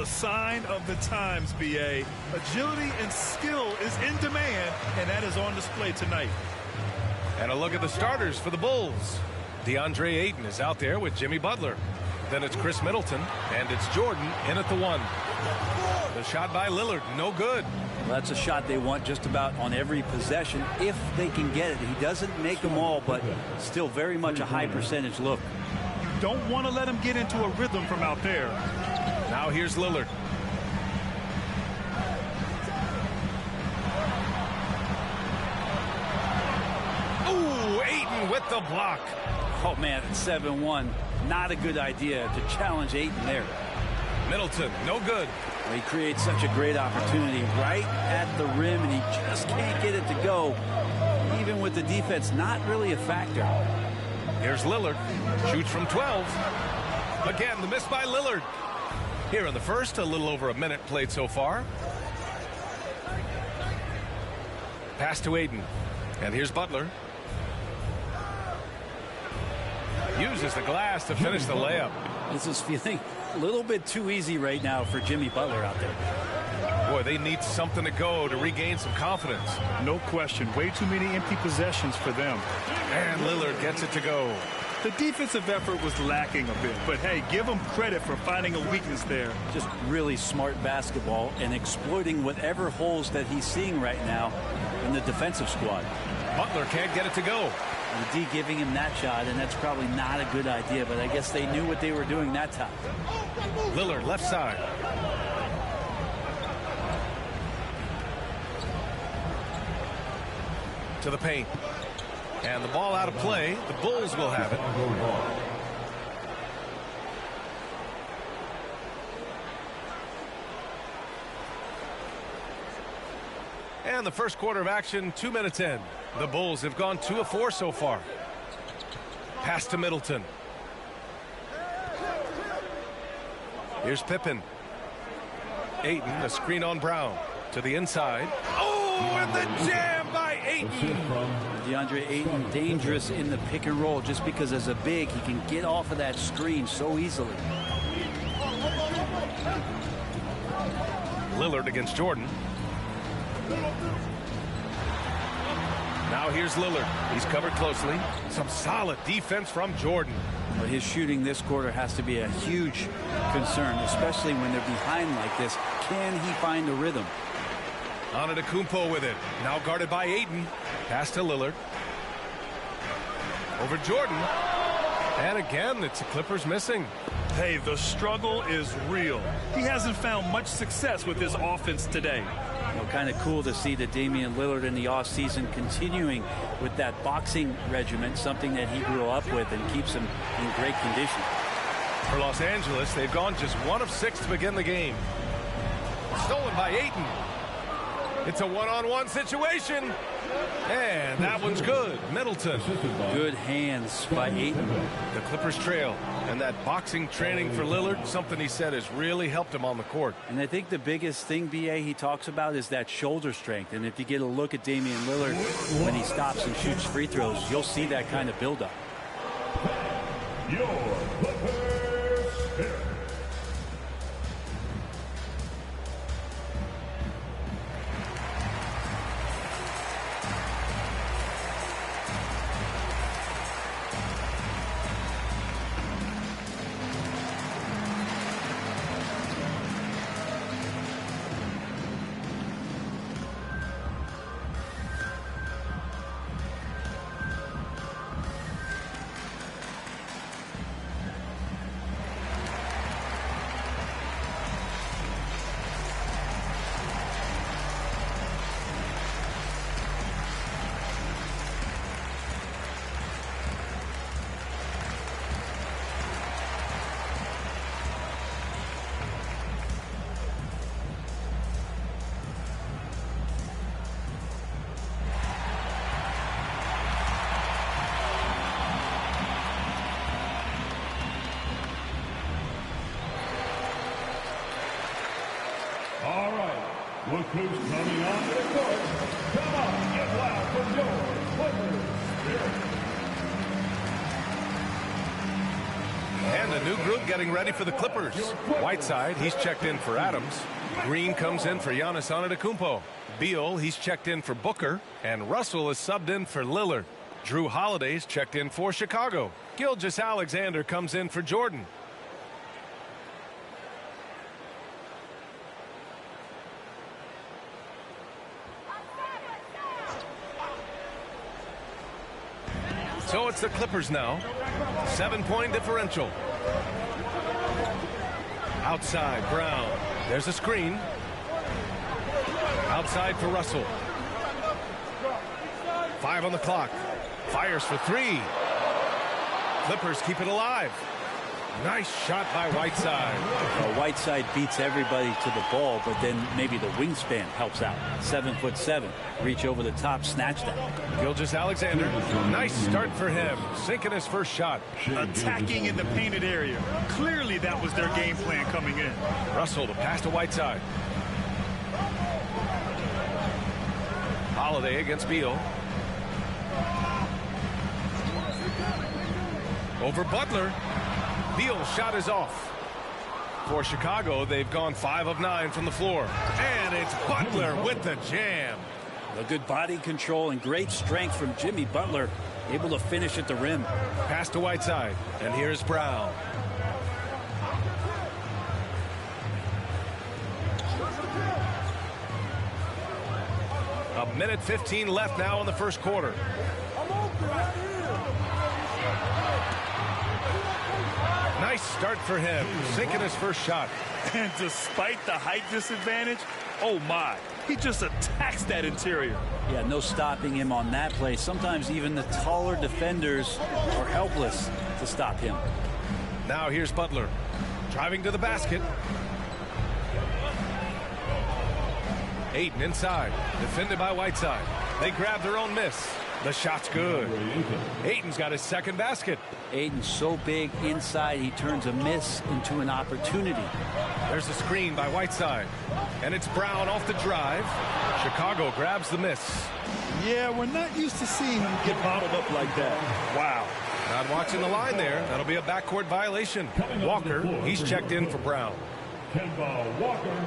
a sign of the times, B.A. Agility and skill is in demand, and that is on display tonight. And a look at the starters for the Bulls. DeAndre Ayton is out there with Jimmy Butler. Then it's Chris Middleton, and it's Jordan in at the one. The shot by Lillard, no good. Well, that's a shot they want just about on every possession if they can get it. He doesn't make them all, but still very much a high percentage look. You don't want to let him get into a rhythm from out there. Now here's Lillard. Ooh, Ayton with the block. Oh, man, it's 7-1. Not a good idea to challenge Ayton there. Middleton, no good. Well, he creates such a great opportunity right at the rim, and he just can't get it to go. Even with the defense, not really a factor. Here's Lillard. Shoots from 12. Again, the miss by Lillard. Here in the first, a little over a minute played so far. Pass to Ayton. And here's Butler. Uses the glass to finish the layup. This is feeling a little bit too easy right now for Jimmy Butler out there. Boy, they need something to go to regain some confidence. No question. Way too many empty possessions for them. And Lillard gets it to go. The defensive effort was lacking a bit, but hey, give him credit for finding a weakness there. Just really smart basketball and exploiting whatever holes that he's seeing right now in the defensive squad. Butler can't get it to go. The D giving him that shot, and that's probably not a good idea, but I guess they knew what they were doing that time. Lillard, left side. To the paint. And the ball out of play. The Bulls will have it. And the first quarter of action, 2 minutes in. The Bulls have gone 2 of 4 so far. Pass to Middleton. Here's Pippen. Ayton, a screen on Brown. To the inside. Oh, and the jam by Ayton. DeAndre Ayton, dangerous in the pick and roll just because as a big, he can get off of that screen so easily. Lillard against Jordan. Now here's Lillard. He's covered closely. Some solid defense from Jordan. But his shooting this quarter has to be a huge concern, especially when they're behind like this. Can he find a rhythm? Antetokounmpo with it. Now guarded by Ayton. Pass to Lillard. Over Jordan. And again, it's the Clippers missing. Hey, the struggle is real. He hasn't found much success with his offense today. Kind of cool to see that Damian Lillard in the offseason continuing with that boxing regimen, something that he grew up with and keeps him in great condition. For Los Angeles, they've gone just 1 of 6 to begin the game. Stolen by Ayton. It's a one-on-one situation. And that one's good. Middleton. Good hands by Ayton. The Clippers trail. And that boxing training for Lillard, something he said has really helped him on the court. And I think the biggest thing, B.A., he talks about is that shoulder strength. And if you get a look at Damian Lillard when he stops and shoots free throws, you'll see that kind of buildup. Your Clippers hit. All right, look who's coming on to the court. Come on, get loud for your Clippers. And a new group getting ready for the Clippers. Whiteside, he's checked in for Adams. Green comes in for Giannis Antetokounmpo. Beal, he's checked in for Booker. And Russell is subbed in for Lillard. Drew Holiday's checked in for Chicago. Gilgeous-Alexander comes in for Jordan. So it's the Clippers now. 7-point differential. Outside, Brown. There's a screen. Outside for Russell. 5 on the clock. Fires for 3. Clippers keep it alive. Nice shot by Whiteside. Well, Whiteside beats everybody to the ball, but then maybe the wingspan helps out. 7'7". Reach over the top, snatch that. Gilgeous-Alexander. Nice start for him. Sinking his first shot. Attacking in the painted area. Clearly that was their game plan coming in. Russell to pass to Whiteside. Holiday against Beal. Over Butler. Beal's shot is off. For Chicago, they've gone 5 of 9 from the floor. And it's Butler with the jam. A good body control and great strength from Jimmy Butler. Able to finish at the rim. Pass to Whiteside. And here's Brown. A minute 15 left now in the first quarter. Nice start for him, sinking his first shot. And despite the height disadvantage, oh my, he just attacks that interior. Yeah, no stopping him on that play. Sometimes even the taller defenders are helpless to stop him. Now here's Butler, driving to the basket. Ayton inside, defended by Whiteside. They grab their own miss. The shot's good. Ayton's got his second basket. Ayton's so big inside, he turns a miss into an opportunity. There's a screen by Whiteside. And it's Brown off the drive. Chicago grabs the miss. Yeah, we're not used to seeing him get bottled up like that. Wow. Not watching the line there. That'll be a backcourt violation. Walker, he's checked in for Brown. Kemba Walker.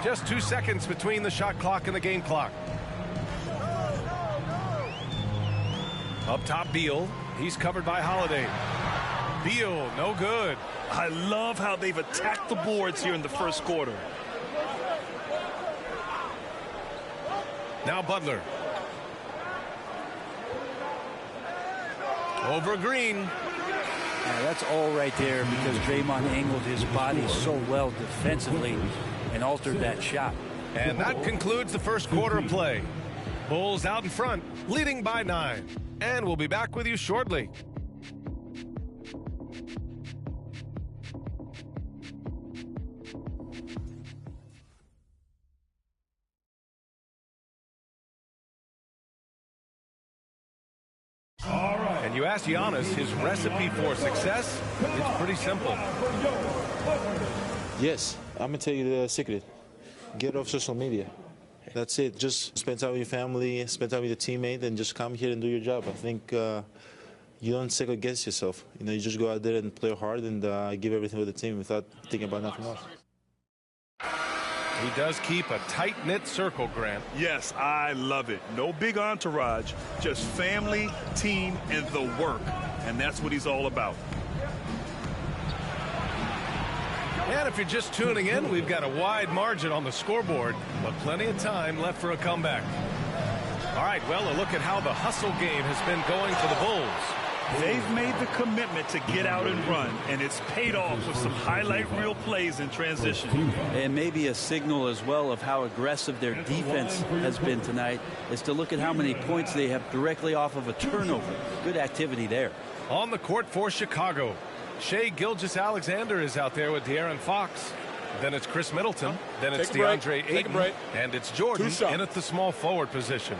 Just 2 seconds between the shot clock and the game clock. Up top, Beal. He's covered by Holiday. Beal, no good. I love how they've attacked the boards here in the first quarter. Now Butler. Over Green. Yeah, that's all right there because Draymond angled his body so well defensively and altered that shot. And that concludes the first quarter of play. Bulls out in front, leading by 9. And we'll be back with you shortly. And you ask Giannis his recipe for success, it's pretty simple. Yes, I'm going to tell you the secret. Get off social media. That's it. Just spend time with your family, spend time with your teammate, and just come here and do your job. I think you don't second guess yourself. You know, you just go out there and play hard and give everything for the team without thinking about nothing else. He does keep a tight-knit circle, Grant. Yes, I love it. No big entourage, just family, team, and the work. And that's what he's all about. And if you're just tuning in, we've got a wide margin on the scoreboard, but plenty of time left for a comeback. All right, well, a look at how the hustle game has been going for the Bulls. They've made the commitment to get out and run, and it's paid off with some highlight reel plays in transition. And maybe a signal as well of how aggressive their defense has been tonight is to look at how many points they have directly off of a turnover. Good activity there. On the court for Chicago, Shai Gilgeous-Alexander is out there with De'Aaron Fox. Then it's Chris Middleton. Then it's DeAndre Ayton. And it's Jordan in at the small forward position.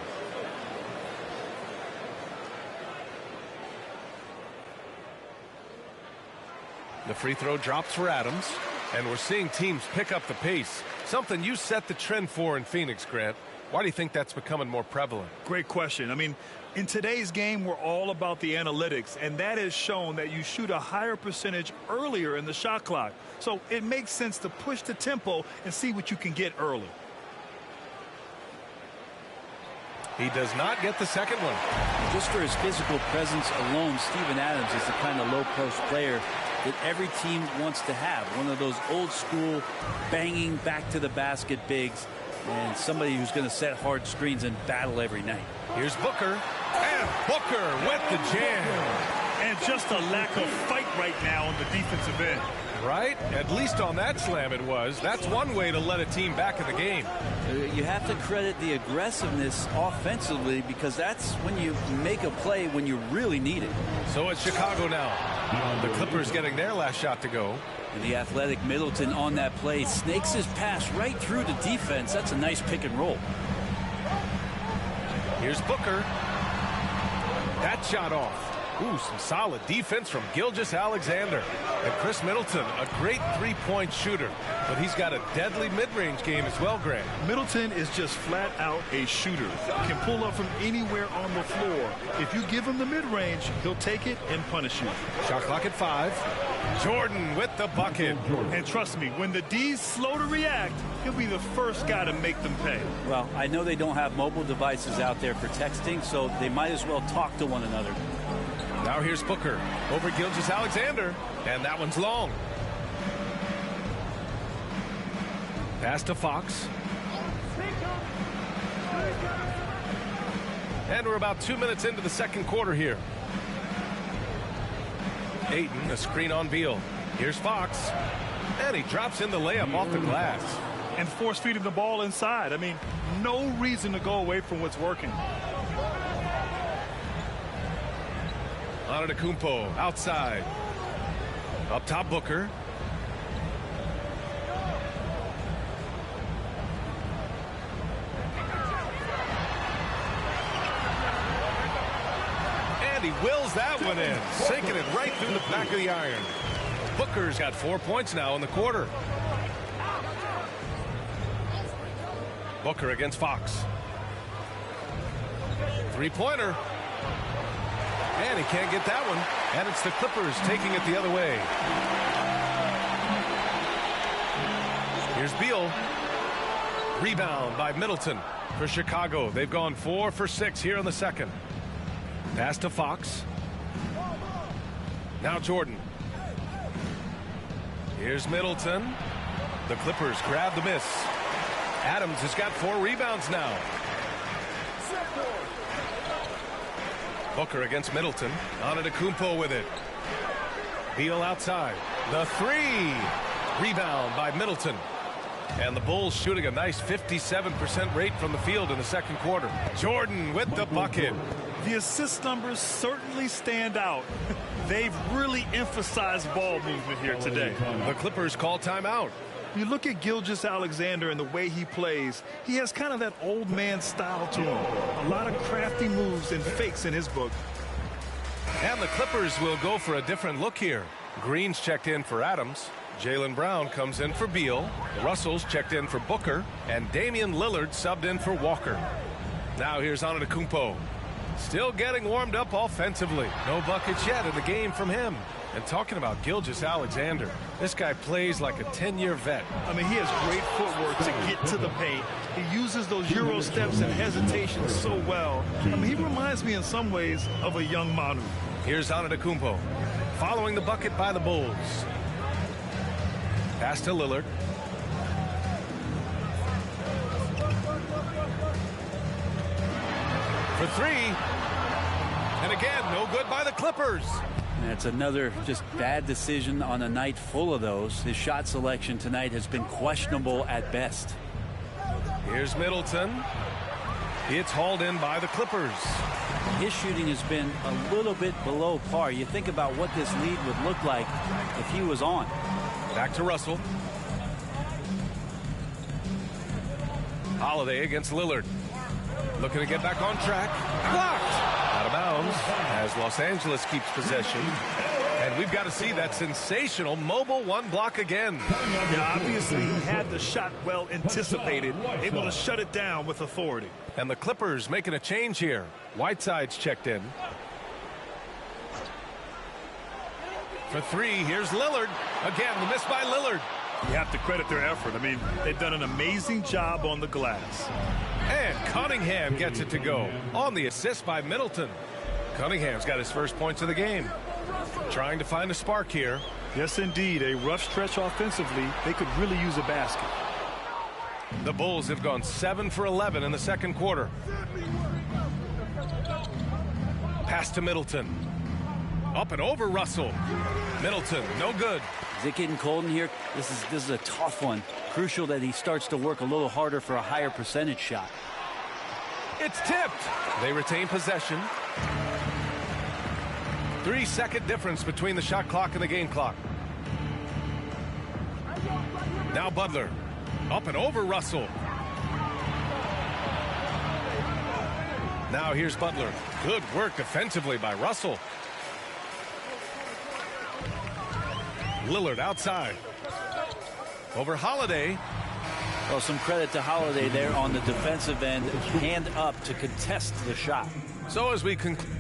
The free throw drops for Adams. And we're seeing teams pick up the pace. Something you set the trend for in Phoenix, Grant. Why do you think that's becoming more prevalent? Great question. I mean, in today's game, we're all about the analytics, and that has shown that you shoot a higher percentage earlier in the shot clock. So it makes sense to push the tempo and see what you can get early. He does not get the second one. Just for his physical presence alone, Steven Adams is the kind of low-post player that every team wants to have. One of those old-school, banging back-to-the-basket bigs, and somebody who's going to set hard screens and battle every night. Here's Booker, and Booker with the jam. And just a lack of fight right now on the defensive end. Right? At least on that slam it was. That's one way to let a team back in the game. You have to credit the aggressiveness offensively, because that's when you make a play when you really need it. So it's Chicago now. The Clippers getting their last shot to go. And the athletic Middleton on that play snakes his pass right through the defense. That's a nice pick and roll. Here's Booker. That shot off. Ooh, some solid defense from Gilgeous-Alexander. And Chris Middleton, a great three-point shooter. But he's got a deadly mid-range game as well, Grant. Middleton is just flat out a shooter. Can pull up from anywhere on the floor. If you give him the mid-range, he'll take it and punish you. Shot clock at 5. Jordan with the bucket. And trust me, when the D's slow to react, he'll be the first guy to make them pay. Well, I know they don't have mobile devices out there for texting, so they might as well talk to one another. Now here's Booker over Gilgeous-Alexander, and that one's long. Pass to Fox. And we're about 2 minutes into the second quarter here. Ayton, a screen on Beal. Here's Fox. And he drops in the layup off the glass. And force-feeding the ball inside. I mean, no reason to go away from what's working. Antetokounmpo outside. Up top, Booker. And he wills that one in, sinking it right through the back of the iron. Booker's got 4 points now in the quarter. Booker against Fox. Three-pointer. And he can't get that one. And it's the Clippers taking it the other way. Here's Beal. Rebound by Middleton for Chicago. They've gone 4 for 6 here in the second. Pass to Fox. Now Jordan. Here's Middleton. The Clippers grab the miss. Adams has got 4 rebounds now. Booker against Middleton. Antetokounmpo with it. Beal outside. The three. Rebound by Middleton. And the Bulls shooting a nice 57% rate from the field in the second quarter. Jordan with the bucket. The assist numbers certainly stand out. They've really emphasized ball movement here today. The Clippers call timeout. You look at Gilgeous-Alexander and the way he plays, he has kind of that old man style to him. A lot of crafty moves and fakes in his book. And the Clippers will go for a different look here. Green's checked in for Adams. Jaylen Brown comes in for Beal. Russell's checked in for Booker. And Damian Lillard subbed in for Walker. Now here's Antetokounmpo. Still getting warmed up offensively. No buckets yet in the game from him. And talking about Gilgeous-Alexander, this guy plays like a 10-year vet. I mean, he has great footwork to get to the paint. He uses those Euro steps and hesitations so well. I mean, he reminds me in some ways of a young Manu. Here's Antetokounmpo, following the bucket by the Bulls. Pass to Lillard. For three. And again, no good by the Clippers. That's another just bad decision on a night full of those. His shot selection tonight has been questionable at best. Here's Middleton. It's hauled in by the Clippers. His shooting has been a little bit below par. You think about what this lead would look like if he was on. Back to Russell. Holiday against Lillard. Looking to get back on track. Blocked. Out of bounds as Los Angeles keeps possession. And we've got to see that sensational mobile one block again. Yeah, obviously he had the shot well anticipated, able to shut it down with authority. And the Clippers making a change here. Whiteside's checked in. For three, here's Lillard. Again, the miss by Lillard. You have to credit their effort. I mean, they've done an amazing job on the glass. And Cunningham gets it to go on the assist by Middleton. Cunningham's got his first points of the game. Trying to find a spark here. Yes, indeed. A rough stretch offensively. They could really use a basket. The Bulls have gone 7 for 11 in the second quarter. Pass to Middleton. Up and over Russell. Middleton, no good. Is it getting cold in here? This is a tough one. Crucial that he starts to work a little harder for a higher percentage shot. It's tipped. They retain possession. 3-second difference between the shot clock and the game clock. Now Butler. Up and over Russell. Now here's Butler. Good work defensively by Russell. Lillard outside. Over Holiday. Well, some credit to Holiday there on the defensive end. Hand up to contest the shot. So as we conclude.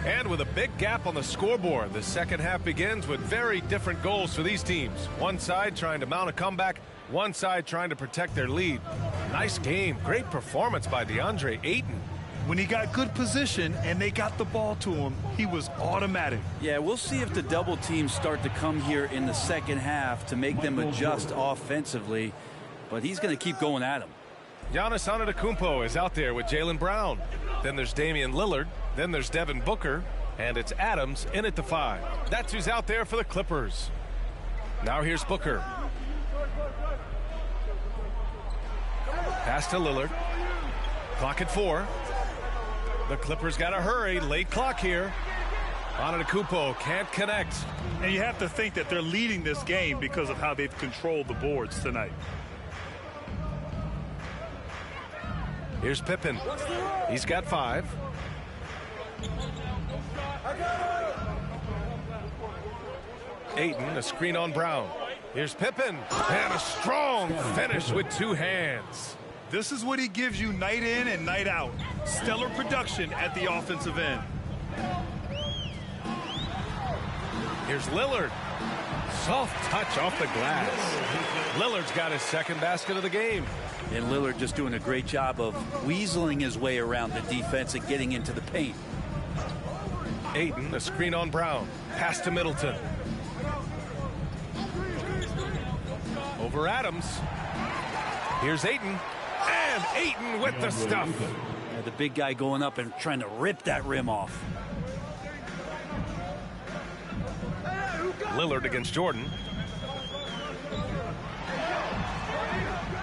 And with a big gap on the scoreboard, the second half begins with very different goals for these teams. One side trying to mount a comeback, one side trying to protect their lead. Nice game, great performance by DeAndre Ayton. When he got good position and they got the ball to him, he was automatic. Yeah, we'll see if the double teams start to come here in the second half to make them adjust offensively, but he's going to keep going at him. Giannis Antetokounmpo is out there with Jaylen Brown. Then there's Damian Lillard. Then there's Devin Booker. And it's Adams in at the 5. That's who's out there for the Clippers. Now here's Booker. Pass to Lillard. Clock at 4. The Clippers got to hurry. Late clock here. Antetokounmpo can't connect. And you have to think that they're leading this game because of how they've controlled the boards tonight. Here's Pippen. He's got 5. Ayton, a screen on Brown. Here's Pippen. And a strong finish with 2 hands. This is what he gives you night in and night out. Stellar production at the offensive end. Here's Lillard. Soft touch off the glass. Lillard's got his second basket of the game. And Lillard just doing a great job of weaseling his way around the defense and getting into the paint. Ayton, a screen on Brown. Pass to Middleton. Over Adams. Here's Ayton. And Ayton with the stuff. The big guy going up and trying to rip that rim off. Lillard against Jordan.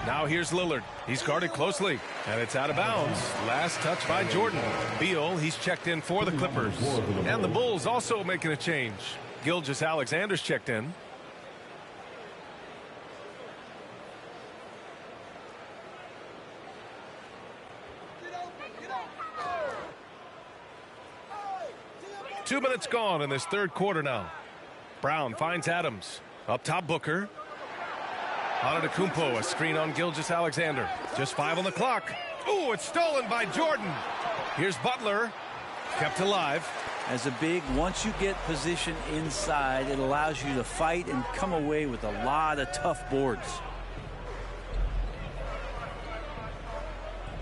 Now here's Lillard. He's guarded closely, and it's out of bounds. Last touch by Jordan. Beal, he's checked in for the Clippers. And the Bulls also making a change. Gilgeous-Alexander's checked in. Two minutes gone in this third quarter now. Brown finds Adams. Up top, Booker. Antetokounmpo, a screen on Gilgeous-Alexander. Just 5 on the clock. Ooh, it's stolen by Jordan. Here's Butler. Kept alive. As a big, once you get position inside, it allows you to fight and come away with a lot of tough boards.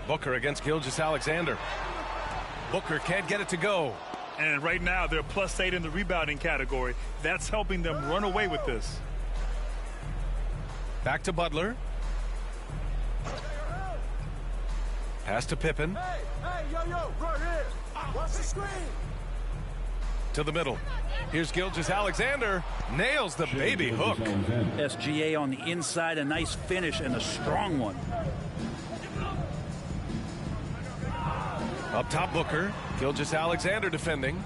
Booker against Gilgeous-Alexander. Booker can't get it to go. And right now, they're +8 in the rebounding category. That's helping them run away with this. Back to Butler. Pass to Pippen. Hey, right here. Watch the screen. To the middle. Here's Gilgeous-Alexander. Nails the baby hook. SGA on the inside, a nice finish and a strong one. Up top, Booker. Gilgeous-Alexander defending.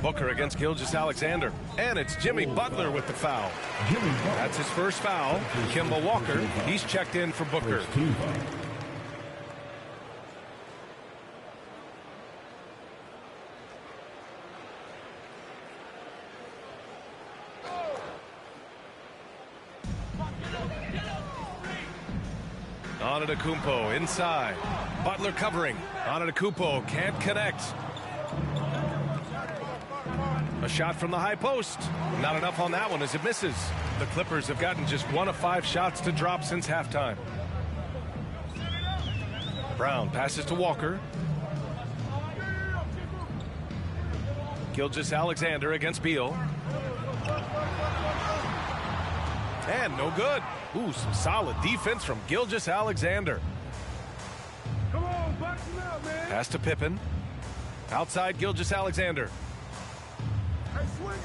Booker against Gilgeous-Alexander. And it's Jimmy Butler with the foul. That's his first foul. Kemba Walker, he's checked in for Booker. Antetokounmpo inside. Butler covering. Antetokounmpo can't connect. A shot from the high post. Not enough on that one as it misses. The Clippers have gotten just 1 of 5 shots to drop since halftime. Brown passes to Walker. Gilgeous-Alexander against Beal. And no good. Ooh, some solid defense from Gilgeous-Alexander. Come on, box him out, man. Pass to Pippen. Outside Gilgeous-Alexander. Hey, swing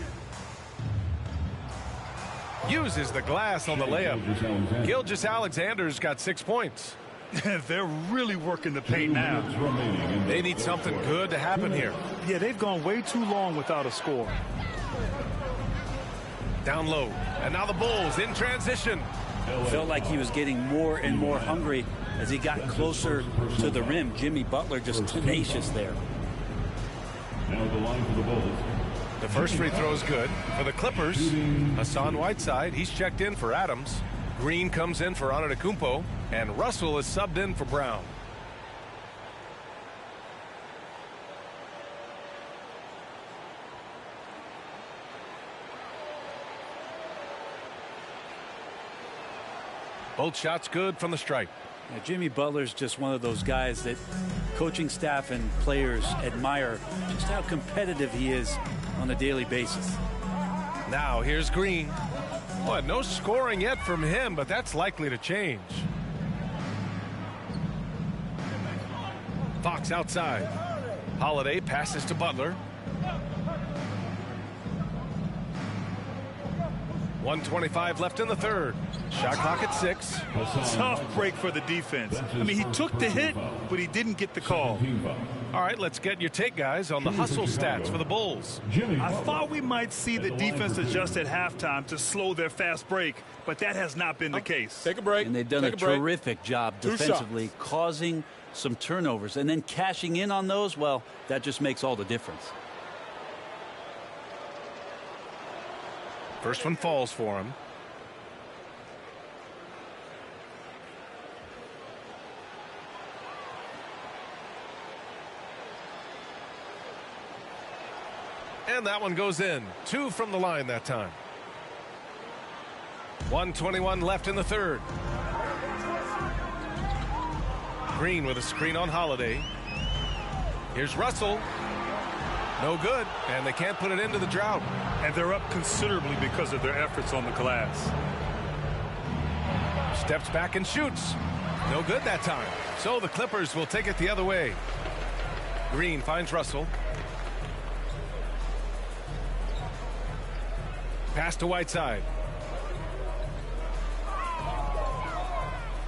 it. Uses the glass on the layup. Gilgeous-Alexander's got 6 points. They're really working the paint now. They need something good to happen here. Yeah, they've gone way too long without a score. Down low. And now the Bulls in transition. Felt like he was getting more and more hungry as he got closer to the rim. Jimmy Butler just tenacious there. Now the line for the Bulls. The first free throw is good. For the Clippers, Hassan Whiteside, he's checked in for Adams. Green comes in for Antetokounmpo. And Russell is subbed in for Brown. Both shots good from the stripe. Now, Jimmy Butler's just one of those guys that coaching staff and players admire just how competitive he is on a daily basis. Now here's Green. Boy, no scoring yet from him, but that's likely to change. Fox outside. Holiday passes to Butler. 1:25 left in the third. Shot clock at 6. Tough break for the defense. I mean, he took the hit, but he didn't get the call. All right, let's get your take, guys, on the hustle stats for the Bulls. I thought we might see the defense adjust at halftime to slow their fast break, but that has not been the case. Take a break. And they've done a terrific job defensively, shots. causing some turnovers. And then cashing in on those, well, that just makes all the difference. First one falls for him. And that one goes in. 2 from the line that time. 1:21 left in the third. Green with a screen on Holiday. Here's Russell. No good. And they can't put it into the drought. And they're up considerably because of their efforts on the glass. Steps back and shoots. No good that time. So the Clippers will take it the other way. Green finds Russell. Pass to Whiteside.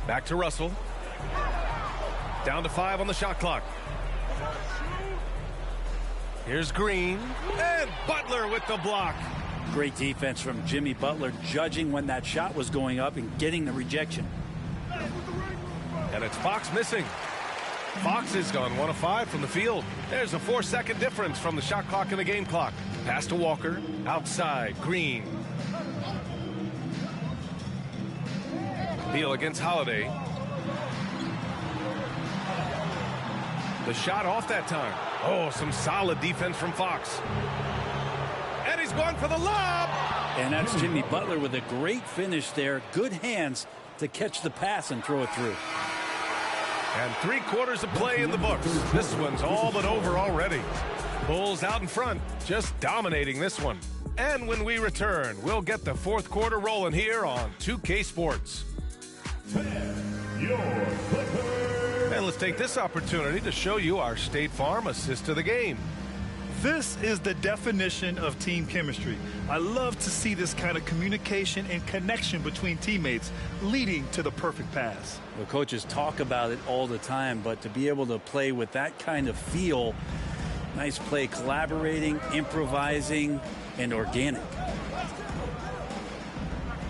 Back to Russell. Down to 5 on the shot clock. Here's Green. And Butler with the block. Great defense from Jimmy Butler, judging when that shot was going up and getting the rejection. And it's Fox missing. Fox has gone 1 of 5 from the field. There's a 4-second difference from the shot clock and the game clock. Pass to Walker. Outside. Green. Beal against Holiday. The shot off that time. Oh, some solid defense from Fox. And he's going for the lob. And that's Jimmy Butler with a great finish there. Good hands to catch the pass and throw it through. And 3/4 of play in the books. This one's all but over already. Bulls out in front, just dominating this one. And when we return, we'll get the 4th quarter rolling here on 2K Sports. And let's take this opportunity to show you our State Farm assist to the game. This is the definition of team chemistry. I love to see this kind of communication and connection between teammates leading to the perfect pass. The coaches talk about it all the time, but to be able to play with that kind of feel Nice play, collaborating, improvising, and organic.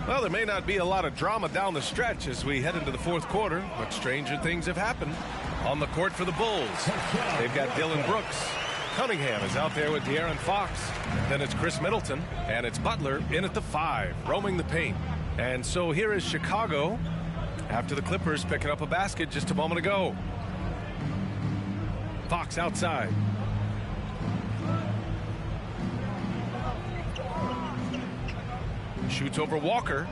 Well, there may not be a lot of drama down the stretch as we head into the fourth quarter, but stranger things have happened. On the court for the Bulls, they've got Dylan Brooks. Cunningham is out there with De'Aaron Fox. Then it's Chris Middleton, and it's Butler in at the 5, roaming the paint. And so here is Chicago after the Clippers picking up a basket just a moment ago. Fox outside. Shoots over Walker,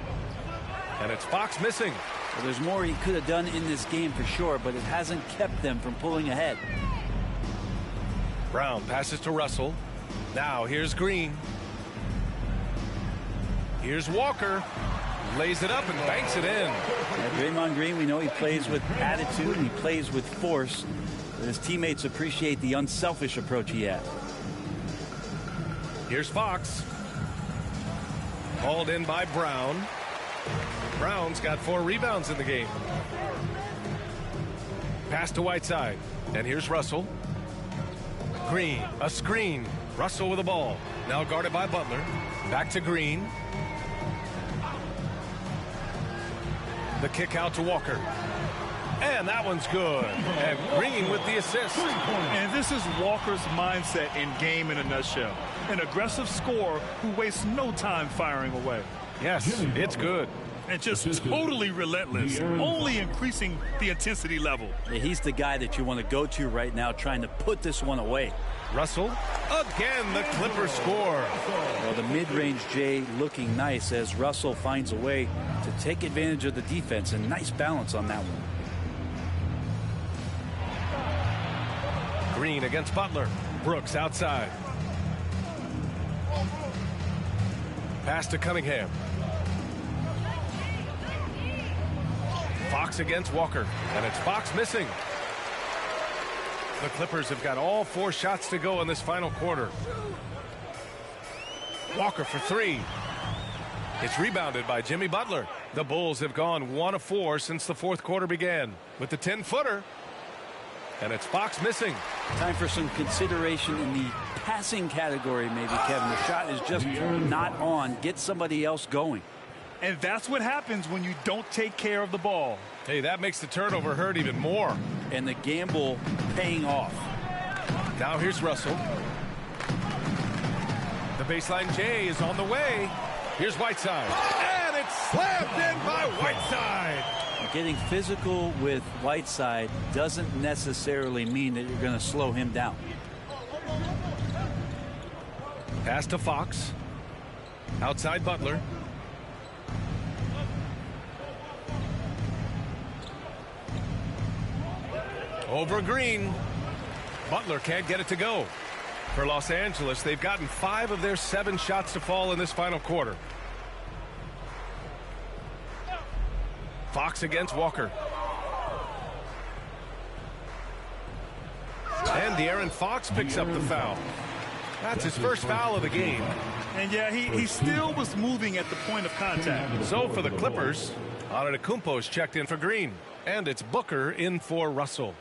and it's Fox missing. Well, there's more he could have done in this game for sure, but it hasn't kept them from pulling ahead. Brown passes to Russell. Now here's Green. Here's Walker. Lays it up and banks it in. Yeah, Draymond Green, we know he plays with attitude and he plays with force. But his teammates appreciate the unselfish approach he has. Here's Fox. Hauled in by Brown. Brown's got 4 rebounds in the game. Pass to Whiteside. And here's Russell. Green, a screen. Russell with the ball. Now guarded by Butler. Back to Green. The kick out to Walker. And that one's good. And Green with the assist. And this is Walker's mindset in game in a nutshell. An aggressive scorer who wastes no time firing away. Yes, it's good. And just totally relentless, only increasing the intensity level. Yeah, he's the guy that you want to go to right now, trying to put this one away. Russell, again, the Clippers score. Well, the mid-range J looking nice as Russell finds a way to take advantage of the defense, and nice balance on that one. Green against Butler. Brooks outside. Pass to Cunningham. Fox against Walker, and it's Fox missing. The Clippers have got all 4 shots to go in this final quarter. Walker for 3. It's rebounded by Jimmy Butler. The Bulls have gone 1 of 4 since the fourth quarter began with the 10-footer. And it's Fox missing. Time for some consideration in the passing category, maybe, Kevin. The shot is just not on. Get somebody else going. And that's what happens when you don't take care of the ball. Hey, that makes the turnover hurt even more. And the gamble paying off. Now here's Russell. The baseline J is on the way. Here's Whiteside. And it's slammed in by Whiteside. Getting physical with Whiteside doesn't necessarily mean that you're going to slow him down. Pass to Fox. Outside Butler. Over Green. Butler can't get it to go. For Los Angeles, they've gotten 5 of their 7 shots to fall in this final quarter. Fox against Walker. And De'Aaron Fox picks up the foul. That's his first foul of the game. And yeah, he still was moving at the point of contact. So for the Clippers, Antetokounmpo's checked in for Green. And it's Booker in for Russell.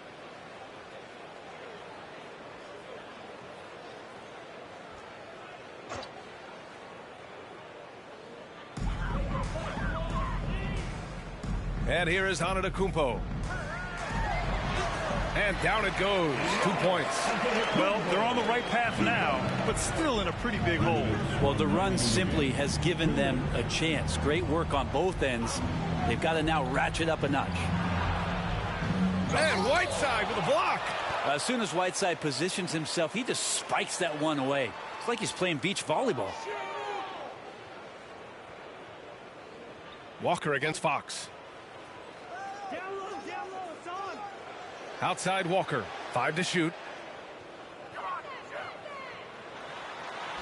And here is Antetokounmpo. And down it goes. 2 points. Well, they're on the right path now, but still in a pretty big hole. Well, the run simply has given them a chance. Great work on both ends. They've got to now ratchet up a notch. And Whiteside with a block. As soon as Whiteside positions himself, he just spikes that one away. It's like he's playing beach volleyball. Walker against Fox. Outside Walker. 5 to shoot.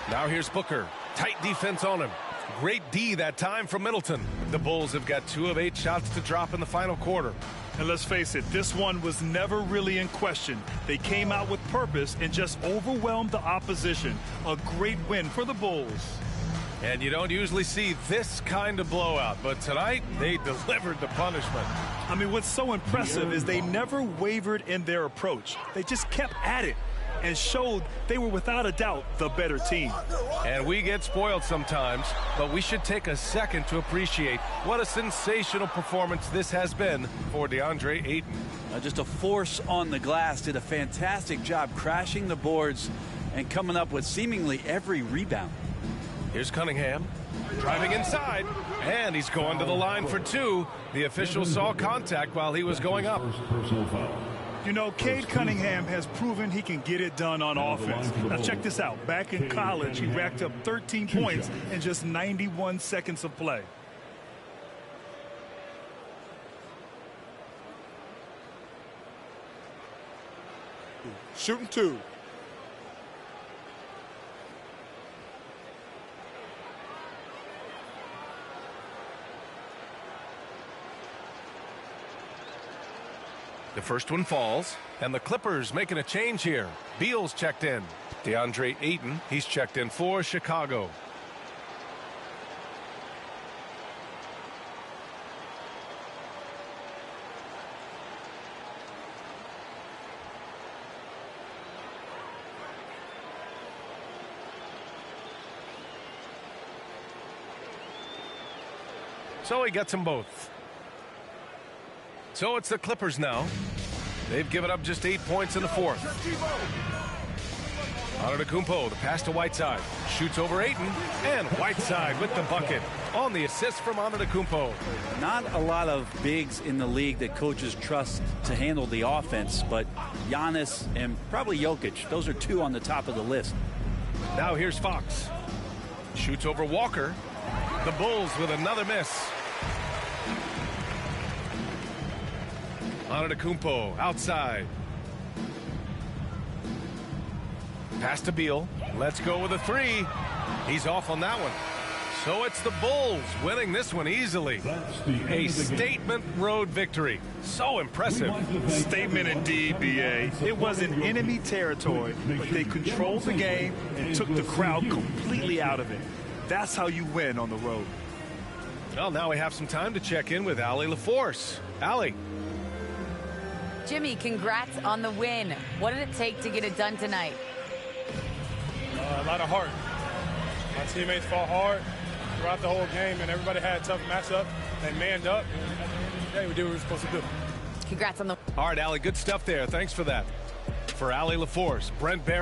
Now here's Booker. Tight defense on him. Great D that time from Middleton. The Bulls have got 2 of 8 shots to drop in the final quarter. And let's face it, this one was never really in question. They came out with purpose and just overwhelmed the opposition. A great win for the Bulls. And you don't usually see this kind of blowout, but tonight they delivered the punishment. I mean, what's so impressive is they never wavered in their approach. They just kept at it. and showed they were without a doubt the better team. And we get spoiled sometimes, but we should take a second to appreciate what a sensational performance this has been for DeAndre Ayton. Just a force on the glass, did a fantastic job crashing the boards and coming up with seemingly every rebound. Here's Cunningham driving inside, and he's going to the line for two. The official saw contact while he was going up. You know, Cade Cunningham has proven he can get it done on offense. Now check this out. Back in college, he racked up 13 points in just 91 seconds of play. Shooting two. The first one falls, and the Clippers making a change here. Beal's checked in. DeAndre Ayton, he's checked in for Chicago. So he gets them both. So it's the Clippers now. They've given up just 8 points in the fourth. Antetokounmpo, the pass to Whiteside. Shoots over Ayton, and Whiteside with the bucket on the assist from Antetokounmpo. Not a lot of bigs in the league that coaches trust to handle the offense, but Giannis and probably Jokic, those are two on the top of the list. Now here's Fox. Shoots over Walker. The Bulls with another miss. Antetokounmpo outside. Pass to Beal. Let's go with a three. He's off on that one. So it's the Bulls winning this one easily. A statement road victory. So impressive. Statement indeed, B.A. It wasn't enemy territory, but they controlled the game and took the crowd completely out of it. That's how you win on the road. Well, now we have some time to check in with Allie LaForce. Allie. Jimmy, congrats on the win. What did it take to get it done tonight? A lot of heart. My teammates fought hard throughout the whole game, and everybody had a tough matchup. They manned up, and at the end of the day, we did what we were supposed to do. Congrats on the... All right, Allie, good stuff there. Thanks for that. For Allie LaForce, Brent Barry.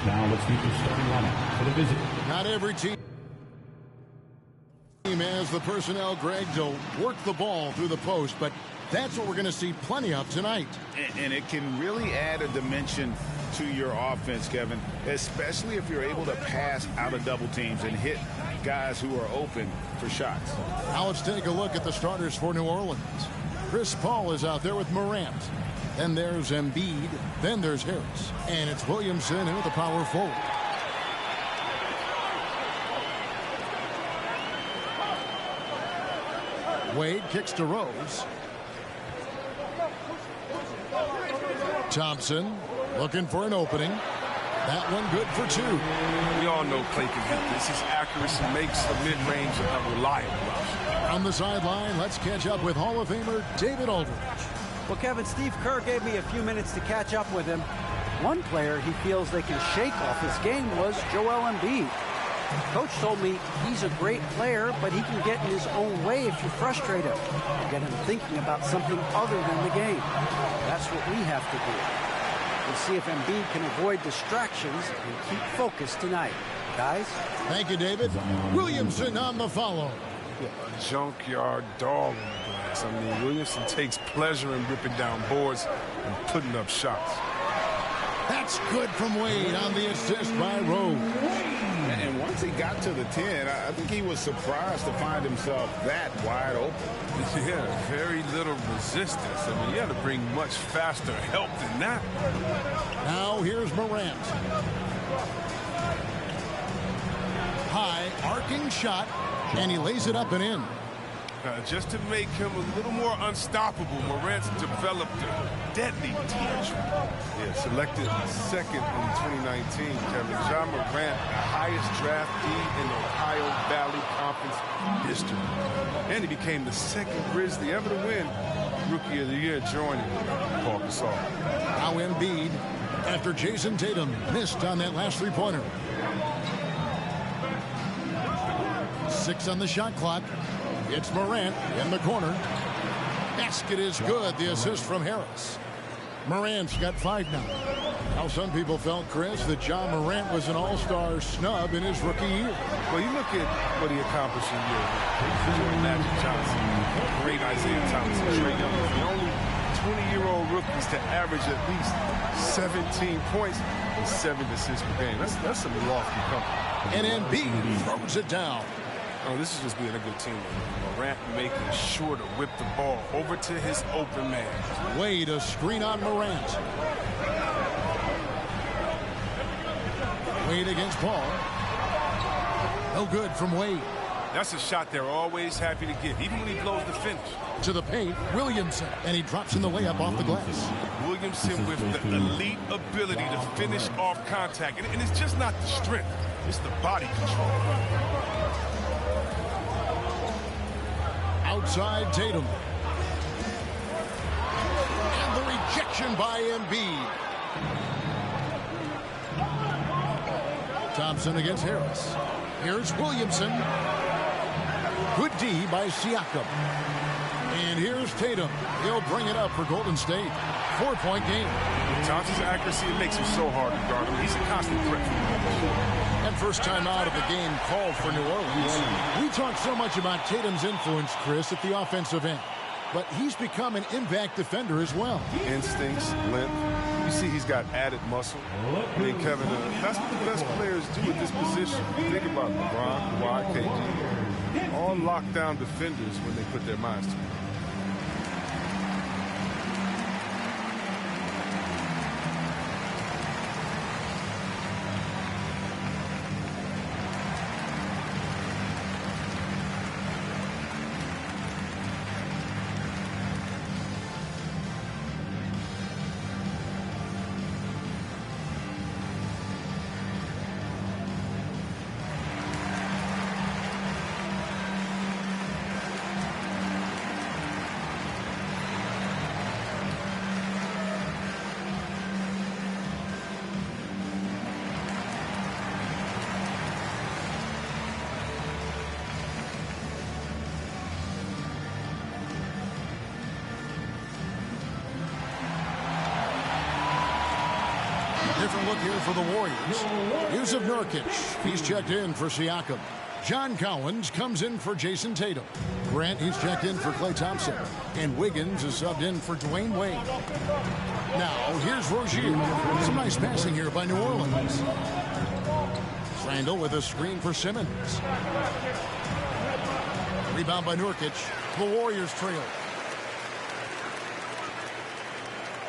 Now let's meet the starting lineup for the visit. Not every team has the personnel, Greg, to work the ball through the post, but that's what we're going to see plenty of tonight. And it can really add a dimension to your offense, Kevin, especially if you're able to pass out of double teams and hit guys who are open for shots. Now let's take a look at the starters for New Orleans. Chris Paul is out there with Morant. Then there's Embiid. Then there's Harris. And it's Williamson in with the power forward. Wade kicks to Rose. Thompson looking for an opening. That one good for two. We all know Clay can hit this. His accuracy makes the mid-range a reliable option. On the sideline, let's catch up with Hall of Famer David Aldridge. Well, Kevin, Steve Kerr gave me a few minutes to catch up with him. One player he feels they can shake off his game was Joel Embiid. Coach told me he's a great player, but he can get in his own way if you frustrate him and get him thinking about something other than the game. That's what we have to do. We'll see if Embiid can avoid distractions and keep focused tonight. Guys? Thank you, David. Williamson on the follow. A junkyard dog on the glass. I mean, Williamson takes pleasure in ripping down boards and putting up shots. That's good from Wade on the assist by Rose. And once he got to the 10, I think he was surprised to find himself that wide open. Yeah, very little resistance. I mean, you had to bring much faster help than that. Now here's Morant. High arcing shot, and he lays it up and in. Just to make him a little more unstoppable, Morant's developed a deadly touch. Yeah, selected second in 2019, Kevin. Ja Morant, the highest draftee in Ohio Valley Conference history. And he became the second Grizzly ever to win Rookie of the Year, joining Paul Gasol. Now Embiid, after Jason Tatum missed on that last three-pointer. 6 on the shot clock. It's Morant in the corner. Basket is good. The assist from Harris. Morant's got 5 now. Now some people felt, Chris, that Ja Morant was an all-star snub in his rookie year. Well, you look at what he accomplished in year. Jordan Magic Johnson, great Isaiah Thomas, Trae Young, the only 20-year-old rookies to average at least 17 points and 7 assists per game. That's some lofty company. And Embiid throws it down. Oh, this is just being a good team. Morant making sure to whip the ball over to his open man. Wade, a screen on Morant. Wade against Paul. No good from Wade. That's a shot they're always happy to get, even when he blows the finish. To the paint, Williamson, and he drops in the layup off the glass. Williamson with the elite ability to finish off contact. And it's just not the strength, it's the body control. Outside Tatum. And the rejection by Embiid. Thompson against Harris. Here's Williamson. Good D by Siakam. And here's Tatum. He'll bring it up for Golden State. 4-point game. Thompson's accuracy makes him so hard to guard him. He's a constant threat. And first time out of the game called for New Orleans. We talk so much about Tatum's influence, Chris, at the offensive end. But he's become an impact defender as well. Instincts, length. You see he's got added muscle. I mean, Kevin, that's what the best players do at this position. Think about LeBron, Kawhi, KD. All lockdown defenders when they put their minds to it. Different look here for the Warriors. Yusuf Nurkic, he's checked in for Siakam. John Collins comes in for Jason Tatum. Grant, he's checked in for Klay Thompson. And Wiggins is subbed in for Dwayne Wade. Now, here's Rozier. Some nice passing here by New Orleans. Randall with a screen for Simmons. Rebound by Nurkic. The Warriors trail.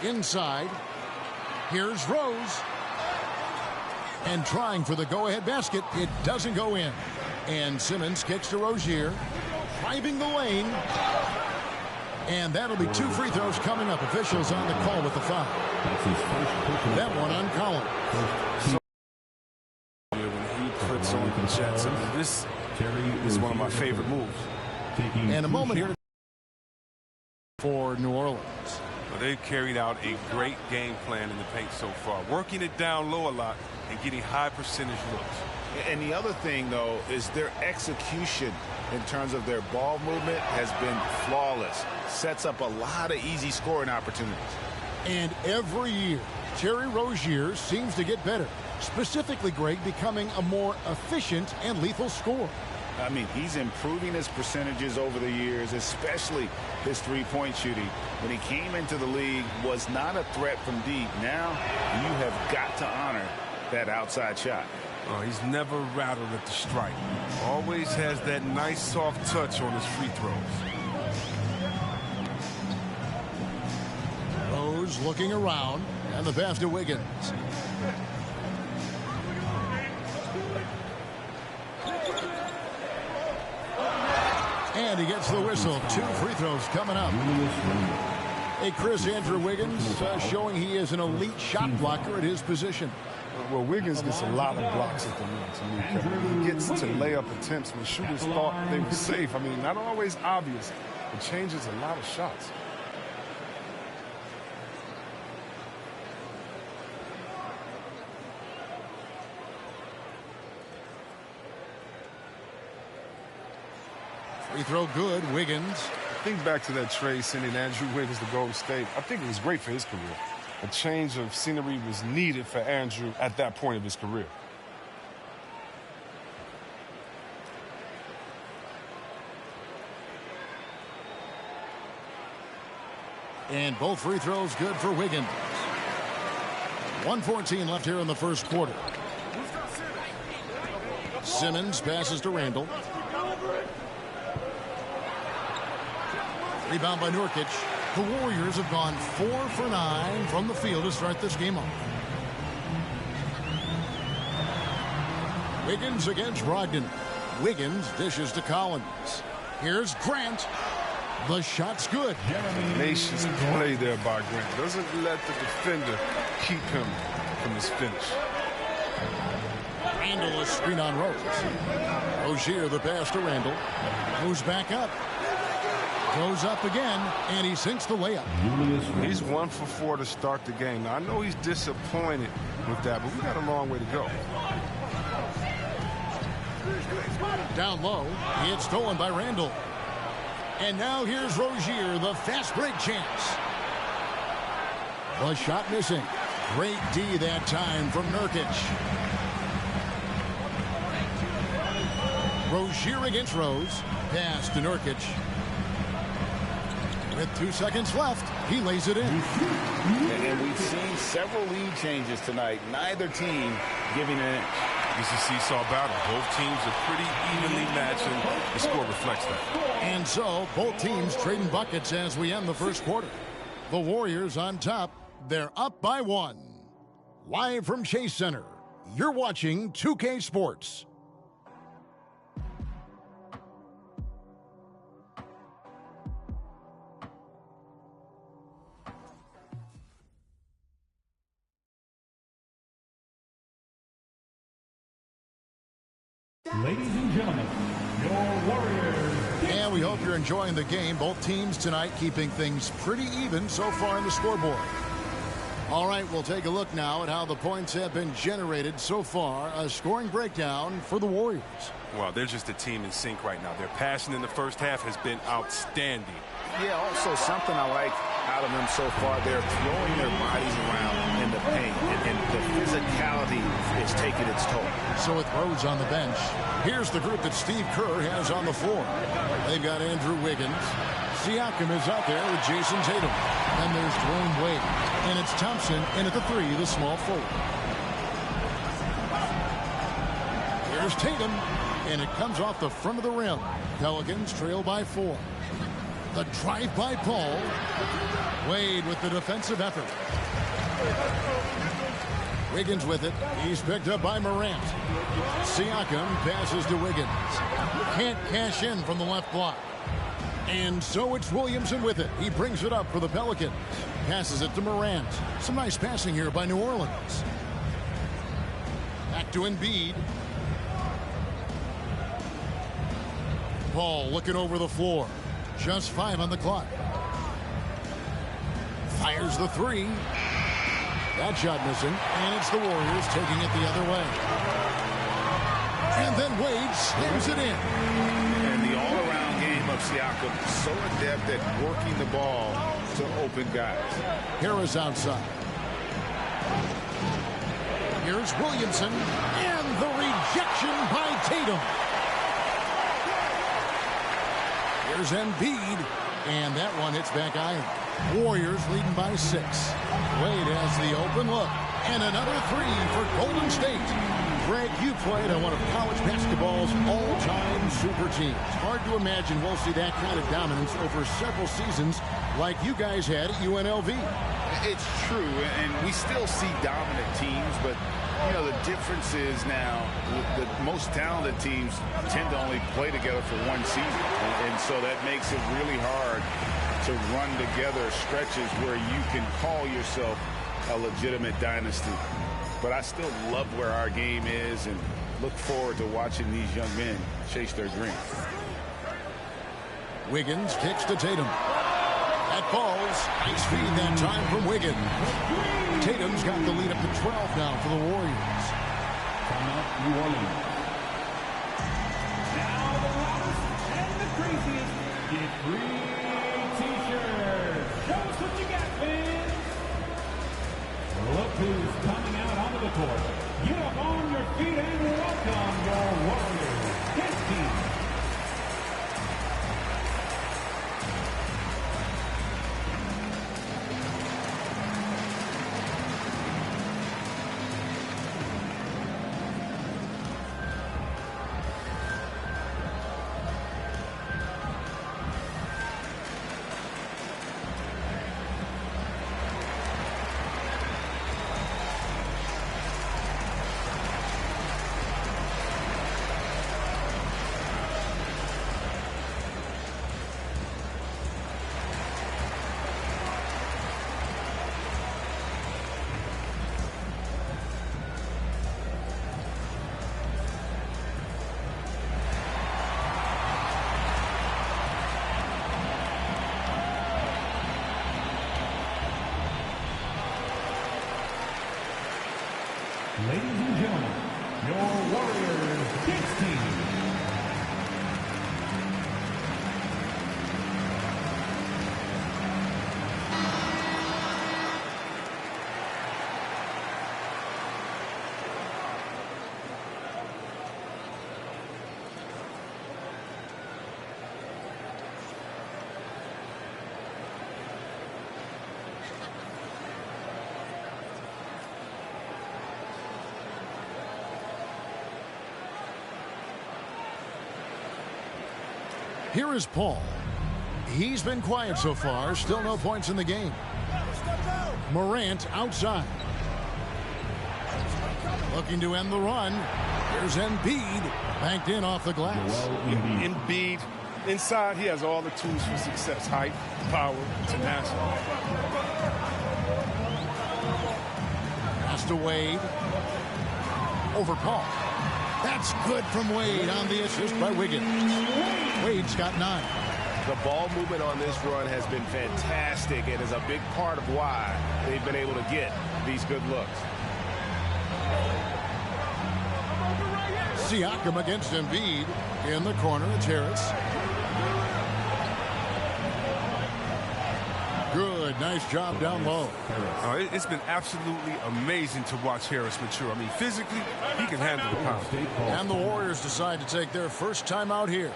Inside. Here's Rose. And trying for the go-ahead basket. It doesn't go in. And Simmons kicks to Rozier. driving the lane. And that'll be 2 free throws coming up. Officials on the call with the foul. That one on Collins. When he puts on the Jets, this is one of my favorite moves. And a moment here for New Orleans. Well, they've carried out a great game plan in the paint so far, working it down low a lot and getting high percentage looks. And the other thing, though, is their execution in terms of their ball movement has been flawless. Sets up a lot of easy scoring opportunities. And every year, Terry Rozier seems to get better. Specifically, Greg, becoming a more efficient and lethal scorer. I mean, he's improving his percentages over the years, especially his three-point shooting. When he came into the league, was not a threat from deep. Now, you have got to honor that outside shot. Oh, he's never rattled at the stripe. Always has that nice soft touch on his free throws. Rose looking around, and the pass to Wiggins. And he gets the whistle. 2 free throws coming up. Hey, Chris, Andrew Wiggins showing he is an elite shot blocker at his position. Well, Wiggins gets a lot of blocks at the rim to me, Kevin. He gets to layup attempts when shooters thought they were safe. I mean, not always obvious. It changes a lot of shots. Free throw good, Wiggins. Think back to that trade sending Andrew Wiggins to Golden State. I think it was great for his career. A change of scenery was needed for Andrew at that point of his career. And both free throws good for Wiggins. 1:14 left here in the first quarter. Simmons passes to Randall. Rebound by Nurkic. The Warriors have gone 4 for 9 from the field to start this game off. Wiggins against Brogdon. Wiggins dishes to Collins. Here's Grant. The shot's good. Tenacious play there by Grant. Doesn't let the defender keep him from his finish. Randall, a screen on Rose. Rozier, the pass to Randall. Moves back up. Goes up again, and he sinks the layup. He's 1 for 4 to start the game. Now, I know he's disappointed with that, but we got a long way to go. Down low, it's stolen by Randall. And now here's Rozier, the fast break chance. The shot missing. Great D that time from Nurkic. Rozier against Rose. Pass to Nurkic. With 2 seconds left, he lays it in. And we've seen several lead changes tonight. Neither team giving an inch. It's a seesaw battle. Both teams are pretty evenly matched, and the score reflects that. And so, both teams trading buckets as we end the first quarter. The Warriors on top. They're up by 1. Live from Chase Center, you're watching 2K Sports. Ladies and gentlemen, your Warriors. And we hope you're enjoying the game. Both teams tonight keeping things pretty even so far in the scoreboard. All right, we'll take a look now at how the points have been generated so far. A scoring breakdown for the Warriors. Well, they're just a team in sync right now. Their passing in the first half has been outstanding. Yeah, also something I like out of them so far, they're throwing their bodies around in the paint, and the physicality is taking its toll. So with Rose on the bench, here's the group that Steve Kerr has on the floor. They've got Andrew Wiggins. Siakam is out there with Jason Tatum. And there's Dwayne Wade. And it's Thompson in at the 3, the small forward. Here's Tatum. And it comes off the front of the rim. Pelicans trail by 4. The drive by Paul. Wade with the defensive effort. Wiggins with it. He's picked up by Morant. Siakam passes to Wiggins. Can't cash in from the left block. And so it's Williamson with it. He brings it up for the Pelicans. Passes it to Morant. Some nice passing here by New Orleans. Back to Embiid. Ball looking over the floor. Just 5 on the clock. Fires the 3. That shot missing. And it's the Warriors taking it the other way. And then Wade slams it in. And the all-around game of Siakam, so adept at working the ball to open guys. Harris outside. Here's Williamson. And the rejection by Tatum. Here's Embiid. And that one hits back iron. Warriors leading by 6. Wade has the open look. And another 3 for Golden State. Greg, you played on one of college basketball's all-time super teams. Hard to imagine we'll see that kind of dominance over several seasons like you guys had at UNLV. It's true, and we still see dominant teams, but you know, the difference is now the most talented teams tend to only play together for one season, and so that makes it really hard to run together stretches where you can call yourself a legitimate dynasty. But I still love where our game is and look forward to watching these young men chase their dreams. Wiggins kicks to Tatum. That falls. Nice feed that time from Wiggins. Tatum's got the lead up to 12 now for the Warriors. Timeout, New Orleans. Now the loudest and the craziest get free t-shirts. Show us what you got, fans. Look who's coming out onto the court. Get up on your feet and welcome your Warriors. His team. Ladies and gentlemen, your Warriors Knicks team. Here is Paul. He's been quiet so far. Still no points in the game. Morant outside. Looking to end the run. Here's Embiid. Banked in off the glass. Embiid, inside, he has all the tools for success. Height, power, tenacity. Pass to Wade. Over Paul. That's good from Wade on the assist by Wiggins. Wade's got 9. The ball movement on this run has been fantastic and is a big part of why they've been able to get these good looks. Siakam against Embiid. In the corner, it's Harris. Good, nice job down low. It's been absolutely amazing to watch Harris mature. I mean, physically, he can handle the power. And the Warriors decide to take their first time out here.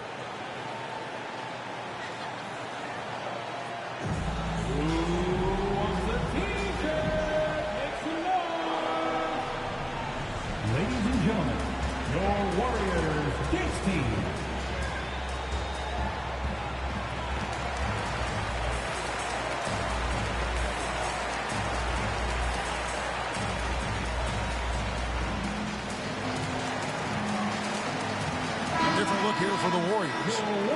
Ladies and gentlemen, your Warriors Knicks team. Different look here here for the Warriors.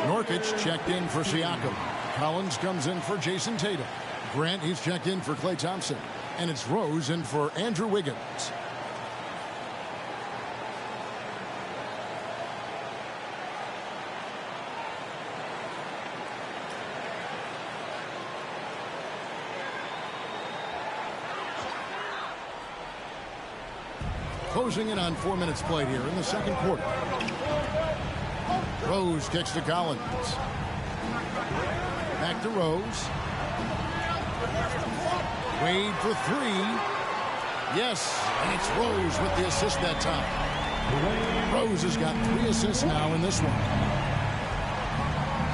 Nurkic checked in for Siakam. Collins comes in for Jason Tatum. Grant, he's checked in for Klay Thompson. And it's Rose in for Andrew Wiggins. Closing in on 4 minutes played here in the second quarter. Rose kicks to Collins. Back to Rose. Wade for three. Yes, and it's Rose with the assist that time. Rose has got 3 assists now in this one.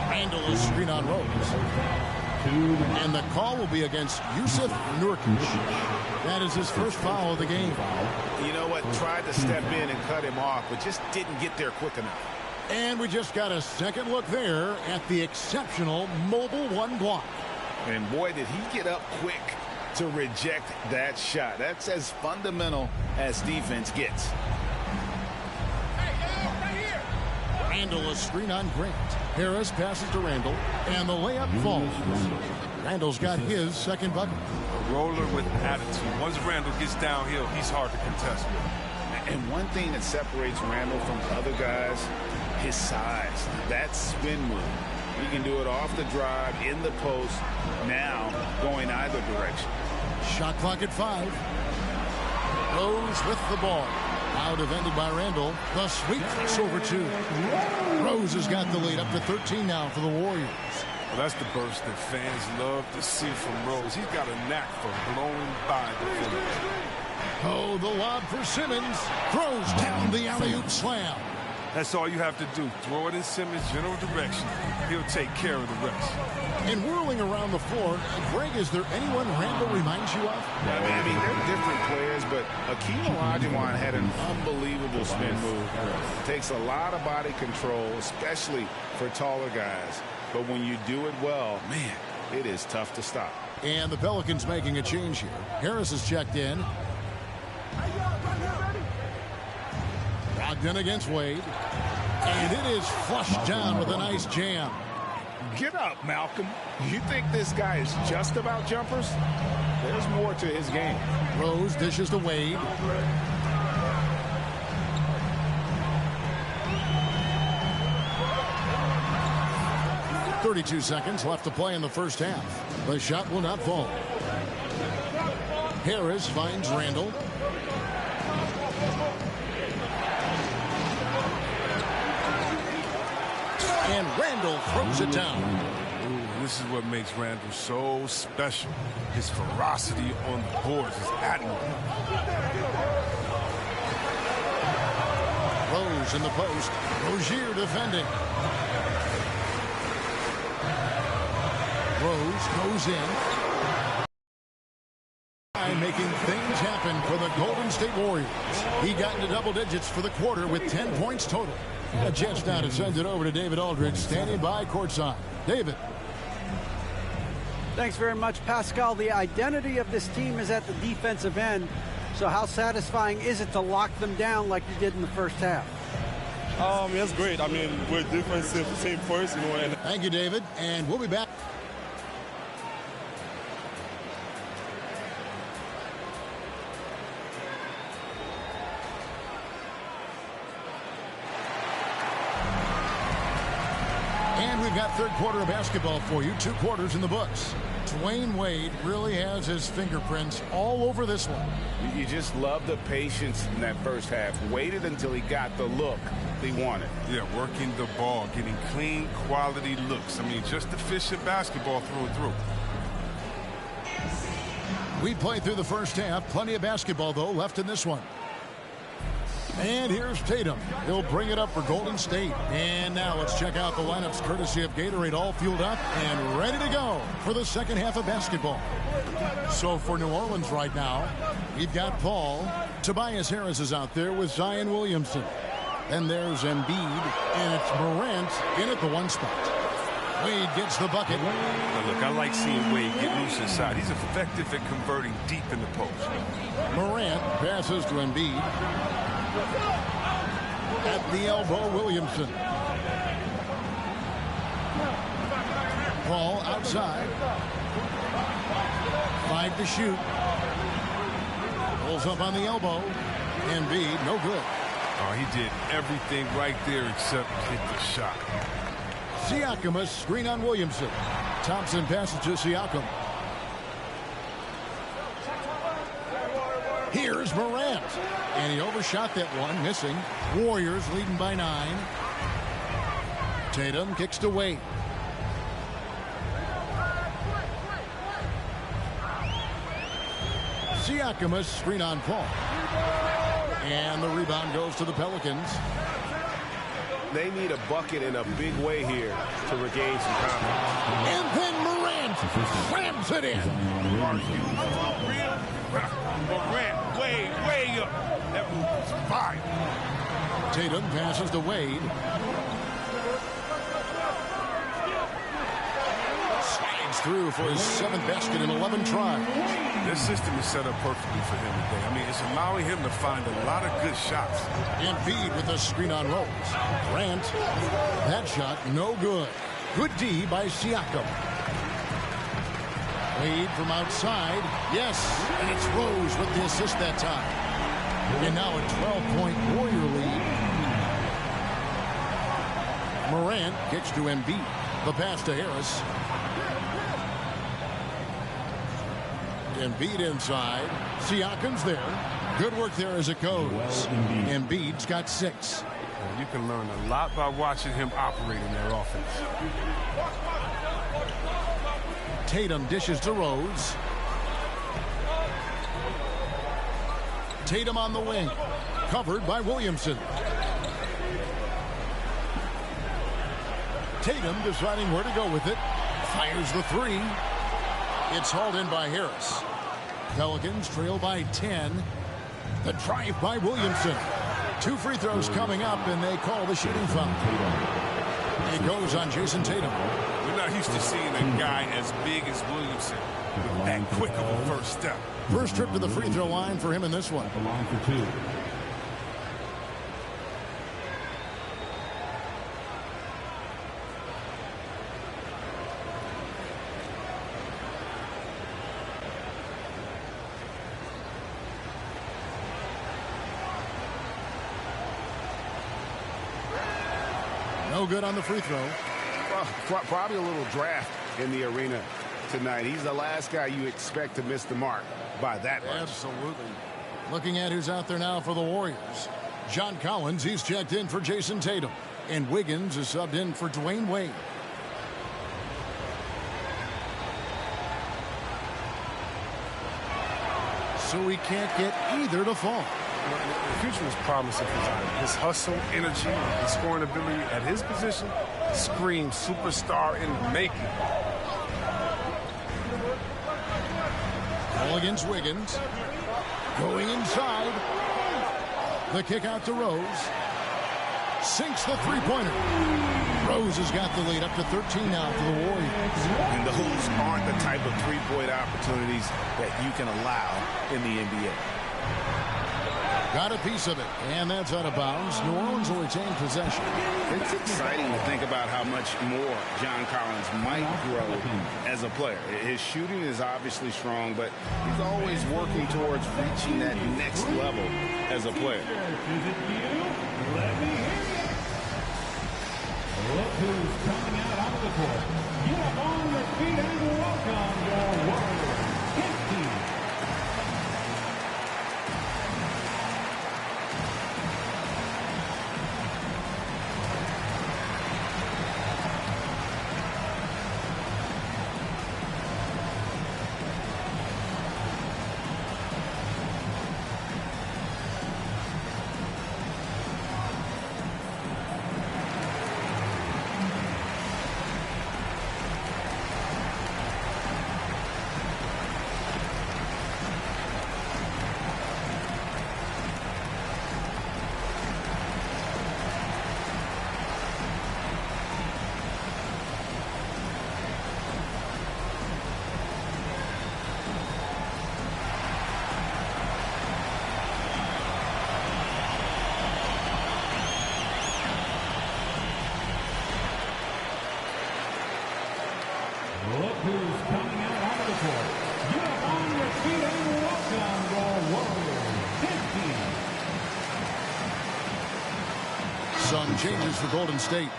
Randall is screen on Rose. And the call will be against Yusuf Nurkic. That is his first foul of the game. You know what? Tried to step in and cut him off, but just didn't get there quick enough. And we just got a second look there at the exceptional mobile one block. And boy, did he get up quick to reject that shot. That's as fundamental as defense gets. Randall a screen on Grant. Harris passes to Randall, and the layup falls. Randall's got his second bucket. A roller with attitude. Once Randall gets downhill, he's hard to contest with. And one thing that separates Randall from other guys, his size. That spin move. He can do it off the drive, in the post, now going either direction. Shot clock at 5. Rose with the ball. Now defended by Randall. The sweep is over 2. Rose has got the lead up to 13 now for the Warriors. Well, that's the burst that fans love to see from Rose. He's got a knack for blowing by the defenders. Oh, the lob for Simmons. Throws down the alley-oop slam. That's all you have to do. Throw it in Simmons' general direction. He'll take care of the rest. And whirling around the floor, Greg, is there anyone Randall reminds you of? I mean, they're different players, but Akeem Olajuwon had an unbelievable spin move. Takes a lot of body control, especially for taller guys. But when you do it well, man, it is tough to stop. And the Pelicans making a change here. Harris is checked in. Brogdon against Wade. And it is flushed down with a nice jam. Get up, Malcolm. You think this guy is just about jumpers? There's more to his game. Rose dishes to Wade. .32 seconds left to play in the first half. The shot will not fall. Harris finds Randall. And Randall throws it down. Ooh, this is what makes Randall so special. His ferocity on the boards is admirable. Rose in the post. Rozier defending. Rose goes in. Making things happen for the Golden State Warriors. He got into double digits for the quarter with 10 points total. A chance now to send it over to David Aldridge, standing by courtside. David. Thanks very much, Pascal. The identity of this team is at the defensive end. So how satisfying is it to lock them down like you did in the first half? It's great. I mean, we're defensive team first. Thank you, David. And we'll be back. We've got third quarter of basketball for you. 2 quarters in the books. Dwayne Wade really has his fingerprints all over this one. You just love the patience in that first half. Waited until he got the look he wanted. Yeah, working the ball, getting clean, quality looks. I mean, just efficient basketball through and through. We played through the first half. Plenty of basketball, though, left in this one. And here's Tatum. He'll bring it up for Golden State. And now let's check out the lineups courtesy of Gatorade, all fueled up and ready to go for the second half of basketball. So for New Orleans right now, we've got Paul. Tobias Harris is out there with Zion Williamson. Then there's Embiid, and it's Morant in at the 1 spot. Wade gets the bucket. Now look, I like seeing Wade get loose inside. He's effective at converting deep in the post. Morant passes to Embiid. At the elbow, Williamson. Ball outside. 5 to shoot. Pulls up on the elbow. Embiid, no good. Oh, he did everything right there except hit the shot. Siakam, a screen on Williamson. Thompson passes to Siakam. Here's Morant. And he overshot that one, missing. Warriors leading by 9. Tatum kicks to Wade. Siakam, a screen on Paul. And the rebound goes to the Pelicans. They need a bucket in a big way here to regain some confidence. And then Morant slams it in. Morant, way up. That was fine. Tatum passes to Wade. Slides through for his 7th basket in 11 tries. This system is set up perfectly for him today. I mean, it's allowing him to find a lot of good shots. Embiid with a screen on Rose. Grant, that shot no good. Good D by Siakam. Wade from outside. Yes, and it's Rose with the assist that time. And now a 12-point Warrior lead. Morant kicks to Embiid. The pass to Harris. Embiid inside. Siakam's there. Good work there as it goes. Embiid's got 6. Well, you can learn a lot by watching him operate in their offense. Tatum dishes to Rose. Tatum on the wing. Covered by Williamson. Tatum deciding where to go with it. Fires the 3. It's hauled in by Harris. Pelicans trail by 10. The drive by Williamson. 2 free throws coming up, and they call the shooting foul. It goes on Jason Tatum. We're not used to seeing a guy as big as Williamson with that quick of a first step. First trip to the free throw line for him in this one. The line for 2. No good on the free throw. Well, probably a little draft in the arena tonight. He's the last guy you expect to miss the mark by that much. Absolutely. Looking at who's out there now for the Warriors. John Collins, he's checked in for Jason Tatum. And Wiggins is subbed in for Dwayne Wade. So he can't get either to fall. The future is promising for Zion. His hustle, energy, and scoring ability at his position screams superstar in the making. Ball against Wiggins. Going inside. The kick out to Rose. Sinks the three-pointer. Rose has got the lead up to 13 now for the Warriors. And those aren't the type of three-point opportunities that you can allow in the NBA. Got a piece of it, and that's out of bounds. New Orleans will retain possession. It's exciting to think about how much more John Collins might grow as a player. His shooting is obviously strong, but he's always working towards reaching that next level as a player. Look who's coming out onto the court. Get up on your feet and welcome your Warriors. who's coming out onto the court. Get up on your feet and welcome your Warriors. 15. Some changes for Golden State.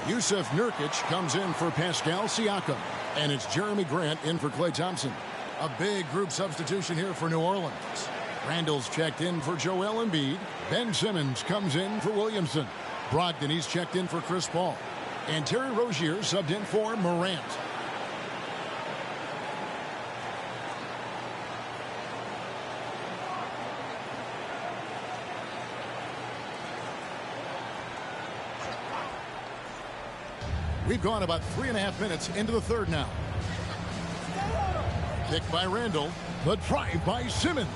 Yusuf Nurkic comes in for Pascal Siakam. And it's Jeremy Grant in for Klay Thompson. A big group substitution here for New Orleans. Randall's checked in for Joel Embiid. Ben Simmons comes in for Williamson. Brogdon, he's checked in for Chris Paul. And Terry Rozier subbed in for Morant. We've gone about 3.5 minutes into the third now. Kick by Randall. The drive by Simmons.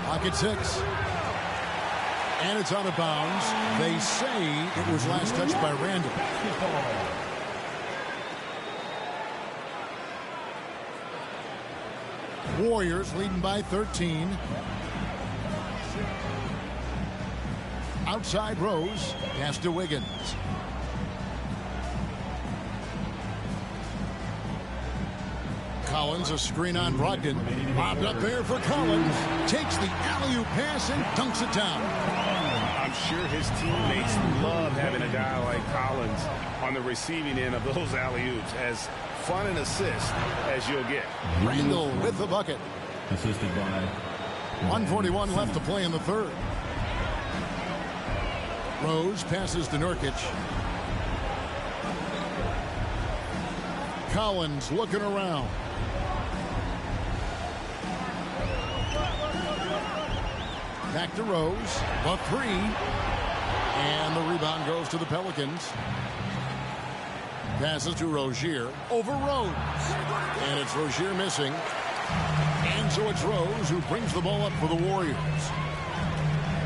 Pocket 6. And it's out of bounds. They say it was last touched by Randall. Warriors leading by 13. Outside Rose. Pass to Wiggins. Collins, a screen on Brogdon. Bobbed up there for Collins. Takes the alley-oop pass and dunks it down. I'm sure his teammates love having a guy like Collins on the receiving end of those alley-oops. As fun an assist as you'll get. Randall with the bucket. Assisted by 1:41 left to play in the third. Rose passes to Nurkic. Collins looking around. Back to Rose. The 3. And the rebound goes to the Pelicans. Passes to Rozier. Over Rose. And it's Rozier missing. And so it's Rose who brings the ball up for the Warriors.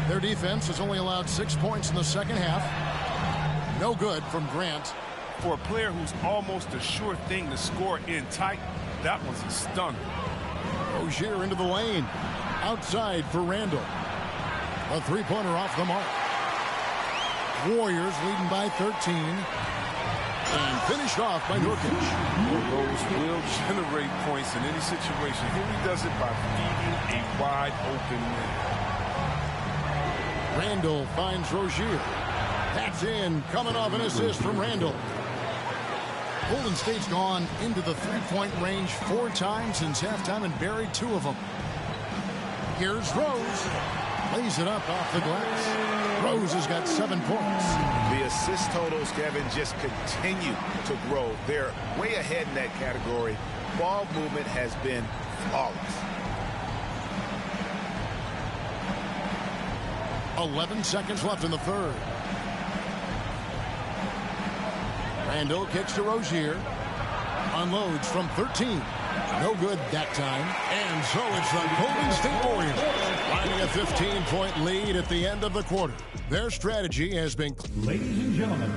Their defense has only allowed 6 points in the second half. No good from Grant. For a player who's almost a sure thing to score in tight, that was a stunner. Rozier into the lane. Outside for Randall. A three-pointer off the mark. Warriors leading by 13. And finished off by Nurkic. Rose will generate points in any situation. Here he does it by feeding a wide open man. Randall finds Rozier. That's in. Coming off an assist from Randall. Golden State's gone into the three-point range 4 times since halftime and buried 2 of them. Here's Rose. Lays it up off the glass. Rose has got 7 points. The assist totals, Kevin, just continue to grow. They're way ahead in that category. Ball movement has been flawless. 11 seconds left in the third. Randall kicks to Rozier. Unloads from 13. No good that time. And so it's the Golden State Warriors finding a 15-point lead at the end of the quarter. Their strategy has been... Ladies and gentlemen,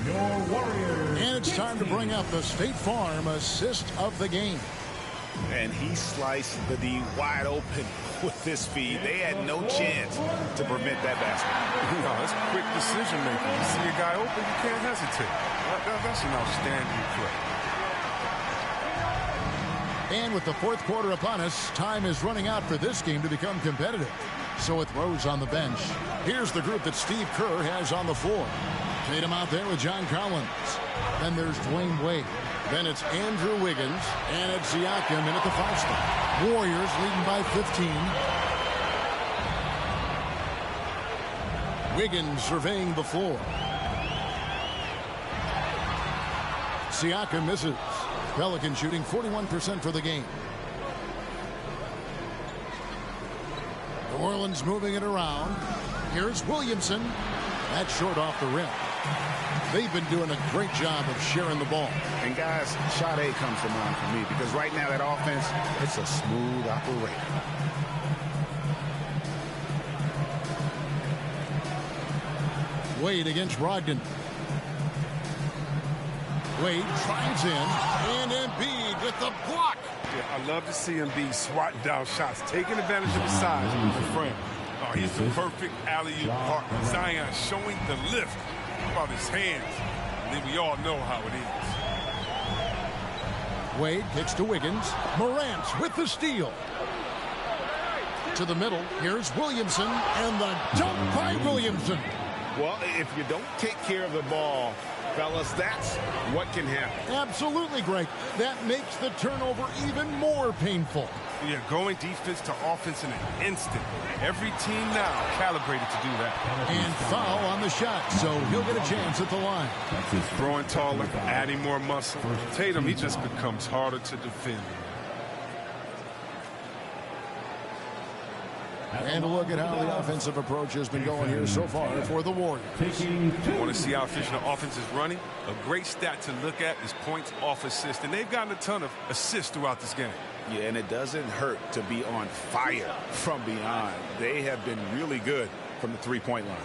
your Warriors. And it's time to bring up the State Farm assist of the game. And he sliced the D wide open with this feed. They had no chance to prevent that basket. No, that's quick decision making. You see a guy open, you can't hesitate. That's an outstanding play. And with the fourth quarter upon us, time is running out for this game to become competitive. So with Rose on the bench, here's the group that Steve Kerr has on the floor. Tatum out there with John Collins. Then there's Dwayne Wade. Then it's Andrew Wiggins. And it's Siakam in at the 5 spot. Warriors leading by 15. Wiggins surveying the floor. Siakam misses. Pelicans shooting 41% for the game. New Orleans moving it around. Here's Williamson. That's short off the rim. They've been doing a great job of sharing the ball. And guys, shot A comes to mind for me because right now that offense, it's a smooth operation. Wade against Brogdon. Wade drives in, and Embiid with the block. Yeah, I love to see Embiid swatting down shots, taking advantage of the size of the frame. Oh, he's the perfect alley-oop partner. Zion showing the lift about his hands. I think we all know how it Wade kicks to Wiggins. Morant with the steal. To the middle. Here's Williamson. And the dunk by Williamson. Well, if you don't take care of the ball, fellas, that's what can happen. Absolutely, Greg. That makes the turnover even more painful. Yeah, going defense to offense in an instant. Every team now calibrated to do that. And foul on the shot, so he'll get a chance at the line. Growing taller, adding more muscle. Tatum, he just becomes harder to defend. And a look at how the offensive approach has been going here so far for the Warriors. Want to see how efficient the offense is running? A great stat to look at is points off assist, and they've gotten a ton of assists throughout this game. Yeah, and it doesn't hurt to be on fire from beyond. They have been really good from the three-point line.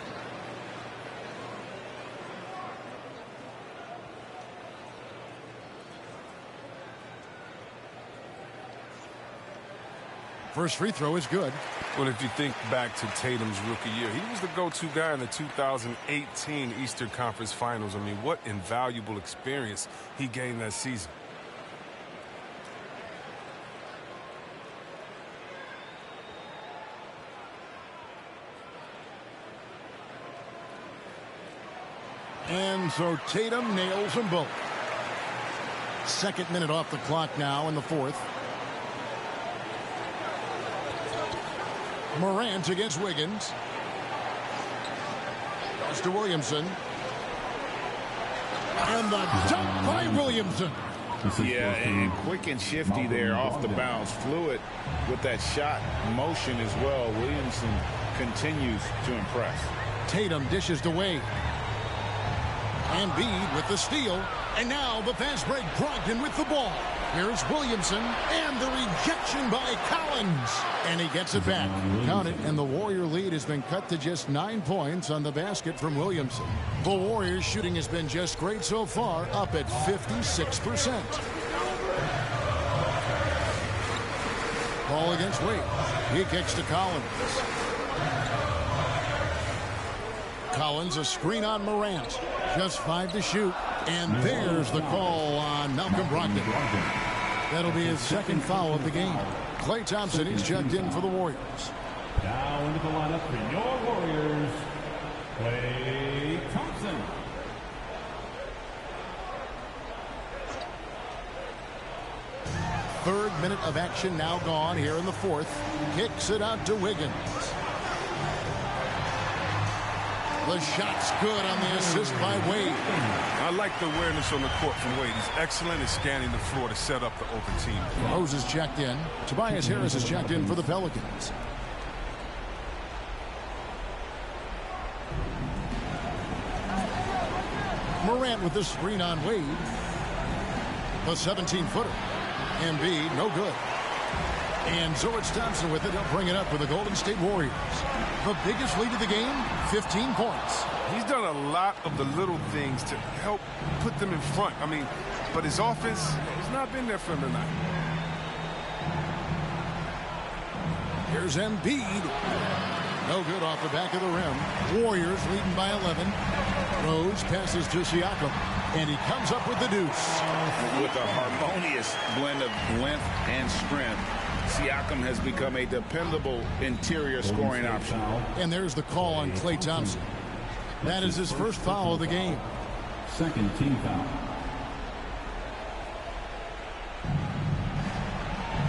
First free throw is good. Well, if you think back to Tatum's rookie year, he was the go-to guy in the 2018 Eastern Conference Finals. I mean, what invaluable experience he gained that season. And so Tatum nails them both. Second minute off the clock now in the fourth. Morant against Wiggins. Goes to Williamson. And the dunk by Williamson. Yeah, and quick and shifty there off the bounce. Fluid with that shot motion as well. Williamson continues to impress. Tatum dishes to Wade. Embiid with the steal. And now the fast break. Brogdon with the ball. Here's Williamson, and the rejection by Collins. And he gets it back. Count it, and the Warrior lead has been cut to just 9 points on the basket from Williamson. The Warriors' shooting has been just great so far, up at 56%. Ball against Wade. He kicks to Collins. Collins, a screen on Morant. Just 5 to shoot. And there's the call on Malcolm Brogdon. That'll be his second foul of the game. Klay Thompson is checked in for the Warriors. Now into the lineup for your Warriors, Klay Thompson. Third minute of action now gone here in the fourth. Kicks it out to Wiggins. The shot's good on the assist by Wade. I like the awareness on the court from Wade. He's excellent at scanning the floor to set up the open team. Rose is checked in. Tobias Harris is checked in for the Pelicans. Morant with the screen on Wade. The 17-footer. Embiid, no good. And Zorich Thompson with it. He'll bring it up for the Golden State Warriors. The biggest lead of the game, 15 points. He's done a lot of the little things to help put them in front. I mean, but his offense has not been there for him tonight. Here's Embiid. No good off the back of the rim. Warriors leading by 11. Rose passes to Siakam. And he comes up with the deuce. With a harmonious blend of length and strength, Siakam has become a dependable interior scoring option. And there's the call on Klay Thompson. That is his first foul of the game. Second team foul.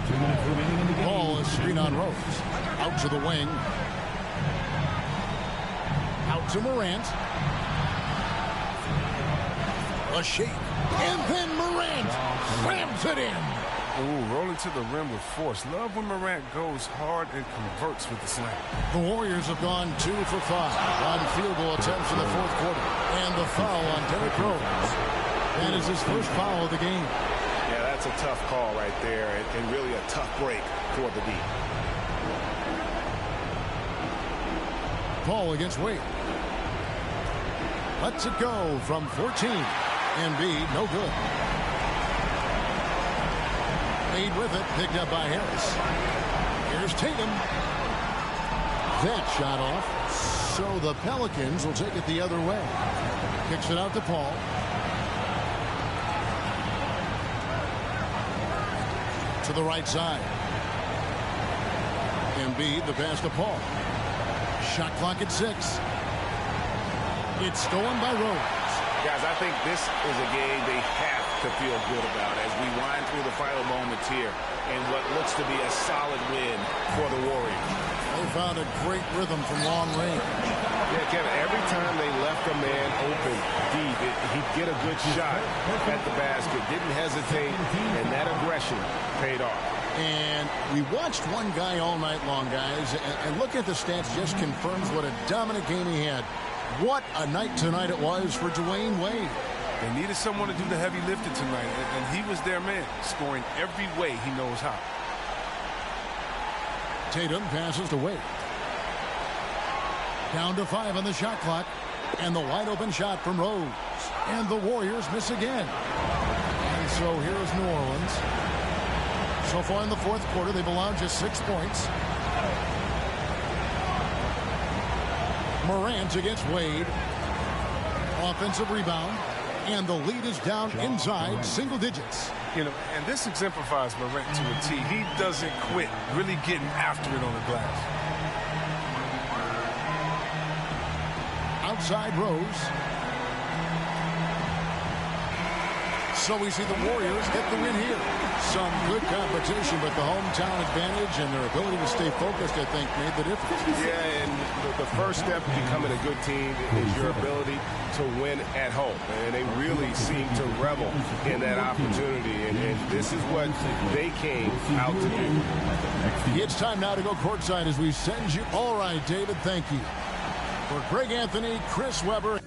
2 minutes remaining in the game. Ball is screen on Rose. Out to the wing. Out to Morant. A shake. And then Morant slams it in. Ooh, rolling to the rim with force. Love when Morant goes hard and converts with the slam. The Warriors have gone 2 for 5 on field goal attempts in the fourth quarter. And the foul on Derrick Rose. That is his first foul of the game. Yeah, that's a tough call right there, and really a tough break for the D. Paul against Wade. Lets it go from 14. Embiid, no good. Wade with it, picked up by Harris. Here's Tatum. That shot off. So the Pelicans will take it the other way. Kicks it out to Paul. to the right side. Embiid, the pass to Paul. Shot clock at 6. It's stolen by Rose. Guys, I think this is a game they have to feel good about as we wind through the final moments here in what looks to be a solid win for the Warriors. They found a great rhythm from long range. Yeah, Kevin, every time they left a man open deep, he'd get a good shot at the basket. Didn't hesitate, and that aggression paid off. And we watched one guy all night long, guys, and look at the stats, just confirms what a dominant game he had. What a night tonight it was for Dwayne Wade. They needed someone to do the heavy lifting tonight, and he was their man, scoring every way he knows how. Tatum passes to Wade. Down to 5 on the shot clock, and the wide open shot from Rose. And the Warriors miss again. And so here's New Orleans. So far in the fourth quarter, they've allowed just 6 points. Morant against Wade. Offensive rebound. And the lead is down inside single digits. You know, and this exemplifies Morant to a T. He doesn't quit, really getting after it on the glass. Outside Rose. So we see the Warriors get the win here. Some good competition, but the hometown advantage and their ability to stay focused, I think, made the difference. Yeah, and the first step to becoming a good team is your ability to win at home. And they really seem to revel in that opportunity. And this is what they came out to do. It's time now to go courtside as we send you. All right, David, thank you. For Greg Anthony, Chris Webber.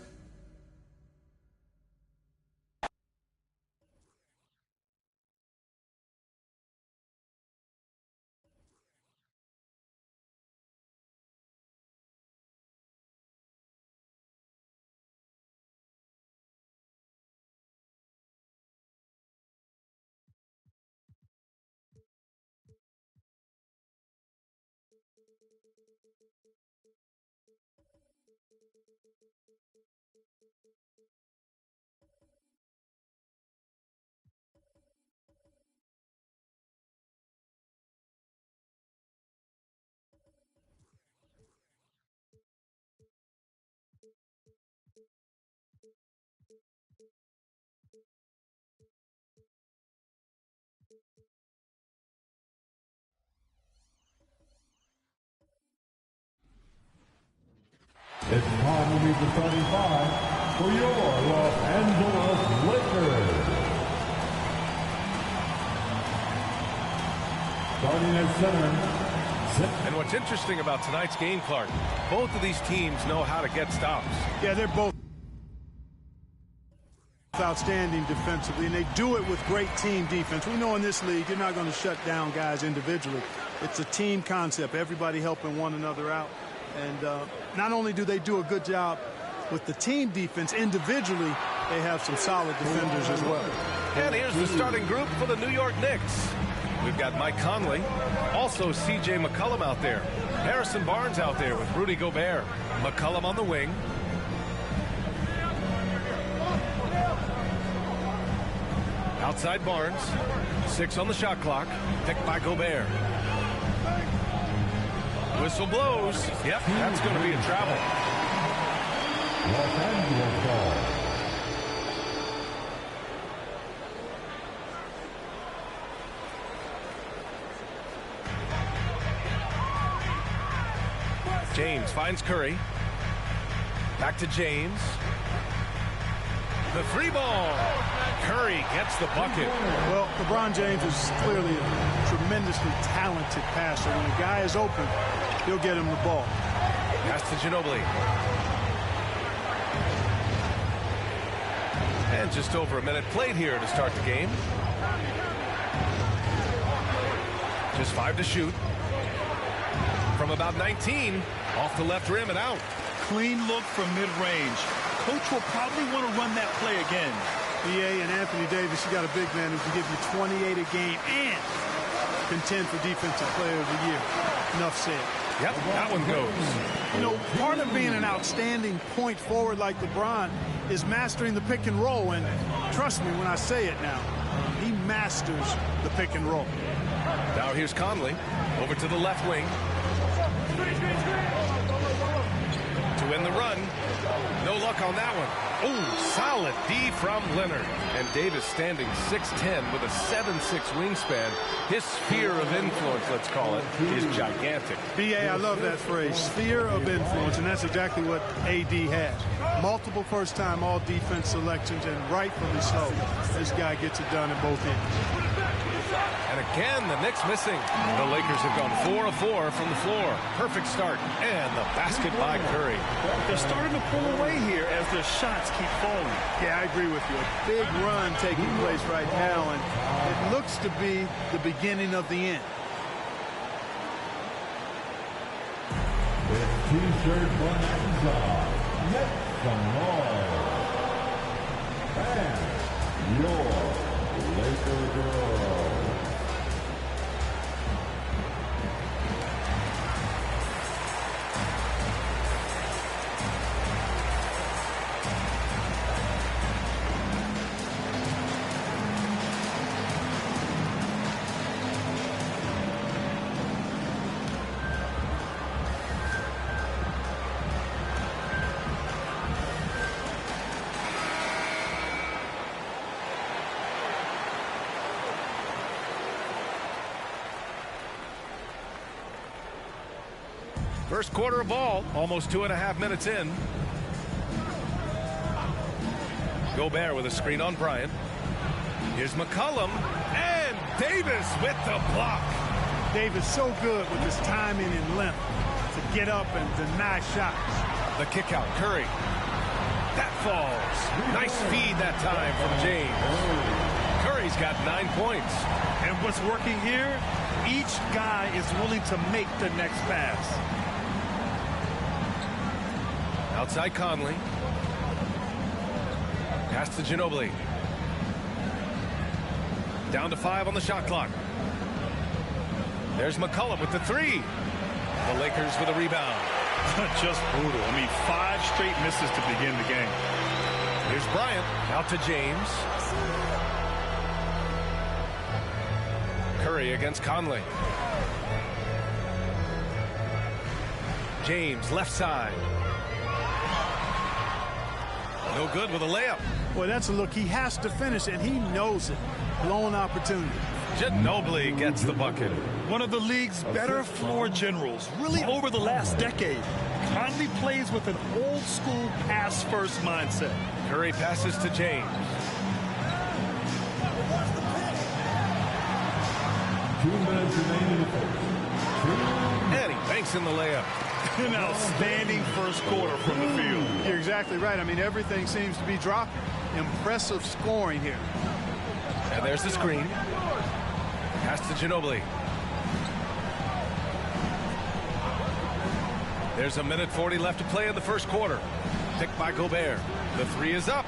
It's time to meet the starting five for your Los Angeles Lakers. Starting at center. And what's interesting about tonight's game, Clark, both of these teams know how to get stops. Yeah, they're both outstanding defensively, and they do it with great team defense. We know in this league, you're not going to shut down guys individually. It's a team concept, everybody helping one another out. And not only do they do a good job with the team defense individually, they have some solid defenders as well. And here's the starting group for the New York Knicks. We've got Mike Conley, also C.J. McCollum out there. Harrison Barnes out there with Rudy Gobert. McCollum on the wing. Outside Barnes. 6 on the shot clock. Picked by Gobert. Whistle blows. Yep, that's going to be a travel. Los Angeles ball. James finds Curry. Back to James. The free ball. Curry gets the bucket. Well, LeBron James is clearly a tremendously talented passer. When a guy is open, he'll get him the ball. Pass to Ginobili. And just over a minute played here to start the game. Just 5 to shoot. From about 19, off the left rim and out. Clean look from mid-range. Coach will probably want to run that play again. EA and Anthony Davis, you got a big man who can give you 28 a game and contend for Defensive Player of the Year. Enough said. Yep, that one goes. You know, part of being an outstanding point forward like LeBron is mastering the pick and roll. And trust me when I say it now, he masters the pick and roll. Now here's Conley over to the left wing. To win the run. No luck on that one. Oh, solid D from Lillard. And Davis standing 6'10 with a 7'6 wingspan. His sphere of influence, let's call it, is gigantic. B.A., I love that phrase, sphere of influence, and that's exactly what A.D. has. Multiple first-time all-defense selections, and rightfully so. This guy gets it done in both ends. And again, the Knicks missing. The Lakers have gone 4 of 4 from the floor. Perfect start. And the basket by Curry. They're starting to pull away here as their shots keep falling. Yeah, I agree with you. A big run taking place right now, and it looks to be the beginning of the end. T-shirt bonanza. Next on all. And your Laker girl. First quarter of ball, almost 2.5 minutes in. Gobert with a screen on Bryant. Here's McCollum, and Davis with the block. Davis so good with his timing and length to get up and deny shots. The kick out, Curry. That falls. Nice feed that time from James. Curry's got 9 points. And what's working here, each guy is willing to make the next pass. Outside Conley. Pass to Ginobili. Down to 5 on the shot clock. There's McCollum with the 3. The Lakers with a rebound. Just brutal. I mean, 5 straight misses to begin the game. Here's Bryant. Out to James. Curry against Conley. James left side. No good with a layup. Boy, that's a look. He has to finish, and he knows it. Blown opportunity. Ginobili gets the bucket. One of the league's better floor generals, really over the last decade. Conley plays with an old-school pass-first mindset. Curry passes to James. 2 minutes remaining. And he banks in the layup. An outstanding first quarter from the field. You're exactly right. I mean, everything seems to be dropping. Impressive scoring here. And there's the screen. Pass to Ginobili. There's 1:40 left to play in the first quarter. Picked by Gobert. The 3 is up.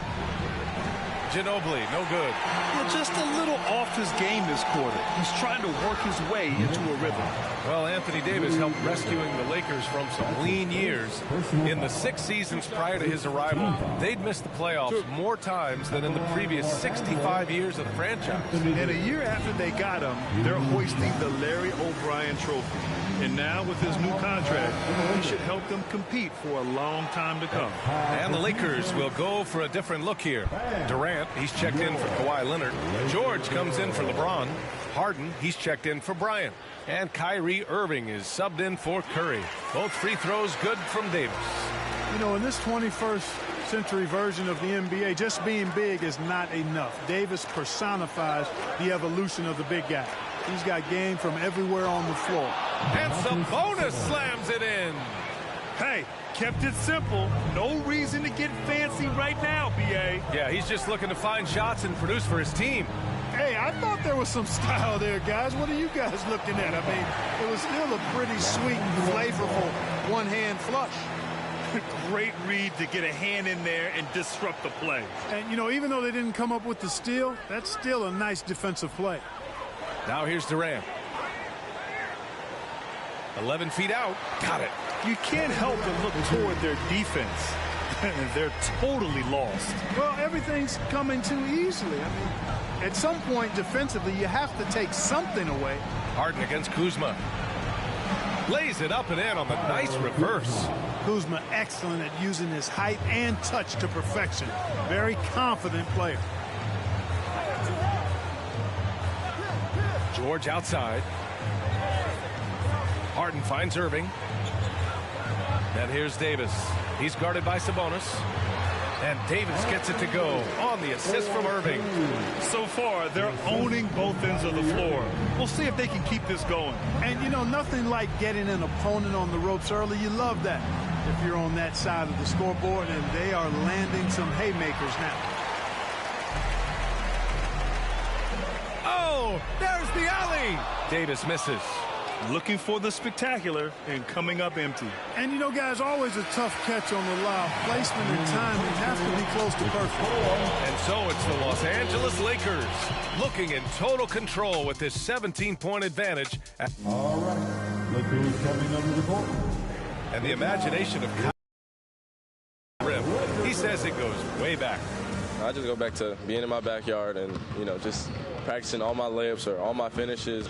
Ginobili, no good. Yeah, just a little off his game this quarter. He's trying to work his way into a rhythm. Well, Anthony Davis helped rescuing the Lakers from some lean years. In the 6 seasons prior to his arrival, they'd missed the playoffs more times than in the previous 65 years of the franchise. And a year after they got him, they're hoisting the Larry O'Brien Trophy. And now with his new contract, he should help them compete for a long time to come. And the Lakers will go for a different look here. Durant, he's checked in for Kawhi Leonard. George comes in for LeBron. Harden, he's checked in for Bryant. And Kyrie Irving is subbed in for Curry. Both free throws good from Davis. You know, in this 21st century version of the NBA, just being big is not enough. Davis personifies the evolution of the big guy. He's got game from everywhere on the floor. And Sabonis slams it in. Hey, kept it simple. No reason to get fancy right now, B.A. Yeah, he's just looking to find shots and produce for his team. Hey, I thought there was some style there, guys. What are you guys looking at? I mean, it was still a pretty sweet, flavorful one-hand flush. Great read to get a hand in there and disrupt the play. And, you know, even though they didn't come up with the steal, that's still a nice defensive play. Now here's Durant. 11 feet out. Got it. You can't help but look toward their defense. They're totally lost. Well, everything's coming too easily. I mean, At some point defensively, you have to take something away. Harden against Kuzma. Lays it up and in on the nice reverse. Kuzma excellent at using his height and touch to perfection. Very confident player. George outside. Harden finds Irving. And here's Davis. He's guarded by Sabonis. And Davis gets it to go on the assist from Irving. So far, they're owning both ends of the floor. We'll see if they can keep this going. And, you know, nothing like getting an opponent on the ropes early. You love that if you're on that side of the scoreboard, and they are landing some haymakers now. Oh, there's the alley. Davis misses. Looking for the spectacular and coming up empty. And, you know, guys, always a tough catch on the lob. Placement and timing have to be close to perfect. And so it's the Los Angeles Lakers looking in total control with this 17-point advantage. All right, look who's coming under the court. And the imagination of Rim. He says it goes way back. I just go back to being in my backyard and, you know, just practicing all my layups or all my finishes.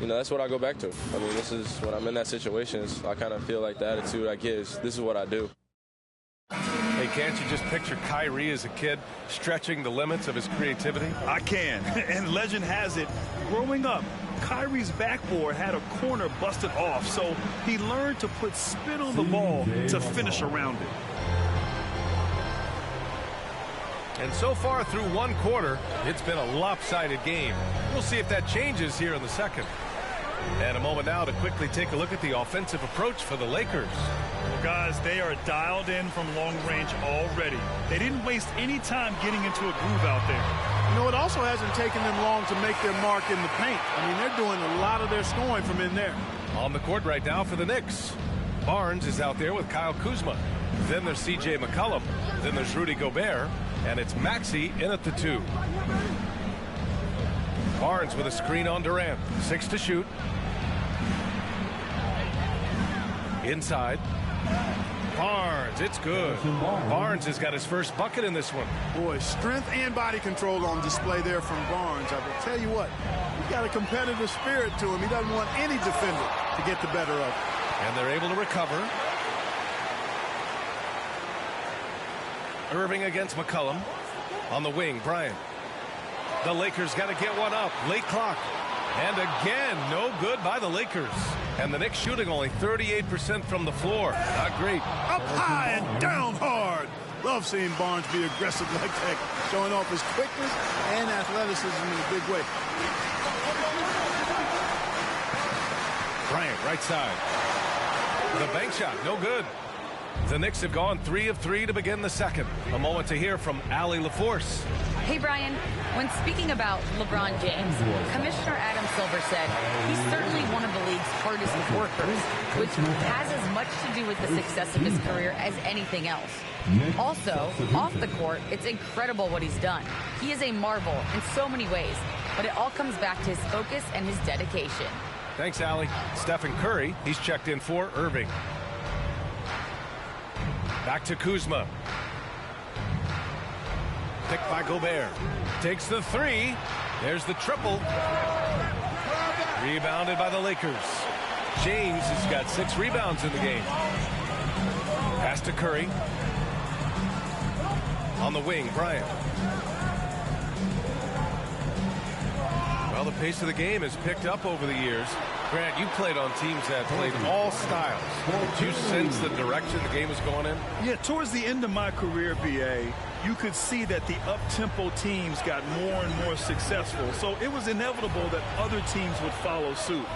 You know, that's what I go back to. I mean, this is when I'm in that situation, I kind of feel like the attitude I get is this is what I do. Hey, can't you just picture Kyrie as a kid stretching the limits of his creativity? I can. And legend has it, growing up, Kyrie's backboard had a corner busted off, so he learned to put spin on the ball to finish around it. And so far through one quarter, it's been a lopsided game. We'll see if that changes here in the second. And a moment now to quickly take a look at the offensive approach for the Lakers. Well, guys, they are dialed in from long range already. They didn't waste any time getting into a groove out there. You know, it also hasn't taken them long to make their mark in the paint. I mean, they're doing a lot of their scoring from in there. On the court right now for the Knicks. Barnes is out there with Kyle Kuzma. Then there's C.J. McCollum. Then there's Rudy Gobert. And it's Maxey in at the 2. Barnes with a screen on Durant. 6 to shoot. Inside. Barnes, it's good. Barnes has got his first bucket in this one. Boy, strength and body control on display there from Barnes. I will tell you what, he's got a competitive spirit to him. He doesn't want any defender to get the better of him. And they're able to recover. Irving against McCollum. On the wing, Bryant. The Lakers got to get one up. Late clock. And again, no good by the Lakers. And the Knicks shooting only 38% from the floor. Not great. Up high and down hard. Love seeing Barnes be aggressive like that, showing off his quickness and athleticism in a big way. Bryant, right side. The bank shot, no good. The Knicks have gone 3 of 3 to begin the second. A moment to hear from Allie LaForce. Hey, Brian, when speaking about LeBron James, Commissioner Adam Silver said he's certainly one of the league's hardest workers, which has as much to do with the success of his career as anything else. Also, off the court, it's incredible what he's done. He is a marvel in so many ways, but it all comes back to his focus and his dedication. Thanks, Allie. Stephen Curry, he's checked in for Irving. Back to Kuzma. Picked by Gobert. Takes the 3. There's the triple. Rebounded by the Lakers. James has got 6 rebounds in the game. Pass to Curry. On the wing, Bryant. Well, the pace of the game has picked up over the years. Grant, you played on teams that played all styles. Did you sense the direction the game was going in? Yeah, towards the end of my career, B.A., you could see that the up-tempo teams got more and more successful. So it was inevitable that other teams would follow suit.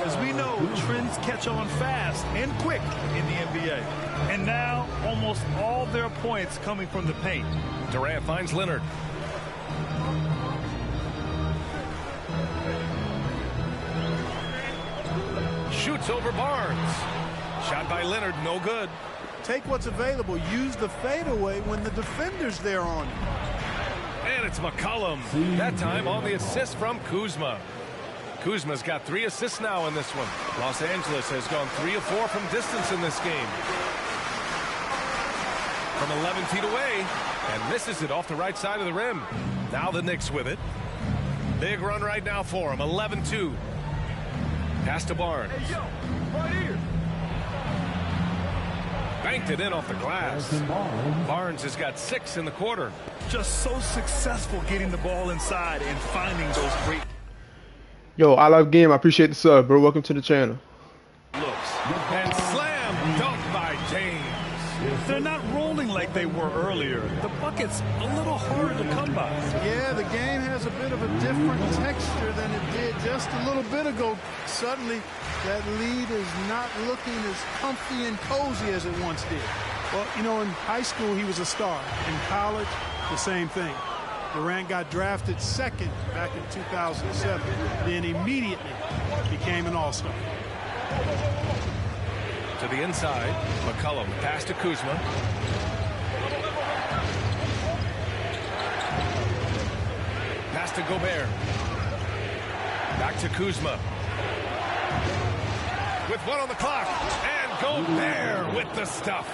As we know, trends catch on fast and quick in the NBA. And now, almost all their points coming from the paint. Durant finds Lillard. Shoots over Barnes. Shot by Lillard, no good. Take what's available. Use the fadeaway when the defender's there on you. And it's McCollum. That time on the assist from Kuzma. Kuzma's got 3 assists now in this one. Los Angeles has gone 3 of 4 from distance in this game. From 11 feet away. And misses it off the right side of the rim. Now the Knicks with it. Big run right now for him. 11-2. Pass to Barnes. Hey, yo, right here. Banked it in off the glass. Barnes has got 6 in the quarter. Just so successful getting the ball inside and finding those great. Yo, I love game. I appreciate the sub, bro. Welcome to the channel. Looks and slam dunk by James. They're not rolling like they were earlier. The bucket's a little harder to come by. Yeah, the game has a bit of a different texture than it did just a little bit ago. Suddenly, that lead is not looking as comfy and cozy as it once did. Well, you know, in high school, he was a star. In college, the same thing. Durant got drafted second back in 2007, then immediately became an all-star. To the inside, McCollum, pass to Kuzma. Pass to Gobert. Back to Kuzma. With 1 on the clock, and Gobert with the stuff.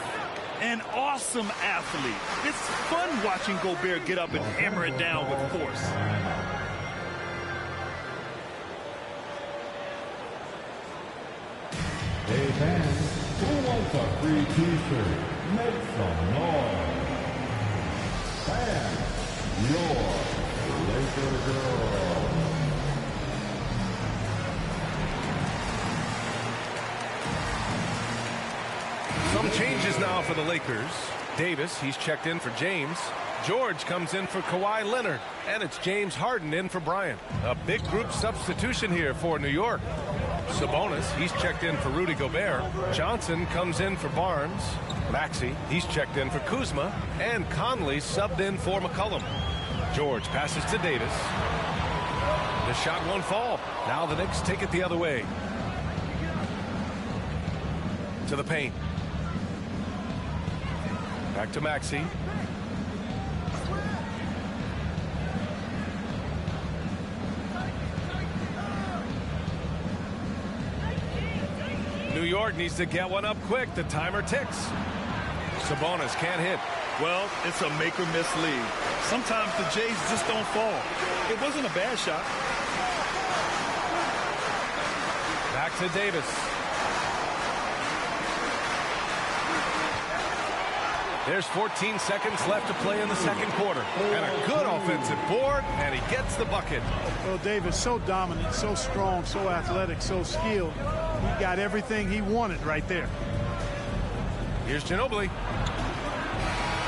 An awesome athlete. It's fun watching Gobert get up and hammer it down with force. Hey fans, who wants a free t-shirt? Make some noise. Sam, your Laker girl. Some changes now for the Lakers. Davis, he's checked in for James. George comes in for Kawhi Leonard. And it's James Harden in for Bryant. A big group substitution here for New York. Sabonis, he's checked in for Rudy Gobert. Johnson comes in for Barnes. Maxey, he's checked in for Kuzma. And Conley subbed in for McCollum. George passes to Davis. The shot won't fall. Now the Knicks take it the other way. To the paint. Back to Maxey. New York needs to get one up quick. The timer ticks. Sabonis can't hit. Well, it's a make or miss league. Sometimes the Jays just don't fall. It wasn't a bad shot. Back to Davis. There's 14 seconds left to play in the second quarter. And a good offensive board, and he gets the bucket. Well, Davis, so dominant, so strong, so athletic, so skilled. He got everything he wanted right there. Here's Ginobili.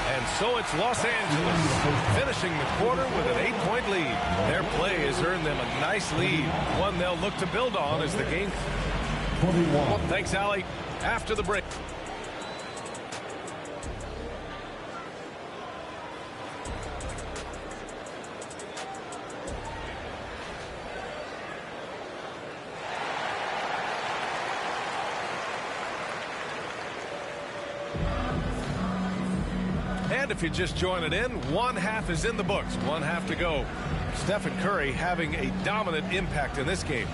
And so it's Los Angeles finishing the quarter with an 8-point lead. Their play has earned them a nice lead, one they'll look to build on as the game. Thanks, Allie. After the break. And if you're just joining in, one half is in the books. One half to go. Stephen Curry having a dominant impact in this game.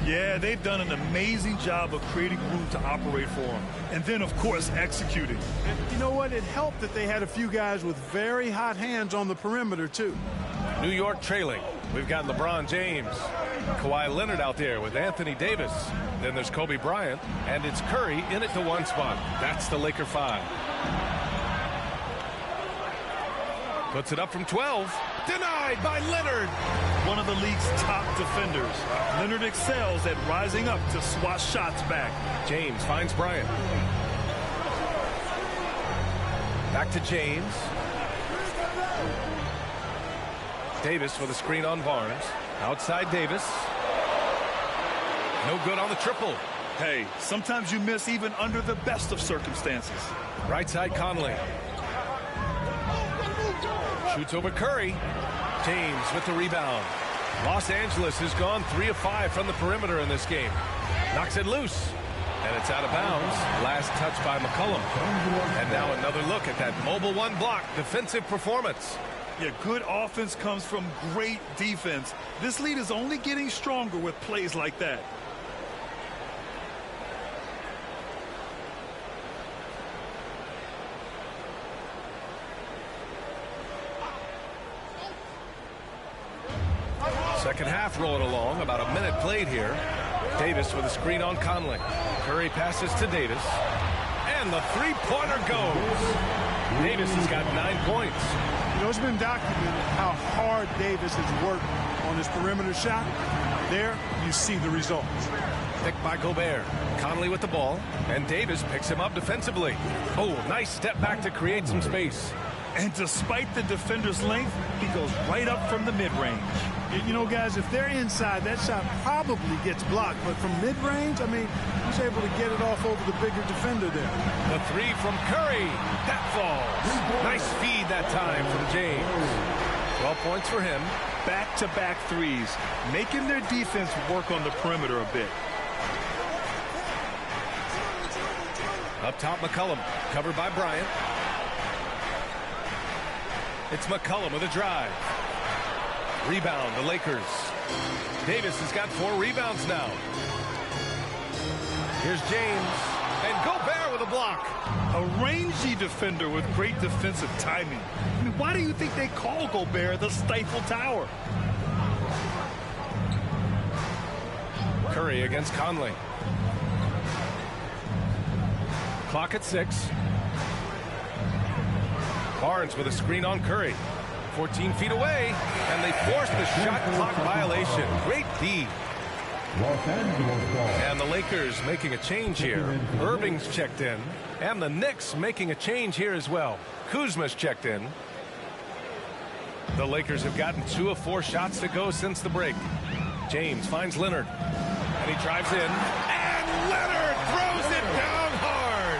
Yeah, they've done an amazing job of creating room to operate for him. And then, of course, executing. And you know what? It helped that they had a few guys with very hot hands on the perimeter, too. New York trailing. We've got LeBron James. Kawhi Leonard out there with Anthony Davis. Then there's Kobe Bryant. And it's Curry in at the 1 spot. That's the Laker 5. Puts it up from 12. Denied by Leonard. One of the league's top defenders. Leonard excels at rising up to swat shots back. James finds Bryant. Back to James. Davis with a screen on Barnes. Outside Davis. No good on the triple. Hey, sometimes you miss even under the best of circumstances. Right side Conley. Shoots over Curry. James with the rebound. Los Angeles has gone 3 of 5 from the perimeter in this game. Knocks it loose. And it's out of bounds. Last touch by McCollum. And now another look at that mobile 1 block defensive performance. Yeah, good offense comes from great defense. This lead is only getting stronger with plays like that. Second half rolling along. About a minute played here. Davis with a screen on Conley. Curry passes to Davis. And the three-pointer goes. Davis has got 9 points. You know, it's been documented how hard Davis has worked on his perimeter shot. There, you see the results. Picked by Gobert. Conley with the ball. And Davis picks him up defensively. Oh, nice step back to create some space. And despite the defender's length, he goes right up from the mid-range. You know, guys, if they're inside, that shot probably gets blocked. But from mid-range, I mean, he's able to get it off over the bigger defender there. The three from Curry. That falls. Nice feed that time from James. 12 points for him. Back-to-back threes, making their defense work on the perimeter a bit. Up top, McCollum, covered by Bryant. It's McCollum with a drive. Rebound, the Lakers. Davis has got 4 rebounds now. Here's James. And Gobert with a block. A rangy defender with great defensive timing. I mean, why do you think they call Gobert the Stifle Tower? Curry against Conley. Clock at 6. Barnes with a screen on Curry. 14 feet away, and they force the shot clock violation. Great D. And the Lakers making a change here. Irving's checked in, and the Knicks making a change here as well. Kuzma's checked in. The Lakers have gotten 2 of 4 shots to go since the break. James finds Lillard, and he drives in, and Lillard throws it down hard.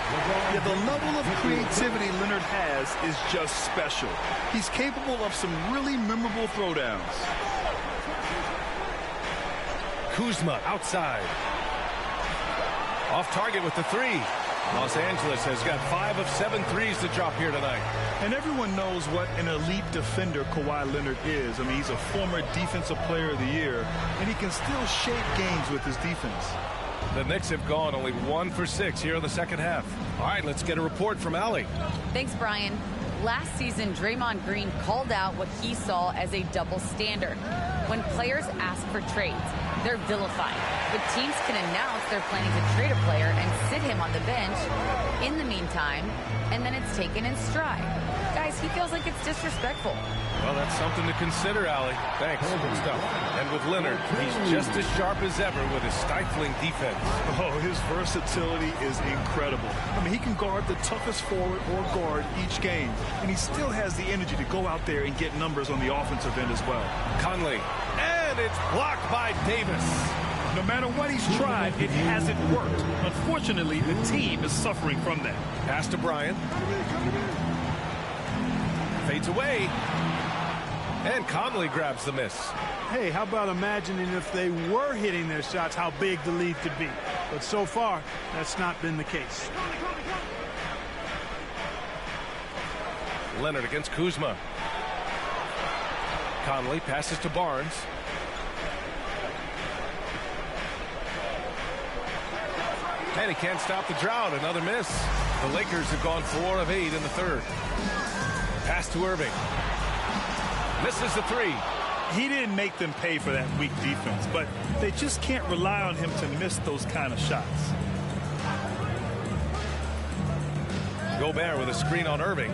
Yeah, the level of creativity Lillard has is just special. He's capable of some really memorable throwdowns. Kuzma outside. Off target with the 3. Los Angeles has got 5 of 7 threes to drop here tonight. And everyone knows what an elite defender Kawhi Leonard is. I mean, he's a former Defensive Player of the Year, and he can still shape games with his defense. The Knicks have gone only 1 for 6 here in the second half. All right, let's get a report from Allie. Thanks, Brian. Last season, Draymond Green called out what he saw as a double standard. When players ask for trades, they're vilified. But teams can announce they're planning to trade a player and sit him on the bench in the meantime, and then it's taken in stride. Guys, he feels like it's disrespectful. Well, that's something to consider, Allie. Thanks. Good stuff. And with Lillard, he's just as sharp as ever with his stifling defense. Oh, his versatility is incredible. I mean, he can guard the toughest forward or guard each game, and he still has the energy to go out there and get numbers on the offensive end as well. Conley, and it's blocked by Davis. No matter what he's tried, it hasn't worked. Unfortunately, the team is suffering from that. Pass to Bryant. Fades away. And Conley grabs the miss. Hey, how about imagining if they were hitting their shots, how big the lead could be. But so far, that's not been the case. Leonard against Kuzma. Conley passes to Barnes. And he can't stop the drought. Another miss. The Lakers have gone 4 of 8 in the third. Pass to Irving. Misses the 3. He didn't make them pay for that weak defense, but they just can't rely on him to miss those kind of shots. Gobert with a screen on Irving.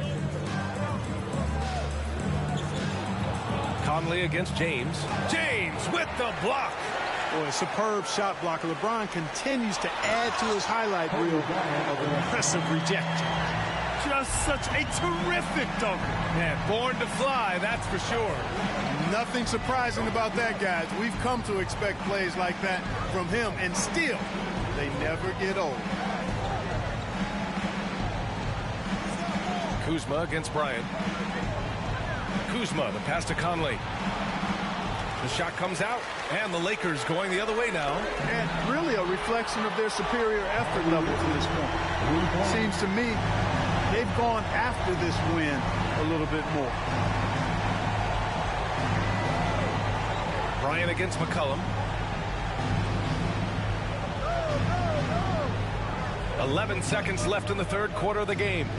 Conley against James. James with the block. Boy, a superb shot blocker. LeBron continues to add to his highlight reel of impressive rejection. Just such a terrific dunker. Man, born to fly, that's for sure. Nothing surprising about that, guys. We've come to expect plays like that from him, and still, they never get old. Kuzma against Bryant. Kuzma, the pass to Conley. The shot comes out, and the Lakers going the other way now. And really a reflection of their superior effort level to this point. Seems to me they've gone after this win a little bit more. Bryant against McCollum. 11 seconds left in the third quarter of the game.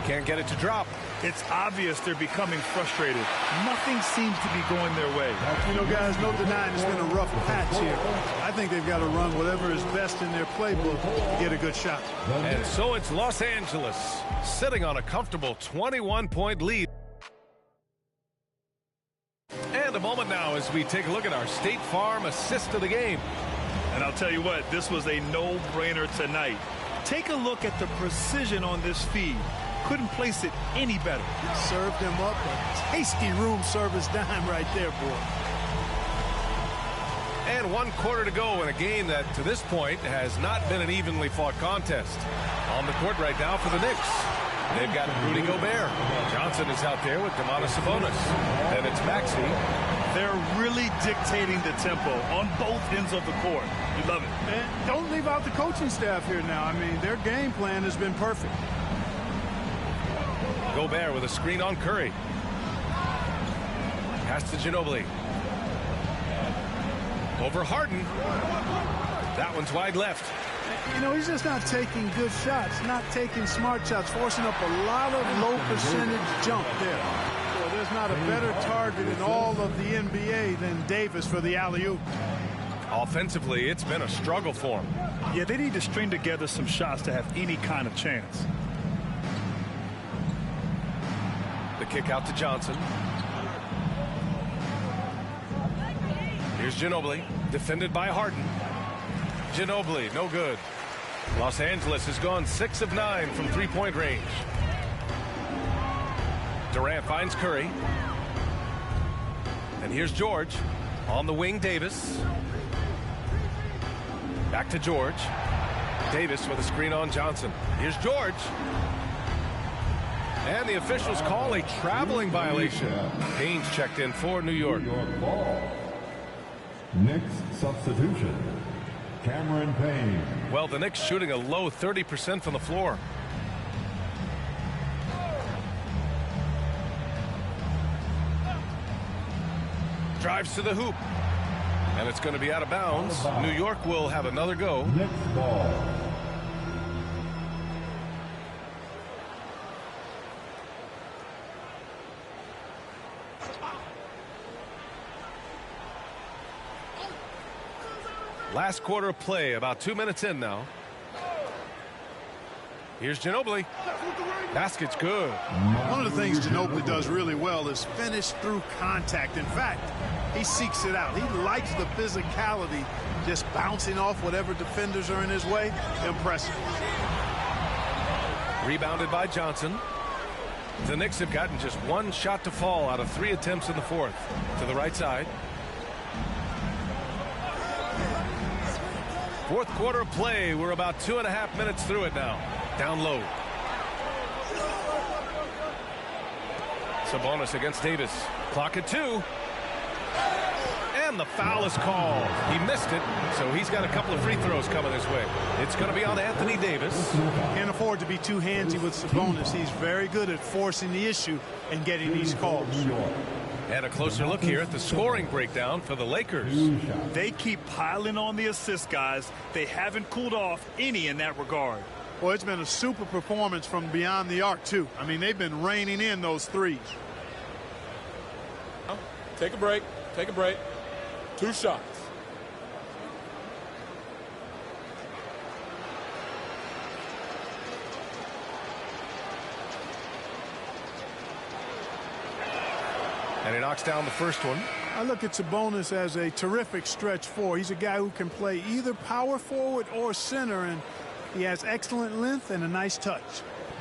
Can't get it to drop. It's obvious they're becoming frustrated. Nothing seems to be going their way. You know, guys, no denying it's been a rough patch here. I think they've got to run whatever is best in their playbook to get a good shot. And so it's Los Angeles sitting on a comfortable 21-point lead. And a moment now as we take a look at our State Farm assist of the game. And I'll tell you what, this was a no-brainer tonight. Take a look at the precision on this feed. Couldn't place it any better. Served him up a tasty room service dime right there, boy. And 1 quarter to go in a game that, to this point, has not been an evenly fought contest. On the court right now for the Knicks, they've got Rudy Gobert. Johnson is out there with Domantas Sabonis. And it's Maxey. They're really dictating the tempo on both ends of the court. You love it. And don't leave out the coaching staff here now. I mean, their game plan has been perfect. Gobert with a screen on Curry. Pass to Ginobili. Over Harden. That one's wide left. You know, he's just not taking good shots, not taking smart shots, forcing up a lot of low percentage jump there. So there's not a better target in all of the NBA than Davis for the alley-oop. Offensively, it's been a struggle for him. Yeah, they need to string together some shots to have any kind of chance. The kick out to Johnson. Here's Ginobili, defended by Harden. Ginobili, no good. Los Angeles has gone 6 of 9 from three-point range. Durant finds Curry. And here's George. On the wing, Davis. Back to George. Davis with a screen on Johnson. Here's George. And the officials call a traveling violation. Haynes checked in for New York. Knicks substitution, Cameron Payne. Well, the Knicks shooting a low 30% from the floor. Drives to the hoop. And it's going to be out of bounds. New York will have another go. Knicks ball. Last quarter of play, about 2 minutes in now. Here's Ginobili. Basket's good. One of the things Ginobili does really well is finish through contact. In fact, he seeks it out. He likes the physicality, just bouncing off whatever defenders are in his way. Impressive. Rebounded by Johnson. The Knicks have gotten just 1 shot to fall out of 3 attempts in the fourth. To the right side. Fourth quarter of play. We're about 2.5 minutes through it now. Down low. Sabonis against Davis. Clock at 2. And the foul is called. He missed it, so he's got a couple of free throws coming his way. It's going to be on Anthony Davis. Can't afford to be too handsy with Sabonis. He's very good at forcing the issue and getting these calls. And a closer look here at the scoring breakdown for the Lakers. They keep piling on the assists, guys. They haven't cooled off any in that regard. Well, it's been a super performance from beyond the arc, too. I mean, they've been raining in those threes. Take a break. Take a break. 2 shots. And he knocks down the first one. I look at Sabonis as a terrific stretch 4. He's a guy who can play either power forward or center, and he has excellent length and a nice touch.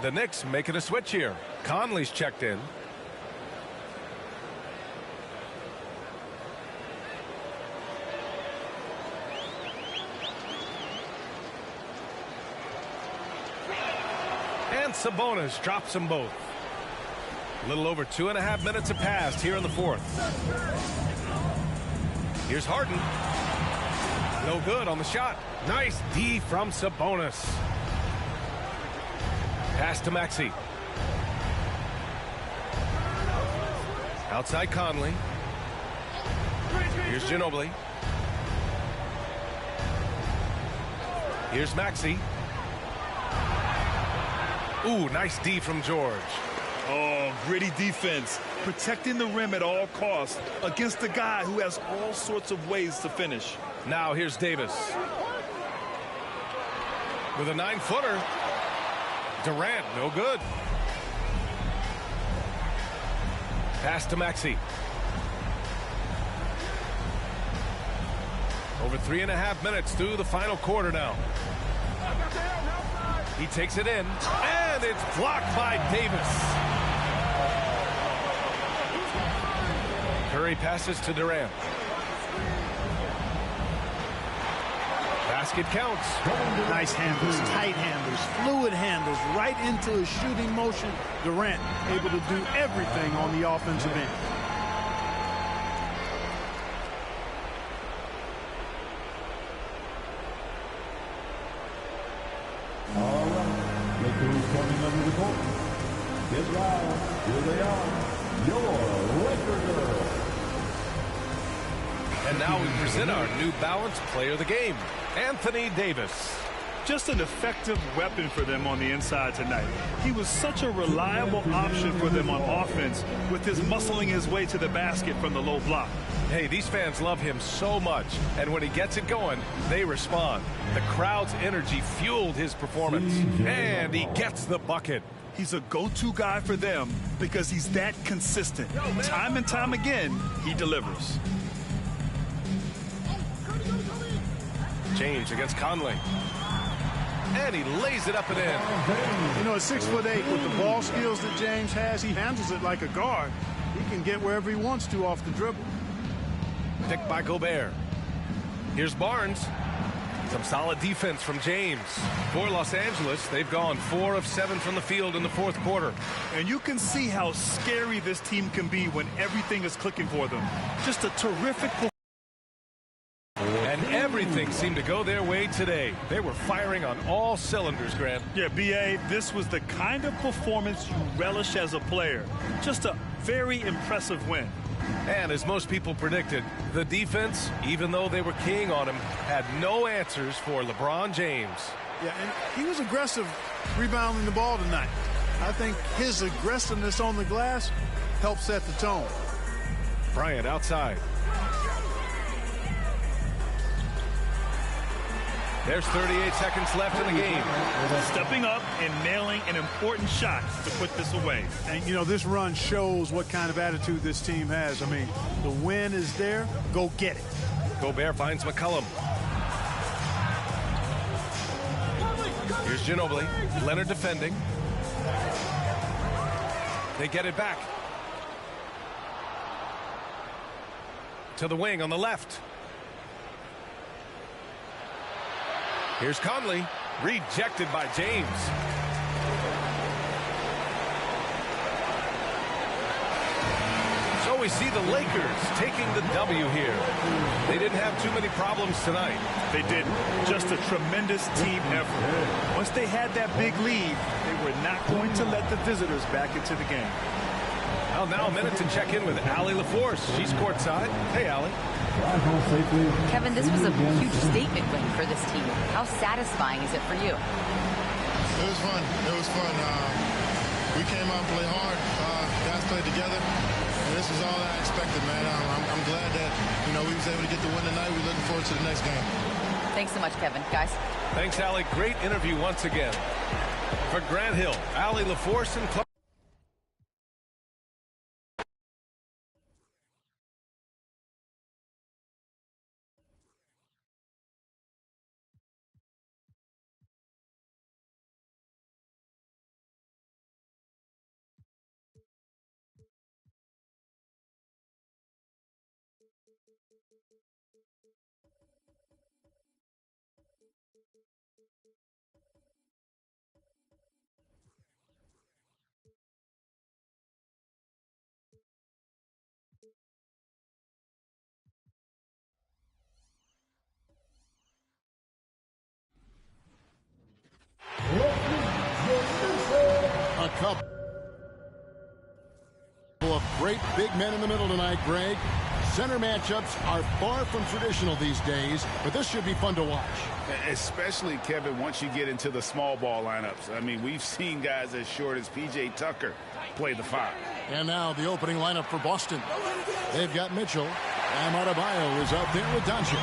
The Knicks making a switch here. Conley's checked in. And Sabonis drops them both. A little over 2.5 minutes have passed here in the fourth. Here's Harden. No good on the shot. Nice D from Sabonis. Pass to Maxey. Outside Conley. Here's Ginobili. Here's Maxey. Ooh, nice D from George. Oh, gritty defense, protecting the rim at all costs against a guy who has all sorts of ways to finish. Now here's Davis. With a 9-footer. Durant, no good. Pass to Maxey. Over 3.5 minutes through the final quarter now. He takes it in, and it's blocked by Davis. Curry passes to Durant. Basket counts. Nice handles, tight handles, fluid handles, right into his shooting motion. Durant able to do everything on the offensive end. All right, look who's coming under the court. Get loud, here they are, your Laker girls. And now we present our New Balance Player of the Game, Anthony Davis. Just an effective weapon for them on the inside tonight. He was such a reliable option for them on offense with his muscling his way to the basket from the low block. Hey, these fans love him so much, and when he gets it going, they respond. The crowd's energy fueled his performance, and he gets the bucket. He's a go-to guy for them because he's that consistent. Time and time again, he delivers. James against Conley. And he lays it up and in. You know, at 6'8", with the ball skills that James has, he handles it like a guard. He can get wherever he wants to off the dribble. Picked by Gobert. Here's Barnes. Some solid defense from James. For Los Angeles, they've gone 4 of 7 from the field in the fourth quarter. And you can see how scary this team can be when everything is clicking for them. Just a terrific performance. And everything seemed to go their way today. They were firing on all cylinders, Grant. Yeah, B.A., this was the kind of performance you relish as a player. Just a very impressive win. And as most people predicted, the defense, even though they were keying on him, had no answers for LeBron James. Yeah, and he was aggressive rebounding the ball tonight. I think his aggressiveness on the glass helped set the tone. Bryant outside. There's 38 seconds left in the game. Stepping up and nailing an important shot to put this away. And, you know, this run shows what kind of attitude this team has. I mean, the win is there. Go get it. Gobert finds McCollum. Here's Ginobili. Leonard defending. They get it back. To the wing on the left. Here's Conley, rejected by James. So we see the Lakers taking the W here. They didn't have too many problems tonight. They didn't. Just a tremendous team effort. Once they had that big lead, they were not going to let the visitors back into the game. Well, now a minute to check in with Allie LaForce. She's courtside. Hey, Allie. Kevin, this was a huge statement win for this team. How satisfying is it for you? It was fun. It was fun. We came out and played hard. Guys played together. And this is all I expected, man. I'm glad that, you know, we was able to get the win tonight. We're looking forward to the next game. Thanks so much, Kevin. Guys. Thanks, Allie. Great interview once again. For Grant Hill, Allie LaForce and Clark. A couple of great big men in the middle tonight, Greg. Center matchups are far from traditional these days, but this should be fun to watch. Especially, Kevin, once you get into the small ball lineups. I mean, we've seen guys as short as P.J. Tucker play the 5. And now the opening lineup for Boston. They've got Mitchell. Bam Adebayo is out there with Doncic.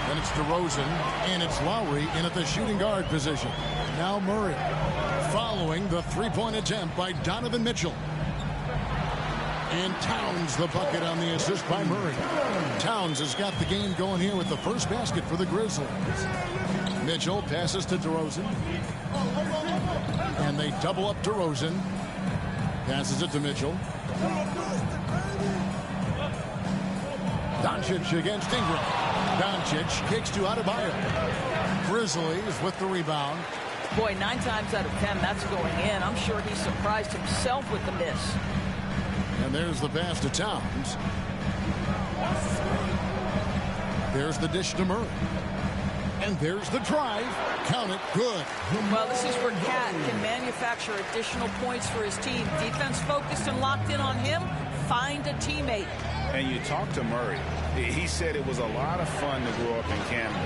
Then it's DeRozan, and it's Lowry in at the shooting guard position. Now Murray, following the three-point attempt by Donovan Mitchell. And Towns the bucket on the assist by Murray. Towns has got the game going here with the first basket for the Grizzlies. Mitchell passes to DeRozan. And they double up DeRozan. Passes it to Mitchell. Doncic against Ingram. Doncic kicks to Adebayo. Grizzlies with the rebound. Boy, 9 times out of 10, that's going in. I'm sure he surprised himself with the miss. And there's the pass to Towns. There's the dish to Murray. And there's the drive. Count it. Good. Well, this is where Cat can manufacture additional points for his team. Defense focused and locked in on him. Find a teammate. And you talk to Murray. He said it was a lot of fun to grow up in Canada.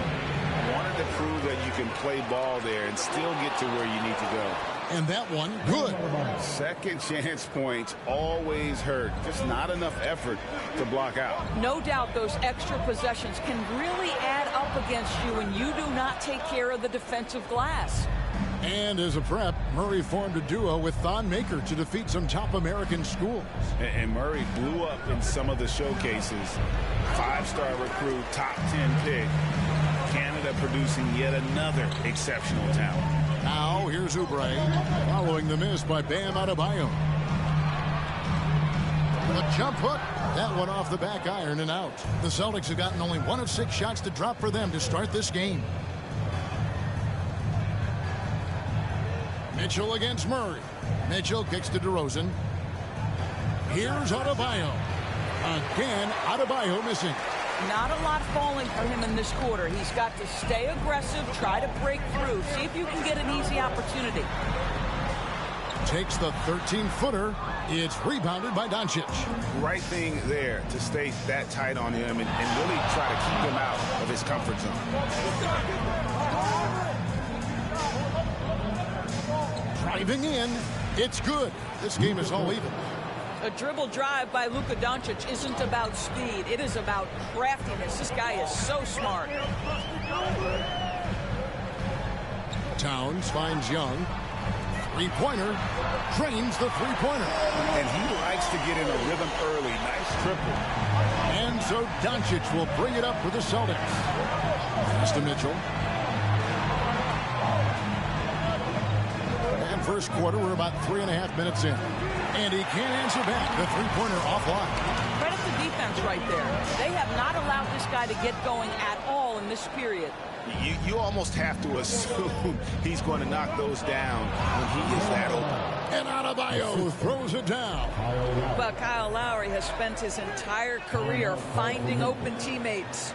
Wanted to prove that you can play ball there and still get to where you need to go. And that one, good. Second chance points always hurt. Just not enough effort to block out. No doubt those extra possessions can really add up against you when you do not take care of the defensive glass. And as a prep, Murray formed a duo with Thon Maker to defeat some top American schools. And Murray blew up in some of the showcases. 5-star recruit, top 10 pick. Canada producing yet another exceptional talent. Now here's Oubre following the miss by Bam Adebayo. The jump hook, that one off the back iron and out. The Celtics have gotten only 1 of 6 shots to drop for them to start this game. Mitchell against Murray. Mitchell kicks to DeRozan. Here's Adebayo. Again, Adebayo missing. Not a lot falling for him in this quarter. He's got to stay aggressive, try to break through, see if you can get an easy opportunity. Takes the 13-footer. It's rebounded by Doncic. Right thing there to stay that tight on him and really try to keep him out of his comfort zone. Driving in. It's good. This game is all even. A dribble drive by Luka Doncic isn't about speed. It is about craftiness. This guy is so smart. Towns finds Young. Three-pointer. Drains the three-pointer. And he likes to get in a rhythm early. Nice triple. And so Doncic will bring it up for the Celtics. Pass to Mitchell. And first quarter, we're about 3.5 minutes in. And he can't answer back. The three-pointer offline. Credit the defense right there. They have not allowed this guy to get going at all in this period. You almost have to assume he's going to knock those down when he is that open. And Adebayo throws it down. But Kyle Lowry has spent his entire career finding open teammates.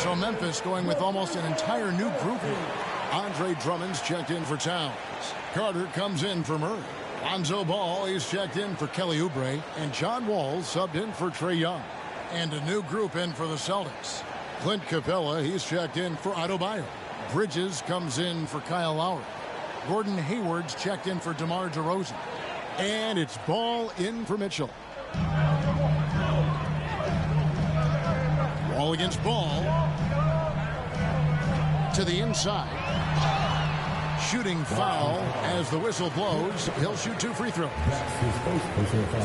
So Memphis going with almost an entire new group here. Andre Drummond's checked in for Towns. Carter comes in for Murray. Lonzo Ball is checked in for Kelly Oubre. And John Wall subbed in for Trae Young. And a new group in for the Celtics. Clint Capella, he's checked in for Adebayo. Bridges comes in for Kyle Lowry. Gordon Hayward's checked in for DeMar DeRozan. And it's Ball in for Mitchell. Ball against Ball. To the inside. Shooting foul as the whistle blows. He'll shoot 2 free throws.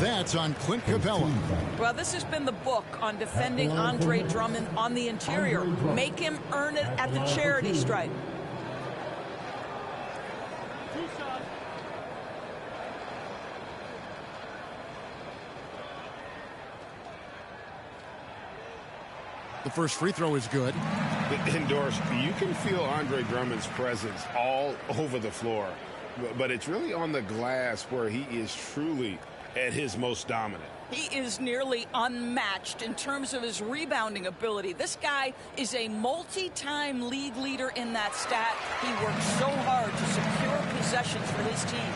That's on Clint Capella. Well, this has been the book on defending Andre Drummond on the interior. Make him earn it at the charity stripe. The first free throw is good. Endorse, you can feel Andre Drummond's presence all over the floor, but it's really on the glass where he is truly at his most dominant. He is nearly unmatched in terms of his rebounding ability. This guy is a multi-time league leader in that stat. He works so hard to secure possessions for his team.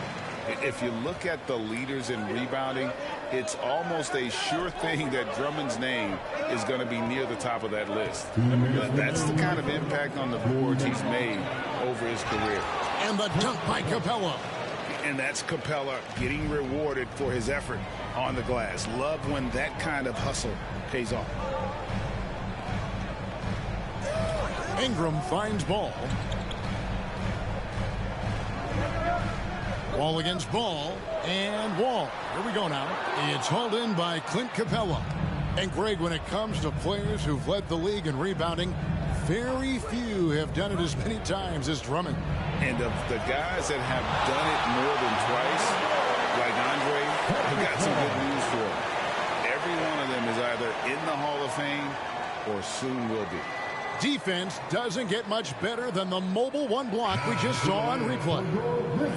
If you look at the leaders in rebounding, it's almost a sure thing that Drummond's name is going to be near the top of that list. But that's the kind of impact on the boards he's made over his career. And the dunk by Capella. And that's Capella getting rewarded for his effort on the glass. Love when that kind of hustle pays off. Ingram finds Ball. Wall against Ball, and Wall. Here we go now. It's hauled in by Clint Capella. And Greg, when it comes to players who've led the league in rebounding, very few have done it as many times as Drummond. And of the guys that have done it more than twice, like Andre, we got some good news for him. Every one of them is either in the Hall of Fame or soon will be. Defense doesn't get much better than the mobile one block we just saw on replay.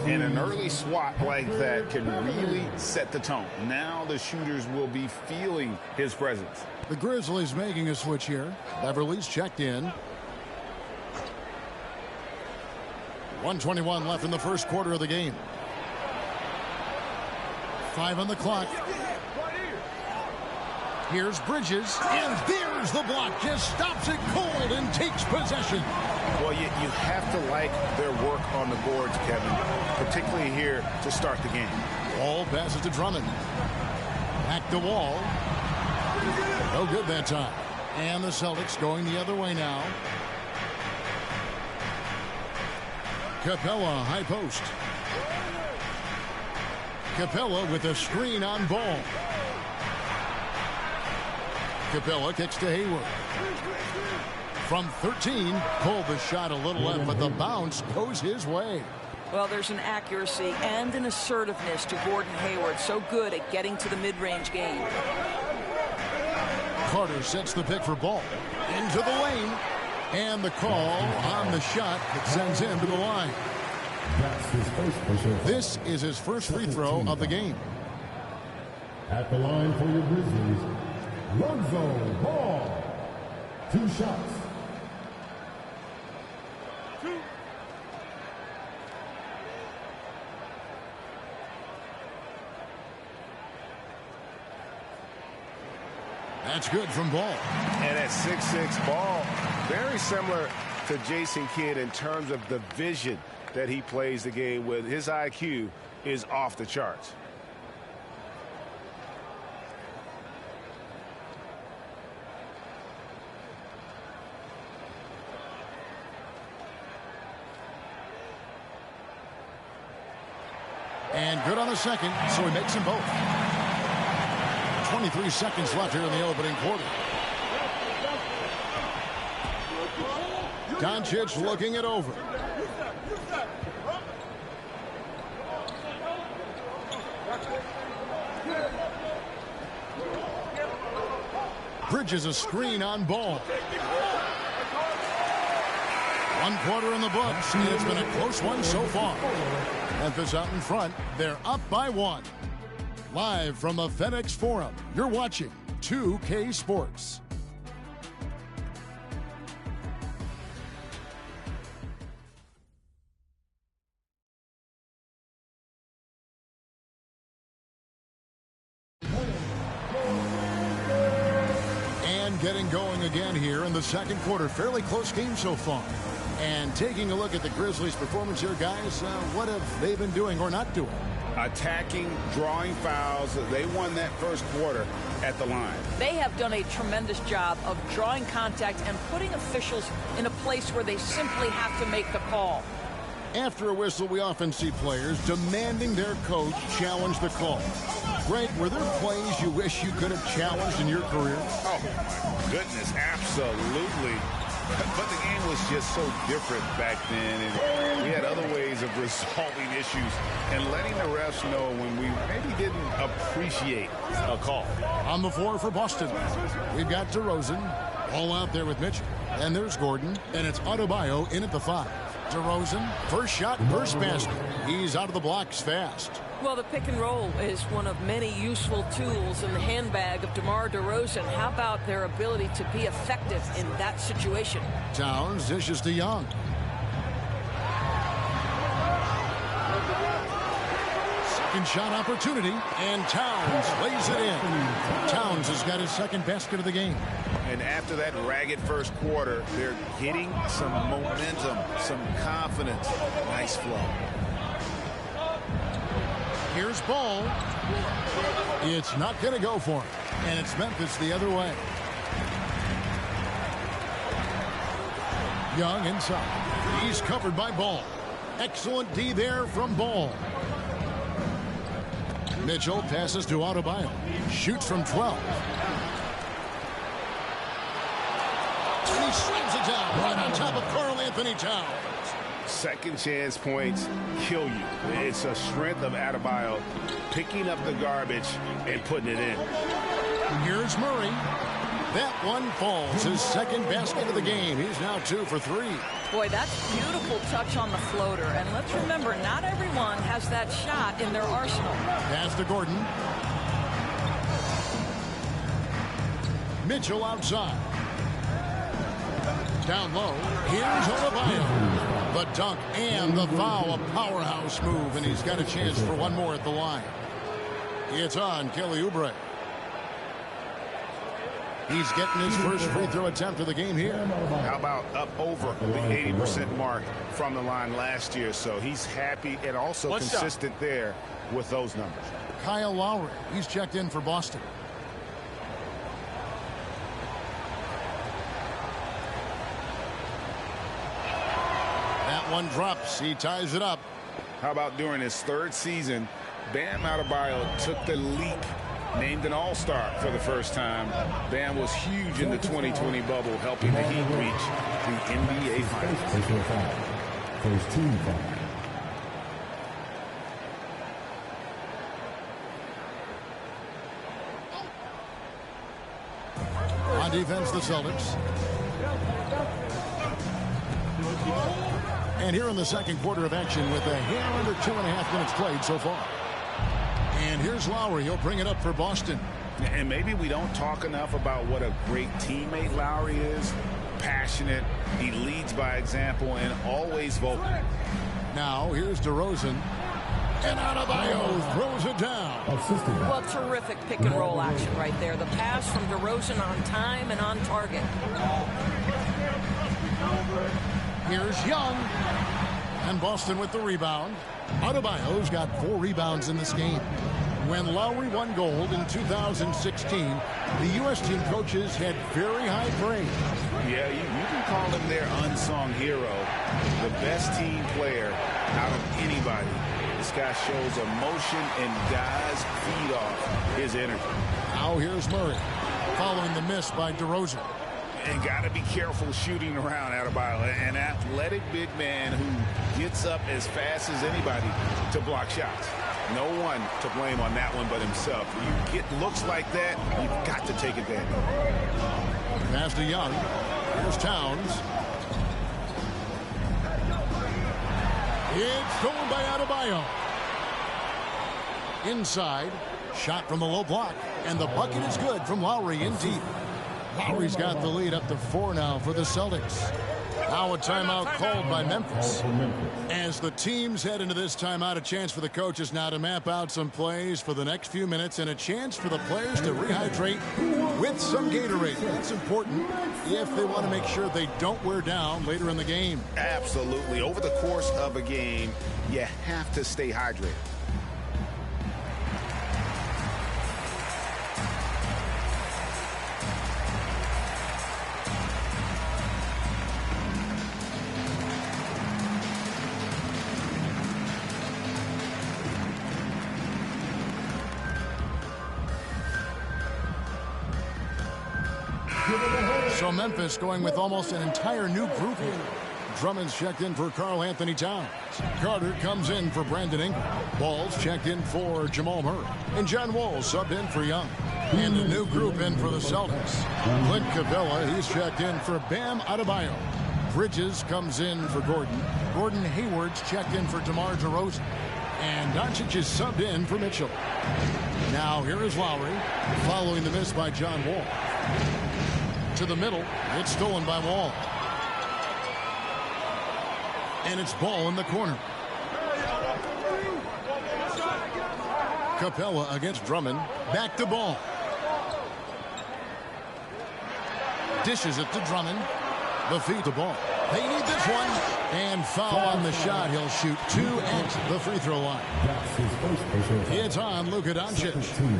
And an early swat like that can really set the tone. Now the shooters will be feeling his presence. The Grizzlies making a switch here. Beverly's checked in. 1:21 left in the first quarter of the game. 5 on the clock. Here's Bridges, and there's the block. Just stops it cold and takes possession. Well, you have to like their work on the boards, Kevin, particularly here to start the game. Wall passes to Drummond. Back to Wall. No good that time. And the Celtics going the other way now. Capella, high post. Capella with a screen on Ball. Capella kicks to Hayward. From 13, pulled the shot a little left, but the bounce goes his way. Well, there's an accuracy and an assertiveness to Gordon Hayward. So good at getting to the mid-range game. Carter sets the pick for Ball. Into the lane. And the call on the shot that sends him to the line. This is his first free throw of the game. At the line for your Grizzlies, Lonzo Ball. 2 shots. That's good from Ball. And at 6'6", Ball, very similar to Jason Kidd in terms of the vision that he plays the game with. His IQ is off the charts. And good on the second, so he makes them both. 23 seconds left here in the opening quarter. Doncic looking it over. Bridges a screen on Ball. 1 quarter in the books. It's been a close one so far. Memphis out in front. They're up by 1. Live from the FedEx Forum, you're watching 2K Sports. getting going again here in the second quarter. Fairly close game so far. And taking a look at the Grizzlies' performance here, guys, what have they been doing or not doing? Attacking, drawing fouls. They won that first quarter at the line. They have done a tremendous job of drawing contact and putting officials in a place where they simply have to make the call. After a whistle, we often see players demanding their coach challenge the call. Greg, were there plays you wish you could have challenged in your career? Oh, my goodness, absolutely. But the game was just so different back then, and we had other ways of resolving issues and letting the refs know when we maybe didn't appreciate a call. On the floor for Boston, we've got DeRozan, all out there with Mitchell. And there's Gordon, and it's Adebayo in at the 5. DeRozan, first shot, first basket. He's out of the blocks fast. Well, the pick and roll is one of many useful tools in the handbag of DeMar DeRozan. How about their ability to be effective in that situation? Towns dishes to Young. Second shot opportunity, and Towns lays it in. Towns has got his second basket of the game. And after that ragged first quarter, they're getting some momentum, some confidence. Nice flow. Here's Ball. It's not going to go for him. And it's Memphis the other way. Young inside. He's covered by Ball. Excellent D there from Ball. Mitchell passes to Adebayo. Shoots from 12. And he slams it down right on top of Karl Anthony Towns. Second chance points kill you. It's a strength of Adebayo picking up the garbage and putting it in. Here's Murray. That one falls. His second basket of the game. He's now 2 for 3. Boy, that's beautiful touch on the floater. And let's remember, not everyone has that shot in their arsenal. Pass to Gordon. Mitchell outside. Down low. Here's Adebayo. The dunk and the foul. A powerhouse move. And he's got a chance for one more at the line. It's on Kelly Oubre. He's getting his first free throw attempt of the game here. How about up over the 80% mark from the line last year? So he's happy and also consistent there with those numbers. Kyle Lowry. He's checked in for Boston. That one drops. He ties it up. How about during his third season, Bam Adebayo took the leap. Named an all-star for the first time. Bam was huge in the 2020 bubble, helping the Heat reach the NBA Finals. First team foul. On defense, the Celtics. And here in the second quarter of action with a hair under 2.5 minutes played so far. And here's Lowry. He'll bring it up for Boston. And maybe we don't talk enough about what a great teammate Lowry is. Passionate. He leads by example and always vocal. Now here's DeRozan. And Adebayo throws it down. Well, terrific pick and roll action right there. The pass from DeRozan on time and on target. Here's Young. And Boston with the rebound. Adebayo's got 4 rebounds in this game. When Lowry won gold in 2016, the U.S. team coaches had very high praise. Yeah, you can call him their unsung hero. The best team player out of anybody. This guy shows emotion and guys feed off his energy. Now here's Murray following the miss by DeRozan. And got to be careful shooting around Adebayo. An athletic big man who gets up as fast as anybody to block shots. No one to blame on that one but himself. You get looks like that, you've got to take advantage. Pass to Young. Here's Towns. It's stolen by Adebayo. Inside. Shot from the low block. And the bucket is good from Lowry in deep. Lowry's got the lead up to 4 now for the Celtics. Now a timeout called by Memphis. As the teams head into this timeout, a chance for the coaches now to map out some plays for the next few minutes and a chance for the players to rehydrate with some Gatorade. That's important if they want to make sure they don't wear down later in the game. Absolutely. Over the course of a game, you have to stay hydrated. So Memphis going with almost an entire new group here. Drummond's checked in for Karl Anthony Towns. Carter comes in for Brandon Ingram. Ball's checked in for Jamal Murray. And John Wall subbed in for Young. And a new group in for the Celtics. Clint Capella, he's checked in for Bam Adebayo. Bridges comes in for Gordon. Gordon Hayward's checked in for DeMar DeRozan. And Doncic is subbed in for Mitchell. Now here is Lowry, following the miss by John Wall. To the middle, it's stolen by Wall. And it's Ball in the corner. Capella against Drummond. Back to Ball. Dishes it to Drummond. The feed to Ball. They need this one. And foul on the shot. He'll shoot 2 at the free throw line. It's on Luka Doncic.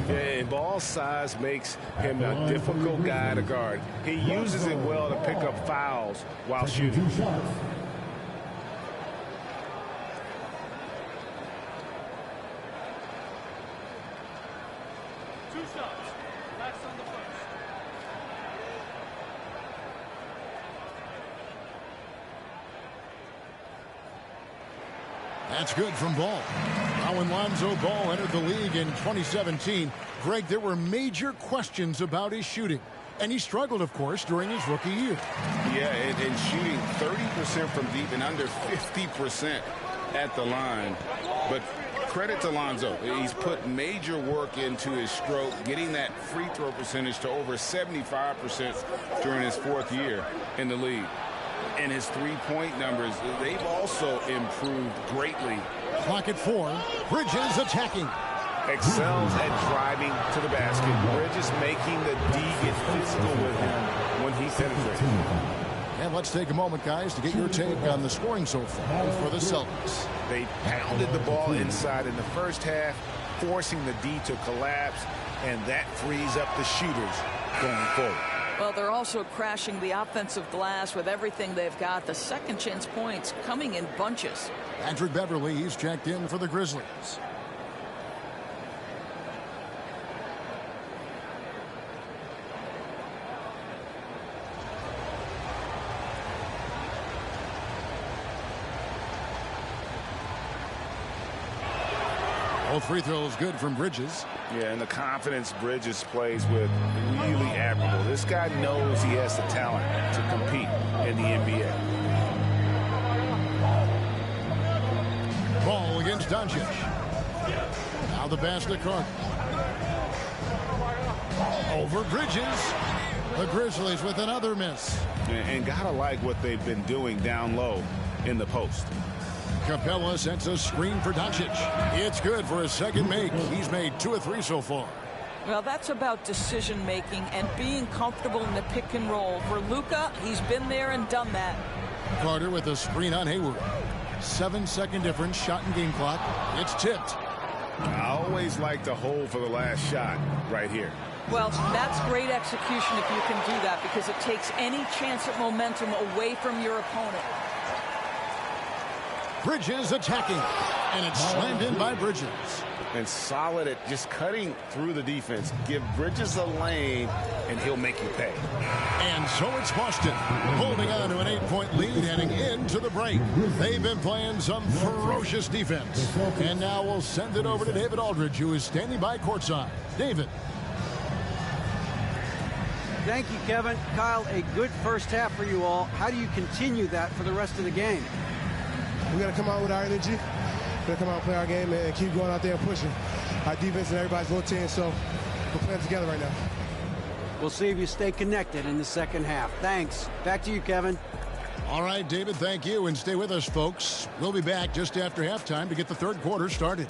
And Ball's size makes him a difficult guy to guard. He uses it well to pick up fouls while shooting. That's good from Ball. Now when Lonzo Ball entered the league in 2017, Greg, there were major questions about his shooting. And he struggled, of course, during his rookie year. Yeah, and shooting 30% from deep and under 50% at the line. But credit to Lonzo. He's put major work into his stroke, getting that free throw percentage to over 75% during his 4th year in the league. And his three-point numbers, they've also improved greatly. Clock at 4. Bridges attacking. Excels at driving to the basket. Bridges making the D get physical with him when he penetrates. And let's take a moment, guys, to get your take on the scoring so far for the Celtics. They pounded the ball inside in the first half, forcing the D to collapse, and that frees up the shooters going forward. Well, they're also crashing the offensive glass with everything they've got. The second chance points coming in bunches. Patrick Beverley, he's checked in for the Grizzlies. Both free throws good from Bridges. Yeah, and the confidence Bridges plays with, really admirable. This guy knows he has the talent to compete in the NBA. Ball against Doncic. Now the pass to Carter. Over Bridges. The Grizzlies with another miss. And gotta like what they've been doing down low in the post. Capella sets a screen for Doncic. It's good for his second make. He's made 2 of 3 so far. Well, that's about decision making and being comfortable in the pick and roll. For Luka, he's been there and done that. Carter with a screen on Hayward. 7-second difference, shot and game clock. It's tipped. I always like to hold for the last shot right here. Well, that's great execution if you can do that, because it takes any chance at momentum away from your opponent. Bridges attacking, and it's slammed in by Bridges. And solid at just cutting through the defense. Give Bridges a lane, and he'll make you pay. And so it's Boston, holding on to an 8-point lead heading into the break. They've been playing some ferocious defense. And now we'll send it over to David Aldridge, who is standing by courtside. David. Thank you, Kevin. Kyle, a good first half for you all. How do you continue that for the rest of the game? We got to come out with our energy. We got to come out and play our game and keep going out there and pushing. Our defense and everybody's rotating, so we're playing together right now. We'll see if you stay connected in the second half. Thanks. Back to you, Kevin. All right, David, thank you. And stay with us, folks. We'll be back just after halftime to get the third quarter started.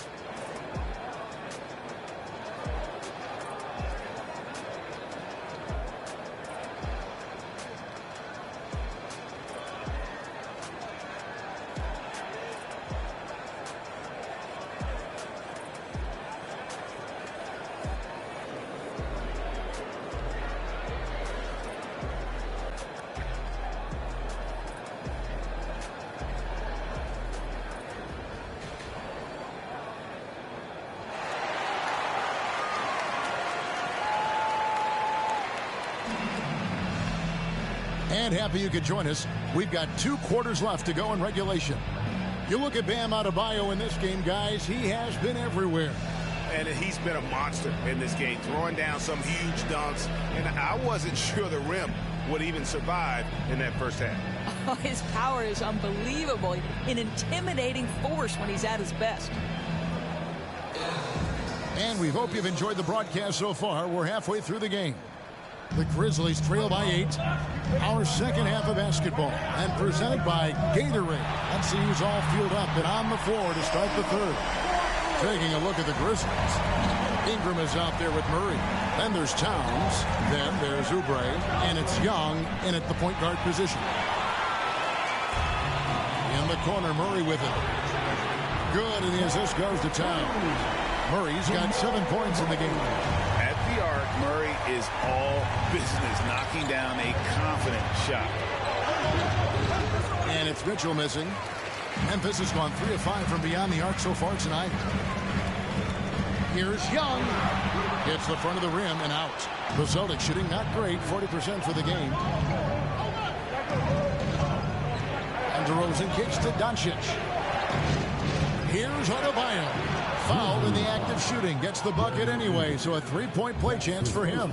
And happy you could join us. We've got 2 quarters left to go in regulation. You look at Bam Adebayo in this game, guys. He has been everywhere. And he's been a monster in this game, throwing down some huge dunks. And I wasn't sure the rim would even survive in that first half. Oh, his power is unbelievable. An intimidating force when he's at his best. And we hope you've enjoyed the broadcast so far. We're halfway through the game. The Grizzlies trail by 8. Our second half of basketball, and presented by Gatorade. Let's see who's all fueled up and on the floor to start the third. Taking a look at the Grizzlies. Ingram is out there with Murray. Then there's Towns. Then there's Oubre. And it's Young in at the point guard position. In the corner, Murray with it. Good, and the assist goes to Towns. Murray's got 7 points in the game. At the arc, Murray is all business, knocking down a confident shot. And it's Mitchell missing. Memphis has gone 3 of 5 from beyond the arc so far tonight. Here's Young. Hits the front of the rim and out. The Celtics shooting not great, 40% for the game. And DeRozan kicks to Doncic. Here's Adebayo. Fouled in the act of shooting. Gets the bucket anyway, so a 3-point play chance for him.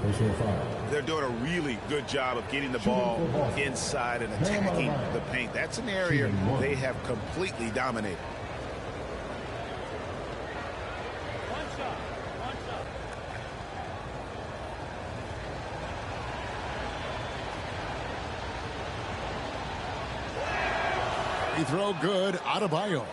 They're doing a really good job of getting the ball inside and attacking the paint. That's an area they have completely dominated. He throw good. Adebayo.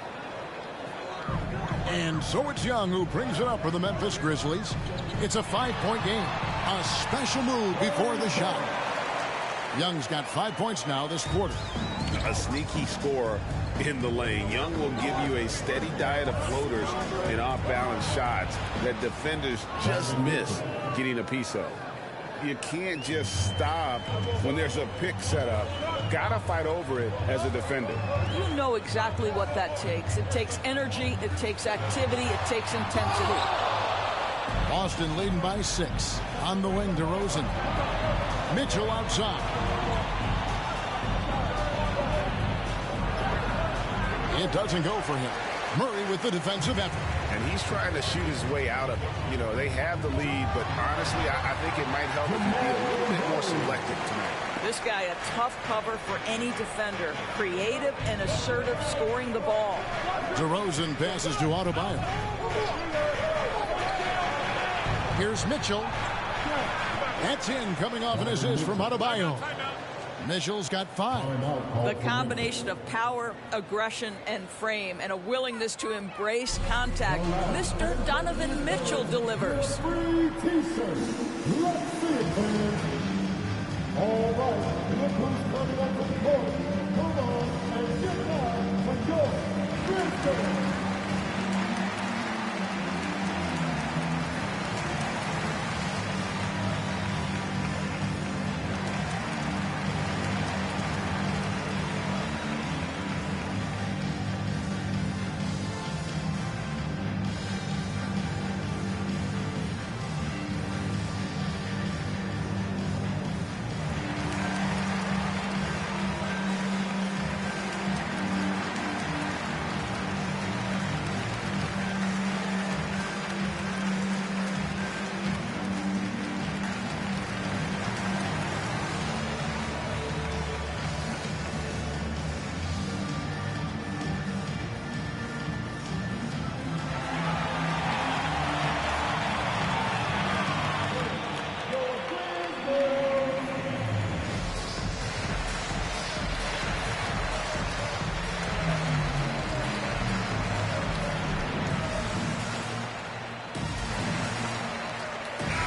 And so it's Young who brings it up for the Memphis Grizzlies. It's a 5-point game. A special move before the shot. Young's got 5 points now this quarter. A sneaky scorer in the lane. Young will give you a steady diet of floaters and off-balance shots that defenders just miss getting a piece of. You can't just stop when there's a pick set up. Gotta fight over it as a defender. You know exactly what that takes. It takes energy, it takes activity, it takes intensity. Boston leading by 6. On the wing, DeRozan. Mitchell outside. It doesn't go for him. Murray with the defensive effort. And he's trying to shoot his way out of it. You know, they have the lead, but honestly, I think it might help if he be a little bit more selective tonight. This guy, a tough cover for any defender. Creative and assertive scoring the ball. DeRozan passes to Adebayo. Here's Mitchell. That's in, coming off an assist from Adebayo. Mitchell's got 5. The combination of power, aggression, and frame, and a willingness to embrace contact. Mr. Donovan Mitchell delivers. All right, look who's coming up to the court. Come on and get down for York Knicks.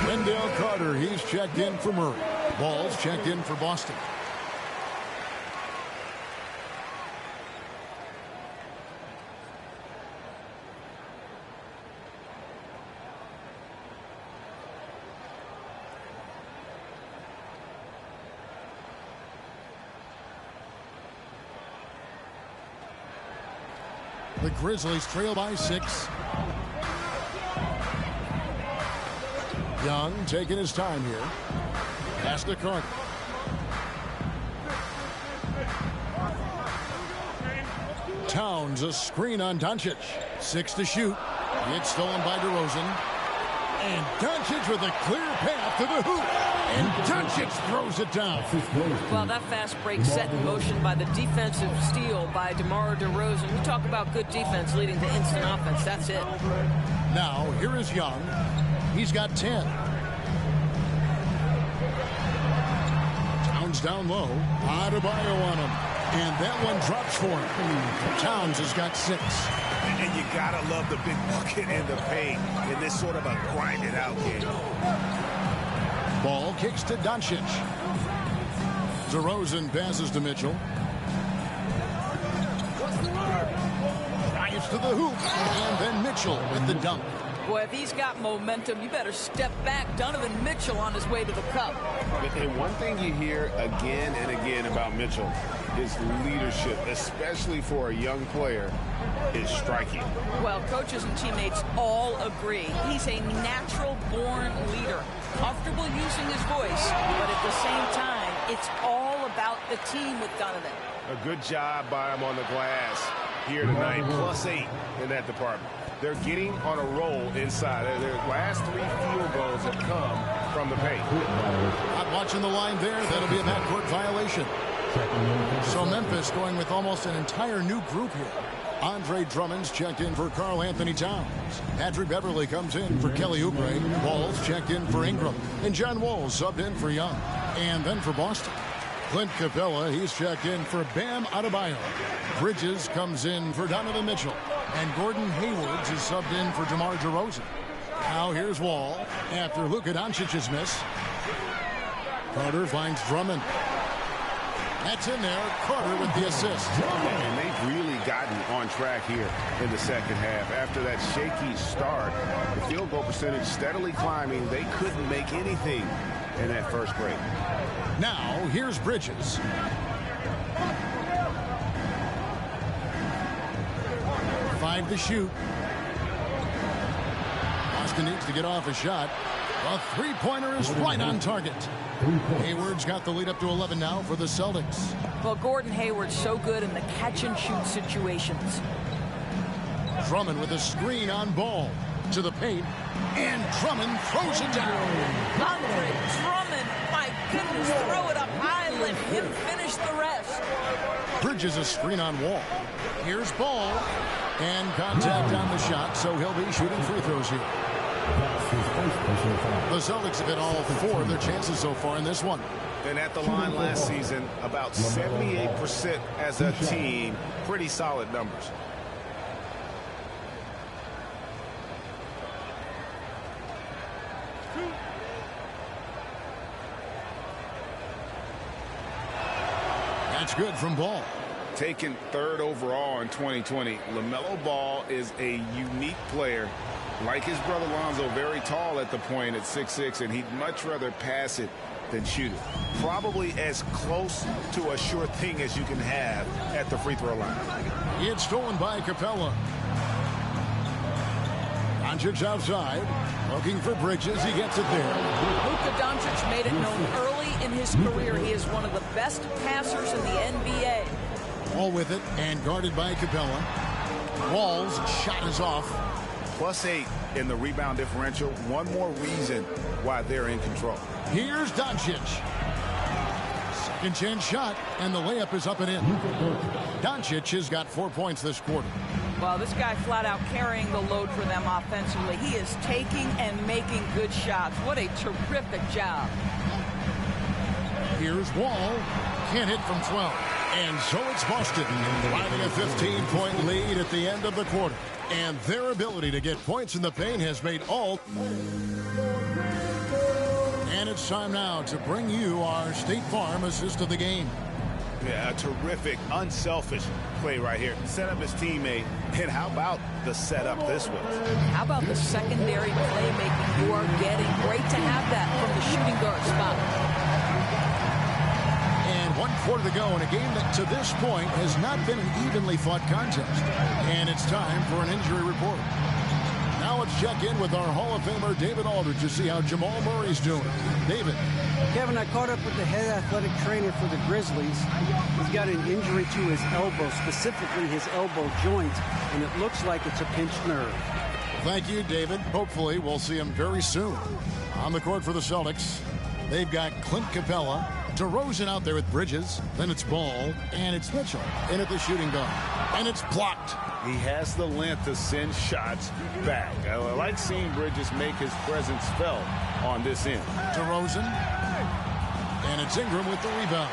Wendell Carter, he's checked in for Murray. Ball's checked in for Boston. The Grizzlies trail by 6. Young taking his time here. Pass to Carter. Towns, a screen on Doncic. 6 to shoot. It's stolen by DeRozan. And Doncic with a clear path to the hoop. And Doncic throws it down. Well, that fast break set in motion by the defensive steal by DeMar DeRozan. We talk about good defense leading to instant offense. That's it. Now, here is Young. He's got 10. Towns down low. Adebayo on him. And that one drops for him. Towns has got 6. And you gotta love the big bucket and the paint in this sort of a grinded-out game. Ball kicks to Doncic. DeRozan passes to Mitchell. Drives to the hoop. And then Mitchell with the dunk. Boy, if he's got momentum, you better step back. Donovan Mitchell on his way to the cup. And one thing you hear again and again about Mitchell is leadership, especially for a young player, is striking. Well, coaches and teammates all agree. He's a natural-born leader, comfortable using his voice, but at the same time, it's all about the team with Donovan. A good job by him on the glass here tonight, +8 in that department. They're getting on a roll inside. Their last 3 field goals have come from the paint. Not watching the line there. That'll be a backcourt violation. So Memphis going with almost an entire new group here. Andre Drummond's checked in for Karl Anthony Towns. Patrick Beverly comes in for Kelly Oubre. Walls checked in for Ingram. And John Wall subbed in for Young. And then for Boston, Clint Capella, he's checked in for Bam Adebayo. Bridges comes in for Donovan Mitchell. And Gordon Hayward is subbed in for DeMar DeRozan. Now here's Wall after Luka Doncic's miss. Carter finds Drummond. That's in there. Carter with the assist. And they've really gotten on track here in the second half. After that shaky start, the field goal percentage steadily climbing. They couldn't make anything in that first break. Now, here's Bridges. Five to shoot. Boston needs to get off a shot. A three-pointer is right on target. Hayward's got the lead up to 11 now for the Celtics. Well, Gordon Hayward's so good in the catch-and-shoot situations. Drummond with a screen on Ball. To the paint. And Drummond throws it down. Andre Drummond, my goodness, throw it up high. Let him finish the rest. Bridges a screen on Wall. Here's Ball. And contact on the shot, so he'll be shooting free throws here. The Celtics have hit all 4 of their chances so far in this one. And at the line last season, about 78% as a team. Pretty solid numbers. That's good from Ball. Taken 3rd overall in 2020, Lamelo Ball is a unique player. Like his brother Lonzo, very tall at the point at 6'6", and he'd much rather pass it than shoot it. Probably as close to a sure thing as you can have at the free throw line. It's stolen by Capella. Doncic outside, looking for Bridges. He gets it there. Luka Doncic made it known early in his career he is one of the best passers in the NBA. All with it and guarded by Capella. Wall's shot is off. +8 in the rebound differential. One more reason why they're in control. Here's Doncic. Second chance shot, and the layup is up and in. Doncic has got 4 points this quarter. Well, this guy flat out carrying the load for them offensively. He is taking and making good shots. What a terrific job. Here's Wall. Can't hit from 12. And so it's Boston, driving a 15-point lead at the end of the quarter. And their ability to get points in the paint has made all. And it's time now to bring you our State Farm assist of the game. Yeah, a terrific, unselfish play right here. Set up his teammate. And how about the setup this way? How about the secondary playmaking you are getting? Great to have that from the shooting guard spot. And 1 quarter to go in a game that to this point has not been an evenly fought contest. And it's time for an injury report. Now let's check in with our Hall of Famer David Aldridge to see how Jamal Murray's doing. David. Kevin, I caught up with the head athletic trainer for the Grizzlies. He's got an injury to his elbow, specifically his elbow joint, and it looks like it's a pinched nerve. Thank you, David. Hopefully we'll see him very soon. On the court for the Celtics, they've got Clint Capella, DeRozan out there with Bridges, then it's Ball, and it's Mitchell in at the shooting guard, and it's blocked. He has the length to send shots back. I like seeing Bridges make his presence felt on this end. DeRozan, and it's Ingram with the rebound.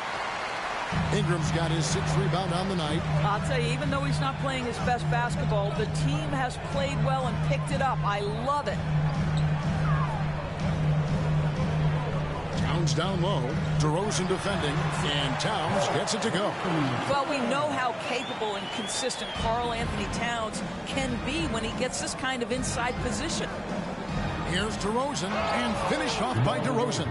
Ingram's got his 6th rebound on the night. I'll tell you, even though he's not playing his best basketball, the team has played well and picked it up. I love it. Towns down low, DeRozan defending, and Towns gets it to go. Well, we know how capable and consistent Karl Anthony Towns can be when he gets this kind of inside position. Here's DeRozan, and finished off by DeRozan.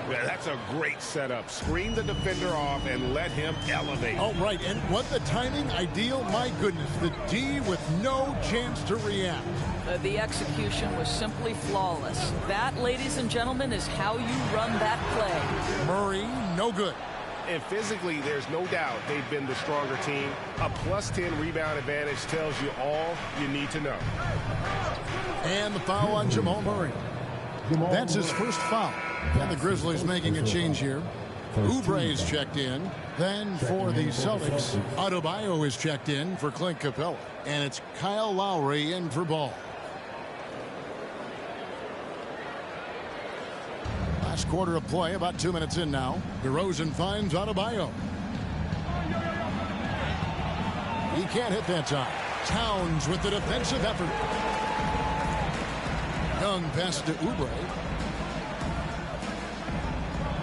Yeah, that's a great setup. Screen the defender off and let him elevate. Oh, right, and what the timing ideal. My goodness, the D with no chance to react. The execution was simply flawless. That, ladies and gentlemen, is how you run that play. Murray, no good. And physically, there's no doubt they've been the stronger team. A +10 rebound advantage tells you all you need to know. And the foul on Jamal Murray. That's his first foul. And the Grizzlies making a change here. Oubre's checked in. Then for the Celtics, Adebayo is checked in for Clint Capella. And it's Kyle Lowry in for Ball. Last quarter of play, about 2 minutes in now. DeRozan finds Adebayo. He can't hit that time. Towns with the defensive effort. Young passes to Oubre.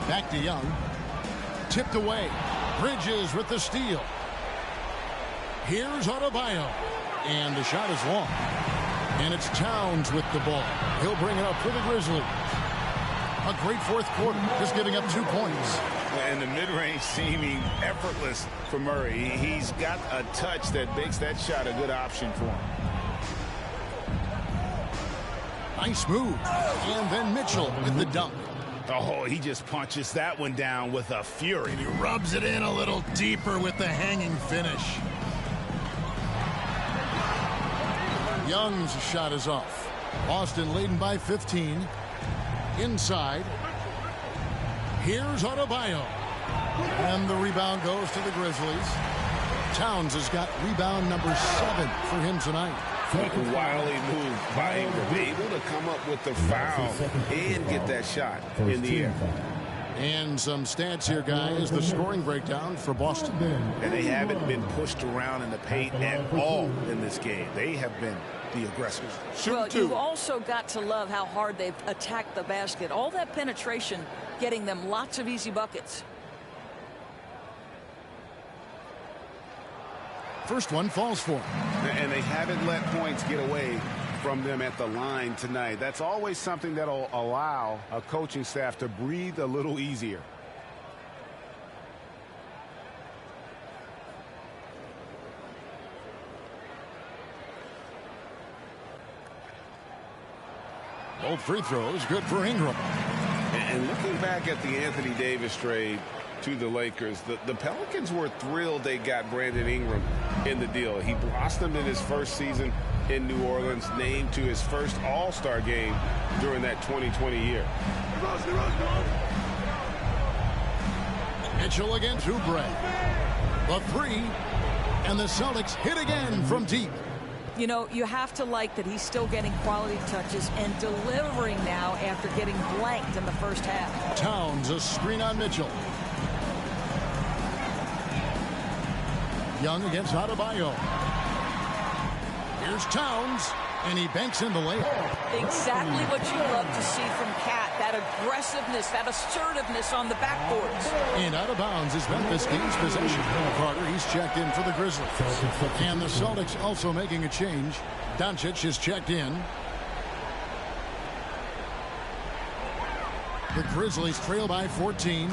Back to Young. Tipped away. Bridges with the steal. Here's Adebayo. And the shot is long. And it's Towns with the ball. He'll bring it up for the Grizzlies. A great fourth quarter, just giving up 2 points. And the mid-range seeming effortless for Murray. He's got a touch that makes that shot a good option for him. Nice move. And then Mitchell with the dunk. Oh, he just punches that one down with a fury. And he rubs it in a little deeper with the hanging finish. Young's shot is off. Boston leading by 15. Inside. Here's Adebayo. And the rebound goes to the Grizzlies. Towns has got rebound number 7 for him tonight. Wildly moved by Ingram, able to come up with the foul and get that shot in the air. And some stats here, guys. The scoring breakdown for Boston. And they haven't been pushed around in the paint at all in this game. They have been the aggressors. Well, you've also got to love how hard they've attacked the basket. All that penetration getting them lots of easy buckets. First one falls for them. And they haven't let points get away from them at the line tonight. That's always something that'll allow a coaching staff to breathe a little easier. Both free throws good for Ingram. And looking back at the Anthony Davis trade to the Lakers, the Pelicans were thrilled they got Brandon Ingram in the deal. He blossomed in his first season in New Orleans, named to his first All-Star game during that 2020 year. Mitchell against Oubre. The three, and the Celtics hit again from deep. You know, you have to like that he's still getting quality touches and delivering now after getting blanked in the first half. Towns, a screen on Mitchell. Young against Adebayo. Here's Towns, and he banks in the layup. Exactly what you love to see from Cat. That aggressiveness, that assertiveness on the backboards. And out of bounds is Memphis gains possession. Carter, he's checked in for the Grizzlies. And the Celtics also making a change. Doncic is checked in. The Grizzlies trail by 14.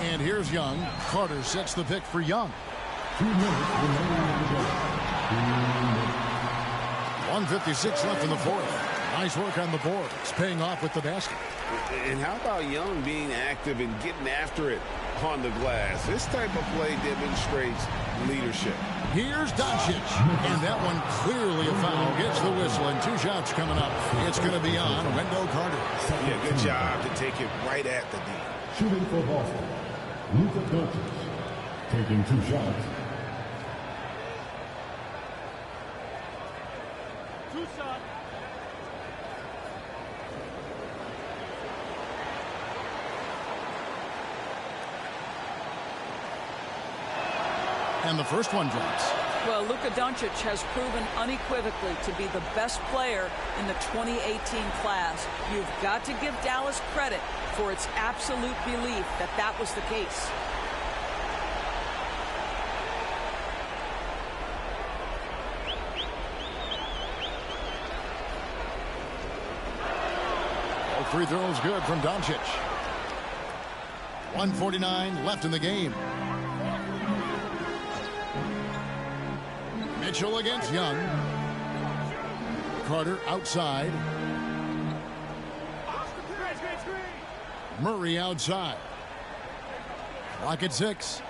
And here's Young. Carter sets the pick for Young. 2 minutes remaining in the game. 1:56 left in the fourth. Nice work on the boards, paying off with the basket. And how about Young being active and getting after it on the glass? This type of play demonstrates leadership. Here's Doncic, and that one clearly a foul. Gets the whistle, and 2 shots coming up. It's going to be on Wendell Carter. Yeah, good job to take it right at the D. Shooting for Boston, Luka Doncic, taking 2 shots. 2 shots. And the first one drops. Well, Luka Doncic has proven unequivocally to be the best player in the 2018 class. You've got to give Dallas credit for its absolute belief that that was the case. All 3 throws good from Doncic. 1:49 left in the game. Mitchell against Young. Carter outside. Murray outside. Clock at 6.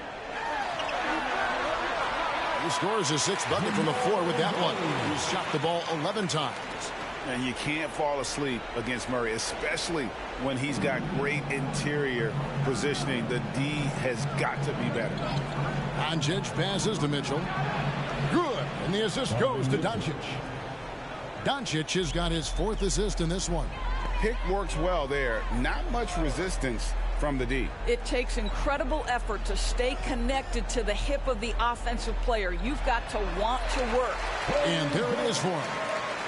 He scores his 6th bucket from the floor with that one. He's shot the ball 11 times. And you can't fall asleep against Murray, especially when he's got great interior positioning. The D has got to be better. Doncic passes to Mitchell. Good, and the assist goes to Doncic. Doncic has got his 4th assist in this one. Pick works well there. Not much resistance from the D. It takes incredible effort to stay connected to the hip of the offensive player. You've got to want to work. And there it is for him.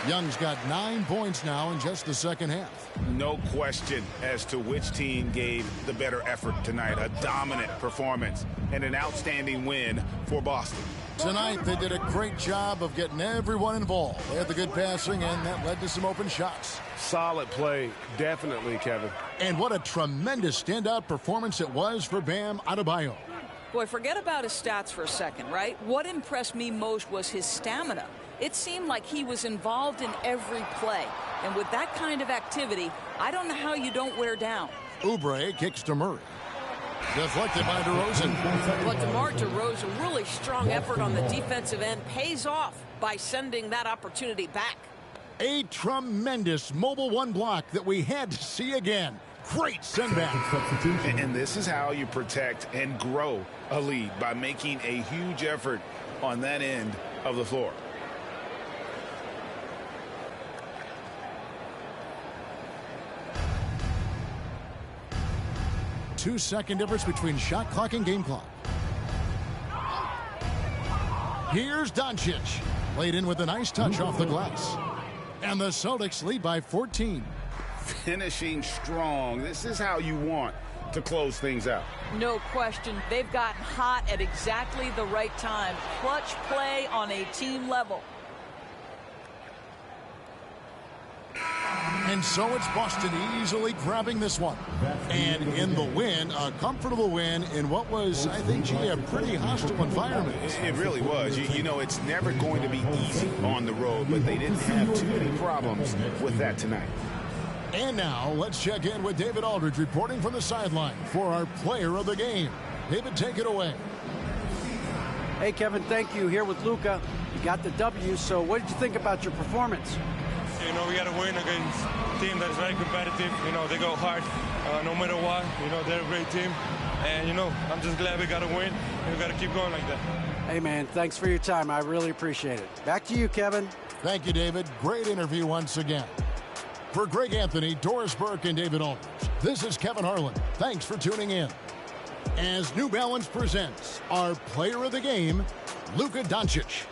Young's got 9 points now in just the second half. No question as to which team gave the better effort tonight. A dominant performance and an outstanding win for Boston. Tonight, they did a great job of getting everyone involved. They had the good passing, and that led to some open shots. Solid play, definitely, Kevin. And what a tremendous standout performance it was for Bam Adebayo. Boy, forget about his stats for a second, right? What impressed me most was his stamina. It seemed like he was involved in every play. And with that kind of activity, I don't know how you don't wear down. Oubre kicks to Murray. Deflected by DeRozan. But DeMar DeRozan, really strong effort on the defensive end, pays off by sending that opportunity back. A tremendous mobile 1 block that we had to see again. Great send back. And this is how you protect and grow a lead, by making a huge effort on that end of the floor. Two-second difference between shot clock and game clock. Here's Doncic. Played in with a nice touch off the glass. And the Celtics lead by 14. Finishing strong. This is how you want to close things out. No question. They've gotten hot at exactly the right time. Clutch play on a team level. And so it's Boston easily grabbing this one. And in the win, a comfortable win in what was, I think, a pretty hostile environment. It really was. You know, it's never going to be easy on the road, but they didn't have too many problems with that tonight. And now let's check in with David Aldridge reporting from the sideline for our player of the game. David, take it away. Hey, Kevin, thank you. Here with Luka. You got the W, so what did you think about your performance? You know, we got to win against a team that is very competitive. You know, they go hard no matter what. You know, they're a great team. And, you know, I'm just glad we got to win. And we got to keep going like that. Hey, man, thanks for your time. I really appreciate it. Back to you, Kevin. Thank you, David. Great interview once again. For Greg Anthony, Doris Burke, and David Aldridge, this is Kevin Harlan. Thanks for tuning in. As New Balance presents our player of the game, Luka Doncic.